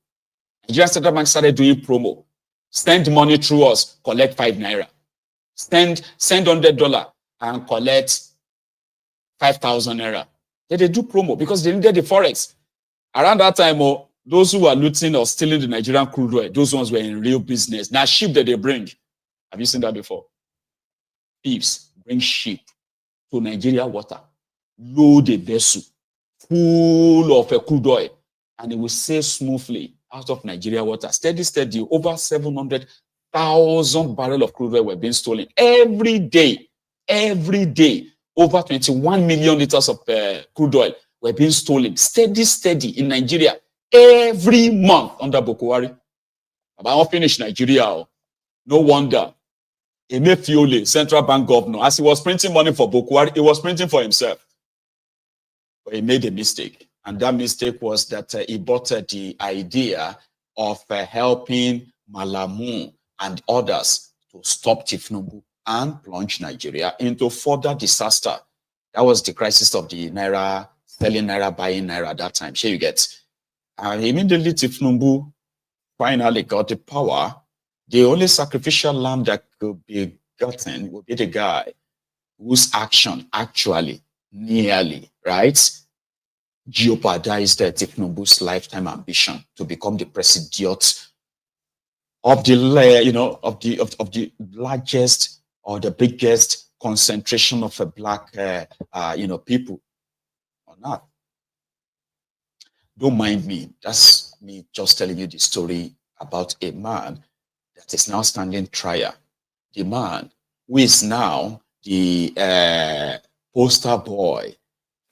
Nigerian central bank started doing promo. Send money through us, collect 5 naira. Send $100 and collect 5,000 naira. They do promo because they needed the forex. Around that time, those who were looting or stealing the Nigerian crude oil, those ones were in real business. Now, ship that they bring. Have you seen that before? Thieves bring ship to Nigeria water, load a vessel full of crude oil, and it will sail smoothly out of Nigeria water. Steady, over 700,000 barrels of crude oil were being stolen every day. Every day, over 21 million liters of crude oil were being stolen. Steady in Nigeria every month under Boko Haram. But I won't finish Nigeria. No wonder Emefiole, central bank governor, as he was printing money for Boko Haram, he was printing for himself. But he made a mistake. And that mistake was that he bought the idea of helping Malamu and others to stop Thiefnubu and plunge Nigeria into further disaster. That was the crisis of the Naira, selling Naira, buying Naira at that time. Here you get. Immediately Thiefnubu finally got the power. The only sacrificial lamb that could be gotten would be the guy whose action actually nearly, right, jeopardized Thiefnubu's lifetime ambition to become the president of the, of the largest or the biggest concentration of a black, people or not. Don't mind me. That's me just telling you the story about a man that is now standing trial. The man who is now the poster boy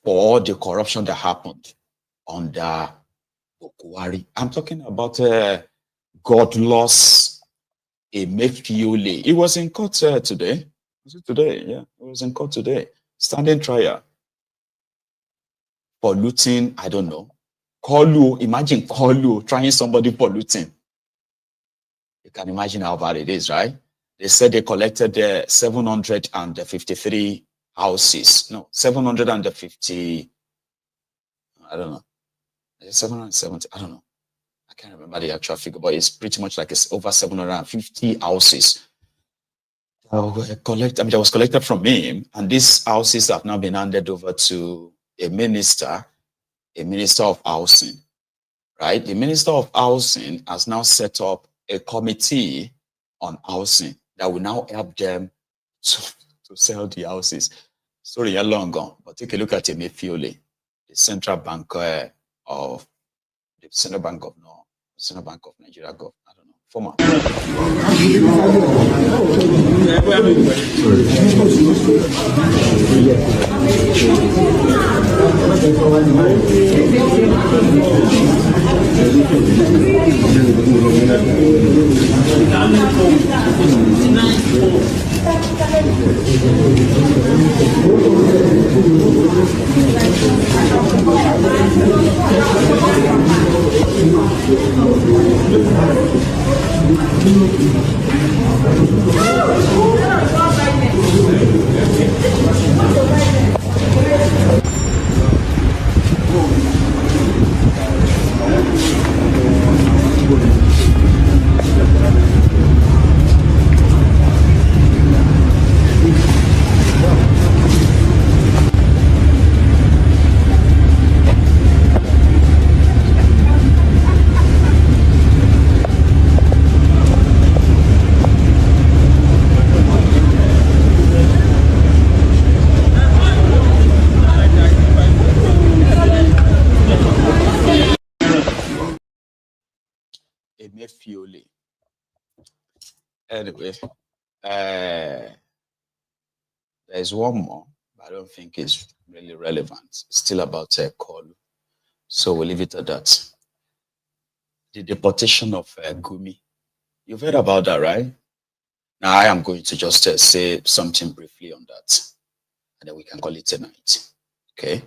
for all the corruption that happened under Boko Haram. I'm talking about godless Emefiole. He was in court today. Was it today? Yeah, he was in court today. Standing trial for looting, I don't know. Koolu, imagine Koolu trying somebody for looting. You can imagine how bad it is, right? They said they collected 753 houses. No, 750, I don't know. 770, I don't know. I can't remember the actual figure, but it's pretty much like it's over 750 houses that was collected from him, and these houses have now been handed over to a minister of housing, right? The minister of housing has now set up a committee on housing that will now help them to sell the houses. Sorry, you're long gone, but take a look at Emefiole, the central bank of the Central Bank of Nigeria, I don't know, former. Emefiole. Anyway, there's one more, but I don't think it's really relevant. It's still about Koolu. So we'll leave it at that. The deportation of Gumi. You've heard about that, right? Now I am going to just say something briefly on that, and then we can call it a night. Okay.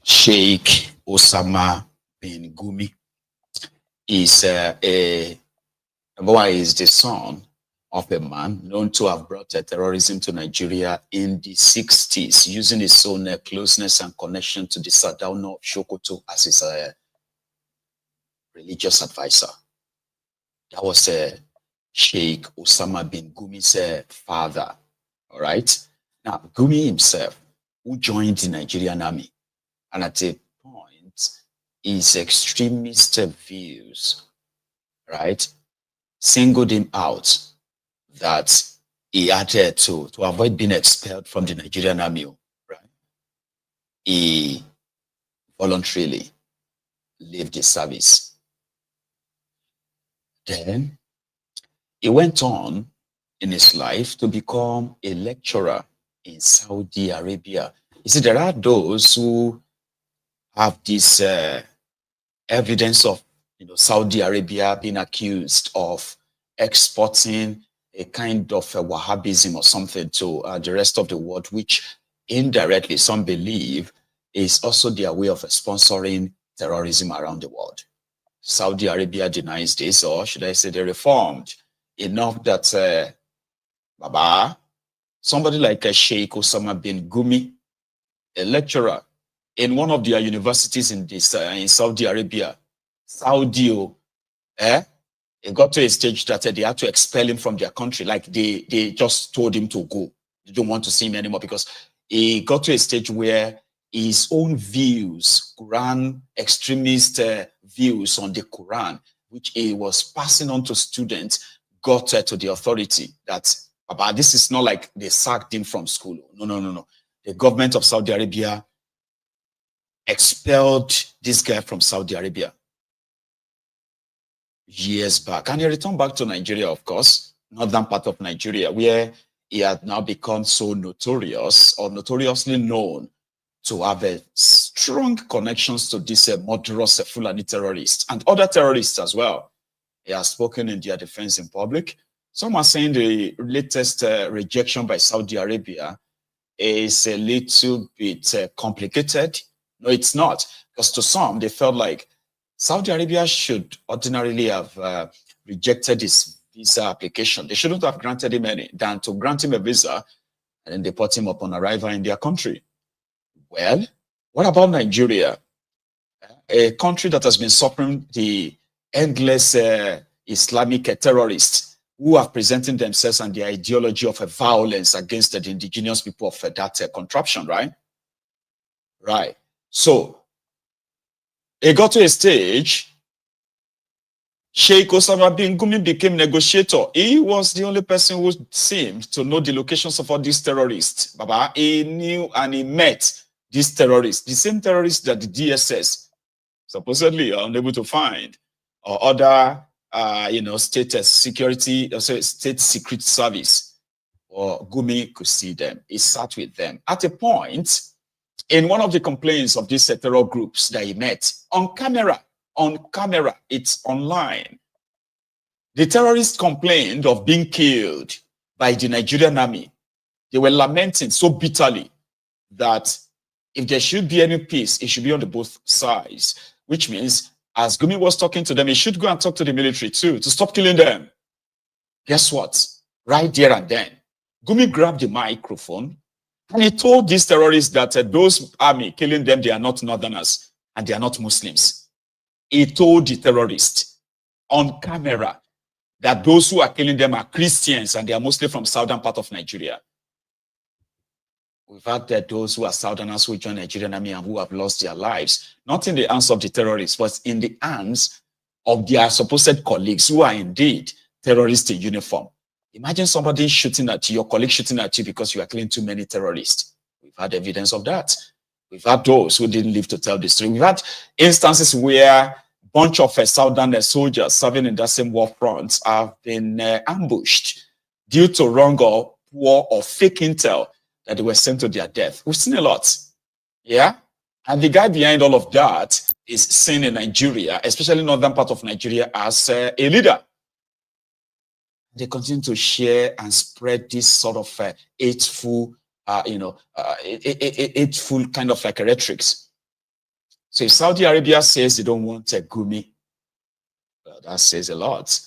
Sheikill Osama Bin Gumi is number one, is the son of a man known to have brought terrorism to Nigeria in the 60s, using his own closeness and connection to the Sardauna of Sokoto as his religious advisor. That was Sheikh Osama Bin Gumi's father. All right. Now, Gumi himself, who joined the Nigerian army, and at a point, his extremist views, right, singled him out that he had to avoid being expelled from the Nigerian army, right? He voluntarily left the service. Then he went on in his life to become a lecturer in Saudi Arabia. You see, there are those who have this evidence of Saudi Arabia being accused of exporting a kind of Wahhabism or something to the rest of the world, which indirectly some believe is also their way of sponsoring terrorism around the world. Saudi Arabia denies this, or should I say they reformed enough that Baba, somebody like a Sheikh Osama Bin Gumi, a lecturer in one of their universities in this in Saudi Arabia, Saudi, it got to a stage that they had to expel him from their country. Like they just told him to go. They don't want to see him anymore because he got to a stage where his own views, Quran extremist views on the Quran, which he was passing on to students, got to the authority that this is not like they sacked him from school. No. The government of Saudi Arabia expelled this guy from Saudi Arabia years back. And he returned back to Nigeria, of course, northern part of Nigeria, where he had now become so notorious or notoriously known to have strong connections to this murderous Fulani terrorists and other terrorists as well. He has spoken in their defense in public. Some are saying the latest rejection by Saudi Arabia is a little bit complicated. No, it's not. Because to some, they felt like Saudi Arabia should ordinarily have rejected his visa application. They shouldn't have granted him any than to grant him a visa and then deport him upon arrival in their country. Well, what about Nigeria? A country that has been suffering the endless Islamic terrorists who are presenting themselves and the ideology of violence against the indigenous people of that contraption, right? Right. So, it got to a stage, Sheikh Osama Bin Gumi became negotiator. He was the only person who seemed to know the locations of all these terrorists. Baba, he knew and he met these terrorists, the same terrorists that the DSS supposedly are unable to find, or other, state security, state secret service, or Gumi could see them. He sat with them. At a point, in one of the complaints of these terror groups that he met, on camera, it's online, the terrorists complained of being killed by the Nigerian army. They were lamenting so bitterly that if there should be any peace, it should be on the both sides, which means as Gumi was talking to them, he should go and talk to the military too, to stop killing them. Guess what? Right there and then, Gumi grabbed the microphone and he told these terrorists that those army killing them, they are not northerners and they are not Muslims. He told the terrorists on camera that those who are killing them are Christians and they are mostly from southern part of Nigeria. We've had those who are southerners who join Nigerian army and who have lost their lives, not in the hands of the terrorists, but in the hands of their supposed colleagues who are indeed terrorists in uniform. Imagine somebody shooting at you, your colleague shooting at you because you are killing too many terrorists. We've had evidence of that. We've had those who didn't live to tell the story. We've had instances where a bunch of southern soldiers serving in that same war front have been ambushed due to wrong or poor or fake intel that they were sent to their death. We've seen a lot. Yeah? And the guy behind all of that is seen in Nigeria, especially northern part of Nigeria, as a leader. They continue to share and spread this sort of hateful, hateful kind of like rhetorics. So if Saudi Arabia says they don't want a Gumi, well, that says a lot.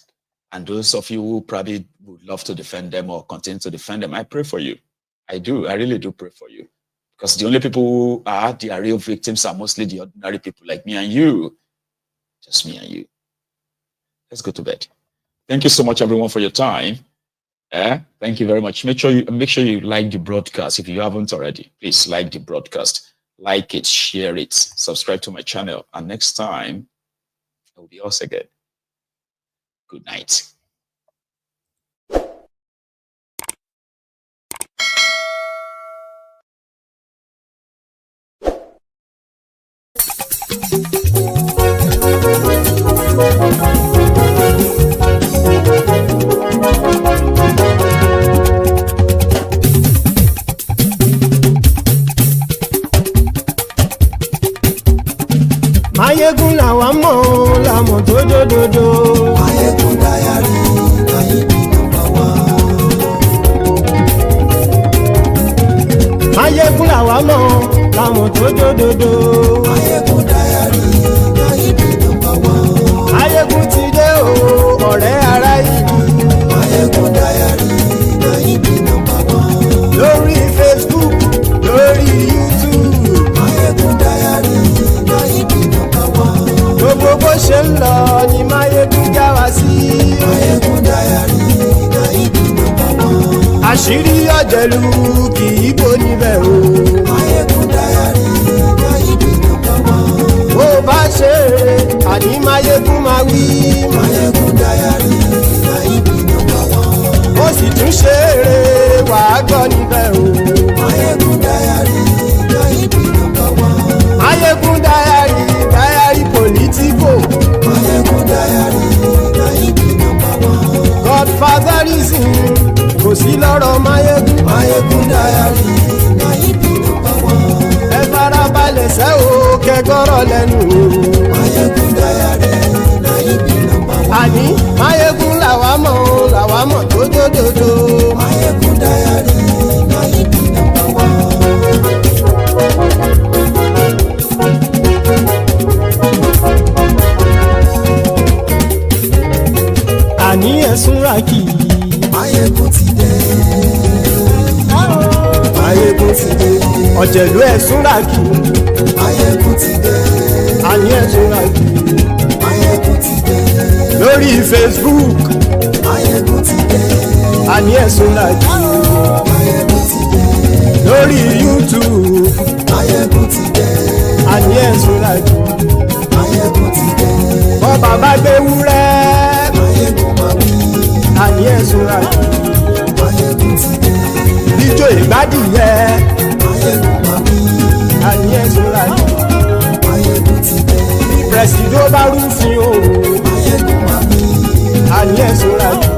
And those of you who probably would love to defend them or continue to defend them, I pray for you. I do. I really do pray for you. Because the only people who are the real victims are mostly the ordinary people like me and you. Just me and you. Let's go to bed. Thank you so much, everyone, for your time. Thank you very much. Make sure you like the broadcast. If you haven't already, please like the broadcast. Like it, share it, subscribe to my channel. And next time, it will be us again. Good night. Mayegun làwa mọ̀ làmọ̀ tó dòdòdò. Mayegun Diary láyé bí nọ́mbà wá. Mayegun làwa mọ̀ làmọ̀ tó dòdòdò. Mayegun Diary láyé bí nọ́mbà wá. Mayegun ti dé o ọ̀rẹ́ ara ìlú. Mayegun Diary láyé bí nọ́mbà wá. Lórí Facebook, lórí YouTube. Mayegun Diary láyé bí nọ́mbà wá. Gbogbo bó ṣe ń lọ ni Mayegun já wa sí. Mayegun Diary láyé bí nọ́mbà wá. Àṣírí ọ̀jẹ̀lú kì í bò níbẹ̀ o. Mayegun Diary láyé bí nọ́mbà wá. Bó bá ṣe eré àní Mayegun máa wí. Mayegun Diary láyé bí nọ́mbà wá. Ó sì tún ṣe eré wàá gbọ́ níbẹ̀ o. Mayegun Diary láyé bí nọ́mbà wá. Mayegun Diary, Diary politico. Mayegun Diary láyé bí nọ́mbà wá. Godfatherism kò sí lọ́rọ̀ Mayegun. Mayegun Diary láyé bí nọ́mbà wá. Ẹ farabalẹ̀ sẹ́ o kẹgọ́rọ̀ lẹ́nu o. Mayegun Diary láyé bí nọ́mbà wá. Àní Mayegun làwa mọ̀ tó dòdòdò. Mayegun Diary láyé bí nọ́mbà wá. Àní ẹ̀sùn ràkì. Mayegun ti dé. Mayegun ti dé. Ọ̀jẹ̀lú ẹ̀sùn ràkì. Mayegun ti dé. Àní ẹ̀sùn ràkì. Mayegun ti dé. Lórí Facebook. Mayegun ti dé. Àní ẹ̀sùn ràkì. Mayegun ti dé. Lórí YouTube. Mayegun ti dé. Àní ẹ̀sùn ràkì. Mayegun ti dé. Bọ́ bàbá gbé wúrẹ́. Mayegun máa wí. Àní ẹ̀sùn ràkì. Mayegun ti dé. Ijó ìgbádìyẹ. Mayegun máa wí. Àní ẹ̀sùn ràkì. Mayegun ti dé. Prẹ̀sìdó bá rúfin o. Mayegun máa wí. Àní ẹ̀sùn ràkì.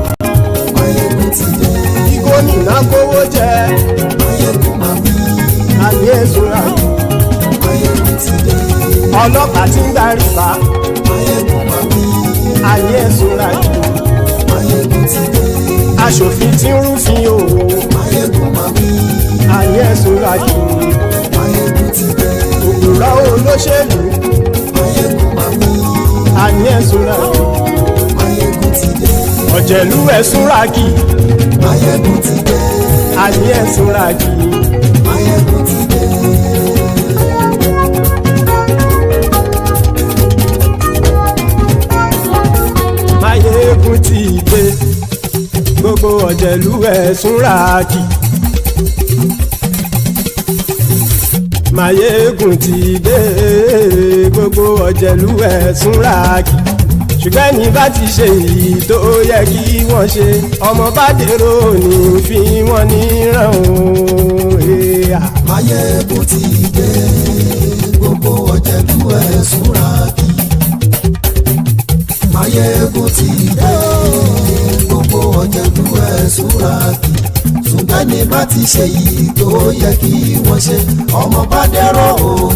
Mayegun ti dé. Kí gómìnà kówó jẹ. Mayegun máa wí. Àní ẹ̀sùn ràkì. Mayegun ti dé. Ọlọ́pàá ti ń darí bá. Mayegun máa wí. Àní ẹ̀sùn ràkì. Mayegun ti dé. Aṣòfin ti ń rúfin o. Mayegun máa wí. Àní ẹ̀sùn ràkì. Mayegun ti dé. Òpùrọ́ olóṣèlú. Mayegun máa wí. Àní ẹ̀sùn ràkì. Mayegun ti dé. Ọ̀jẹ̀lú ẹ̀sùn ràkì. Mayegun ti dé. Àní ẹ̀sùn ràkì. Mayegun ti dé. Mayegun ti dé. Gbogbo ọ̀jẹ̀lú ẹ̀sùn ràkì. Mayegun ti dé. Gbogbo ọ̀jẹ̀lú ẹ̀sùn ràkì. Ṣùgbọ́n ní bá ti ṣe èyí tó yẹ kí wọ́n ṣe, ọmọ bá dèrò ní fi wọ́n níran o. Mayegun ti dé. Gbogbo ọ̀jẹ̀lú ẹ̀sùn ràkì. Mayegun ti dé. Gbogbo ọ̀jẹ̀lú ẹ̀sùn ràkì. Ṣùgbọ́n ní bá ti ṣe èyí tó yẹ kí wọ́n ṣe, ọmọ bá dèrò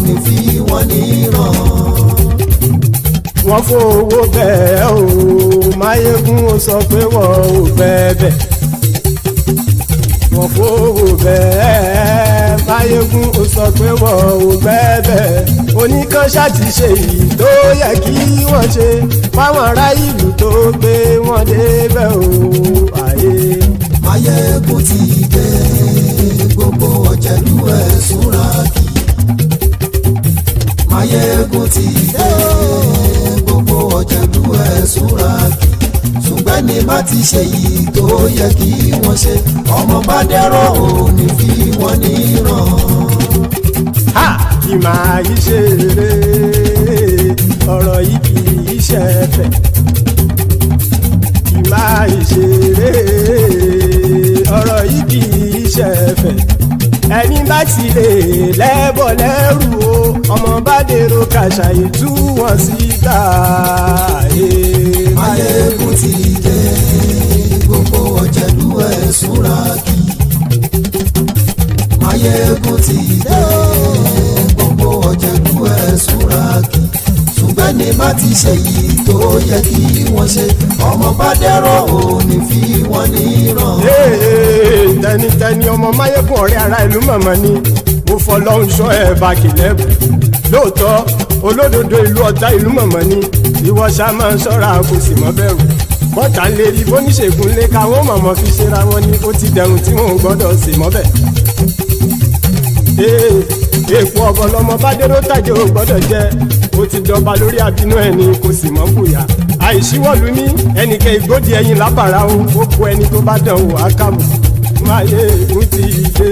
ní fi wọ́n níran. Wọ́n fowó bẹ́ẹ̀ o. Mayegun ó sọ pé wọ́n ò fẹ́ bẹ̀. Wọ́n fowó bẹ́ẹ̀. Mayegun ó sọ pé wọ́n ò fẹ́ bẹ̀. Oníkan ṣáàtì ṣe èyí tó yẹ kí wọ́n ṣe fáwọn ará ìlú tó gbé wọn débẹ̀ o. Mayegun ti dé. Gbogbo ọ̀jẹ̀lú ẹ̀sùn ràkì. Mayegun ti dé. Gbogbo ọ̀jẹ̀lú ẹ̀sùn ràkì. Ṣùgbọ́n ṣùgbọ́n ní bá ti ṣe yìí tó yẹ kí wọ́n ṣe ọmọ bá dẹ́rọ̀ ò ní fi wọ́n níran. kì máa yí ṣe eré ọ̀rọ̀ yìí kì í ṣe ẹ̀fẹ̀ kì máa yí ṣe eré ọ̀rọ̀ yìí kì í ṣe ẹ̀fẹ̀ ẹni bá ti lè lẹ́bọ̀ lẹ́rù o ọmọ bá dèrò kàṣàyè tú wọn síta. Máyégún ti dé gbogbo ọ̀jẹ̀lú ẹ̀ súnra kí. Máyégún ti dé gbogbo ọ̀jẹ̀lú ẹ̀ súnra kí. ṣùgbọ́n ní bá ti ṣe yìí tó yẹ kí wọ́n ṣe ọmọ bá dẹ́rọ̀ ò ní fi wọ́n níran. tẹnitẹni ọmọ Máyégún ọ̀rẹ́ ara ìlú mọ̀mọ́ ni mo fọlọ́hún sọ ẹ̀ bá kìlẹ́bù lóòótọ́ olódodo ìlú ọ̀tá ìlú mọ̀mọ́ ni ìwọ ṣá máa ń ṣọ́ra kò sì mọ́ bẹ̀rù bọ́tà lè rí bóníṣègùn lé káwọn mọ̀mọ́ fi ṣera wọn ni ó ti dẹrùn tí wọn ò gbọ́dọ̀ sè mọ́bẹ̀. èèpo ọ̀gọ̀ lọmọ bá dérò tàjẹ́ ò gbọ́dọ̀ jẹ́ ó ti dọba lórí àbínú ẹni kò sì mọ́ bóyá àìsíwọ́lu ní ẹnìkẹ́ ìgbódì ẹyin lábàrá o ó kó ẹni tó bá dán wò á kàmù. Máyégún ti dé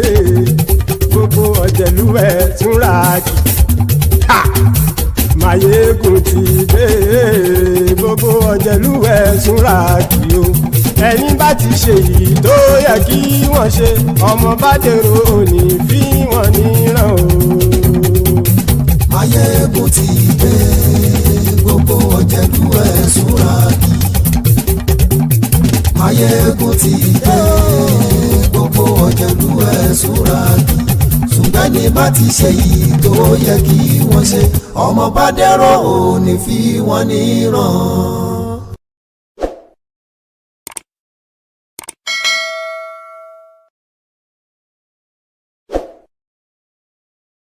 gbogbo ọ̀jẹ̀lú ẹ̀ túnra kì. Máyégún ti dé gbogbo ọ̀jẹ̀lú ẹ̀ túnra kì o ẹni bá ti ṣe yìí tó yẹ kí wọ́n ṣe ọmọ bá dèrò òní fi wọ́n níran o. Máyégún ti dé gbogbo ọ̀jẹ̀lú ẹ̀ súnra kí. Máyégún ti dé gbogbo ọ̀jẹ̀lú ẹ̀ súnra kí. ṣùgbọ́n ní bá ti ṣe yìí tó yẹ kí wọ́n ṣe ọmọ bá dẹ́rọ̀ ò ní fi wọ́n níran.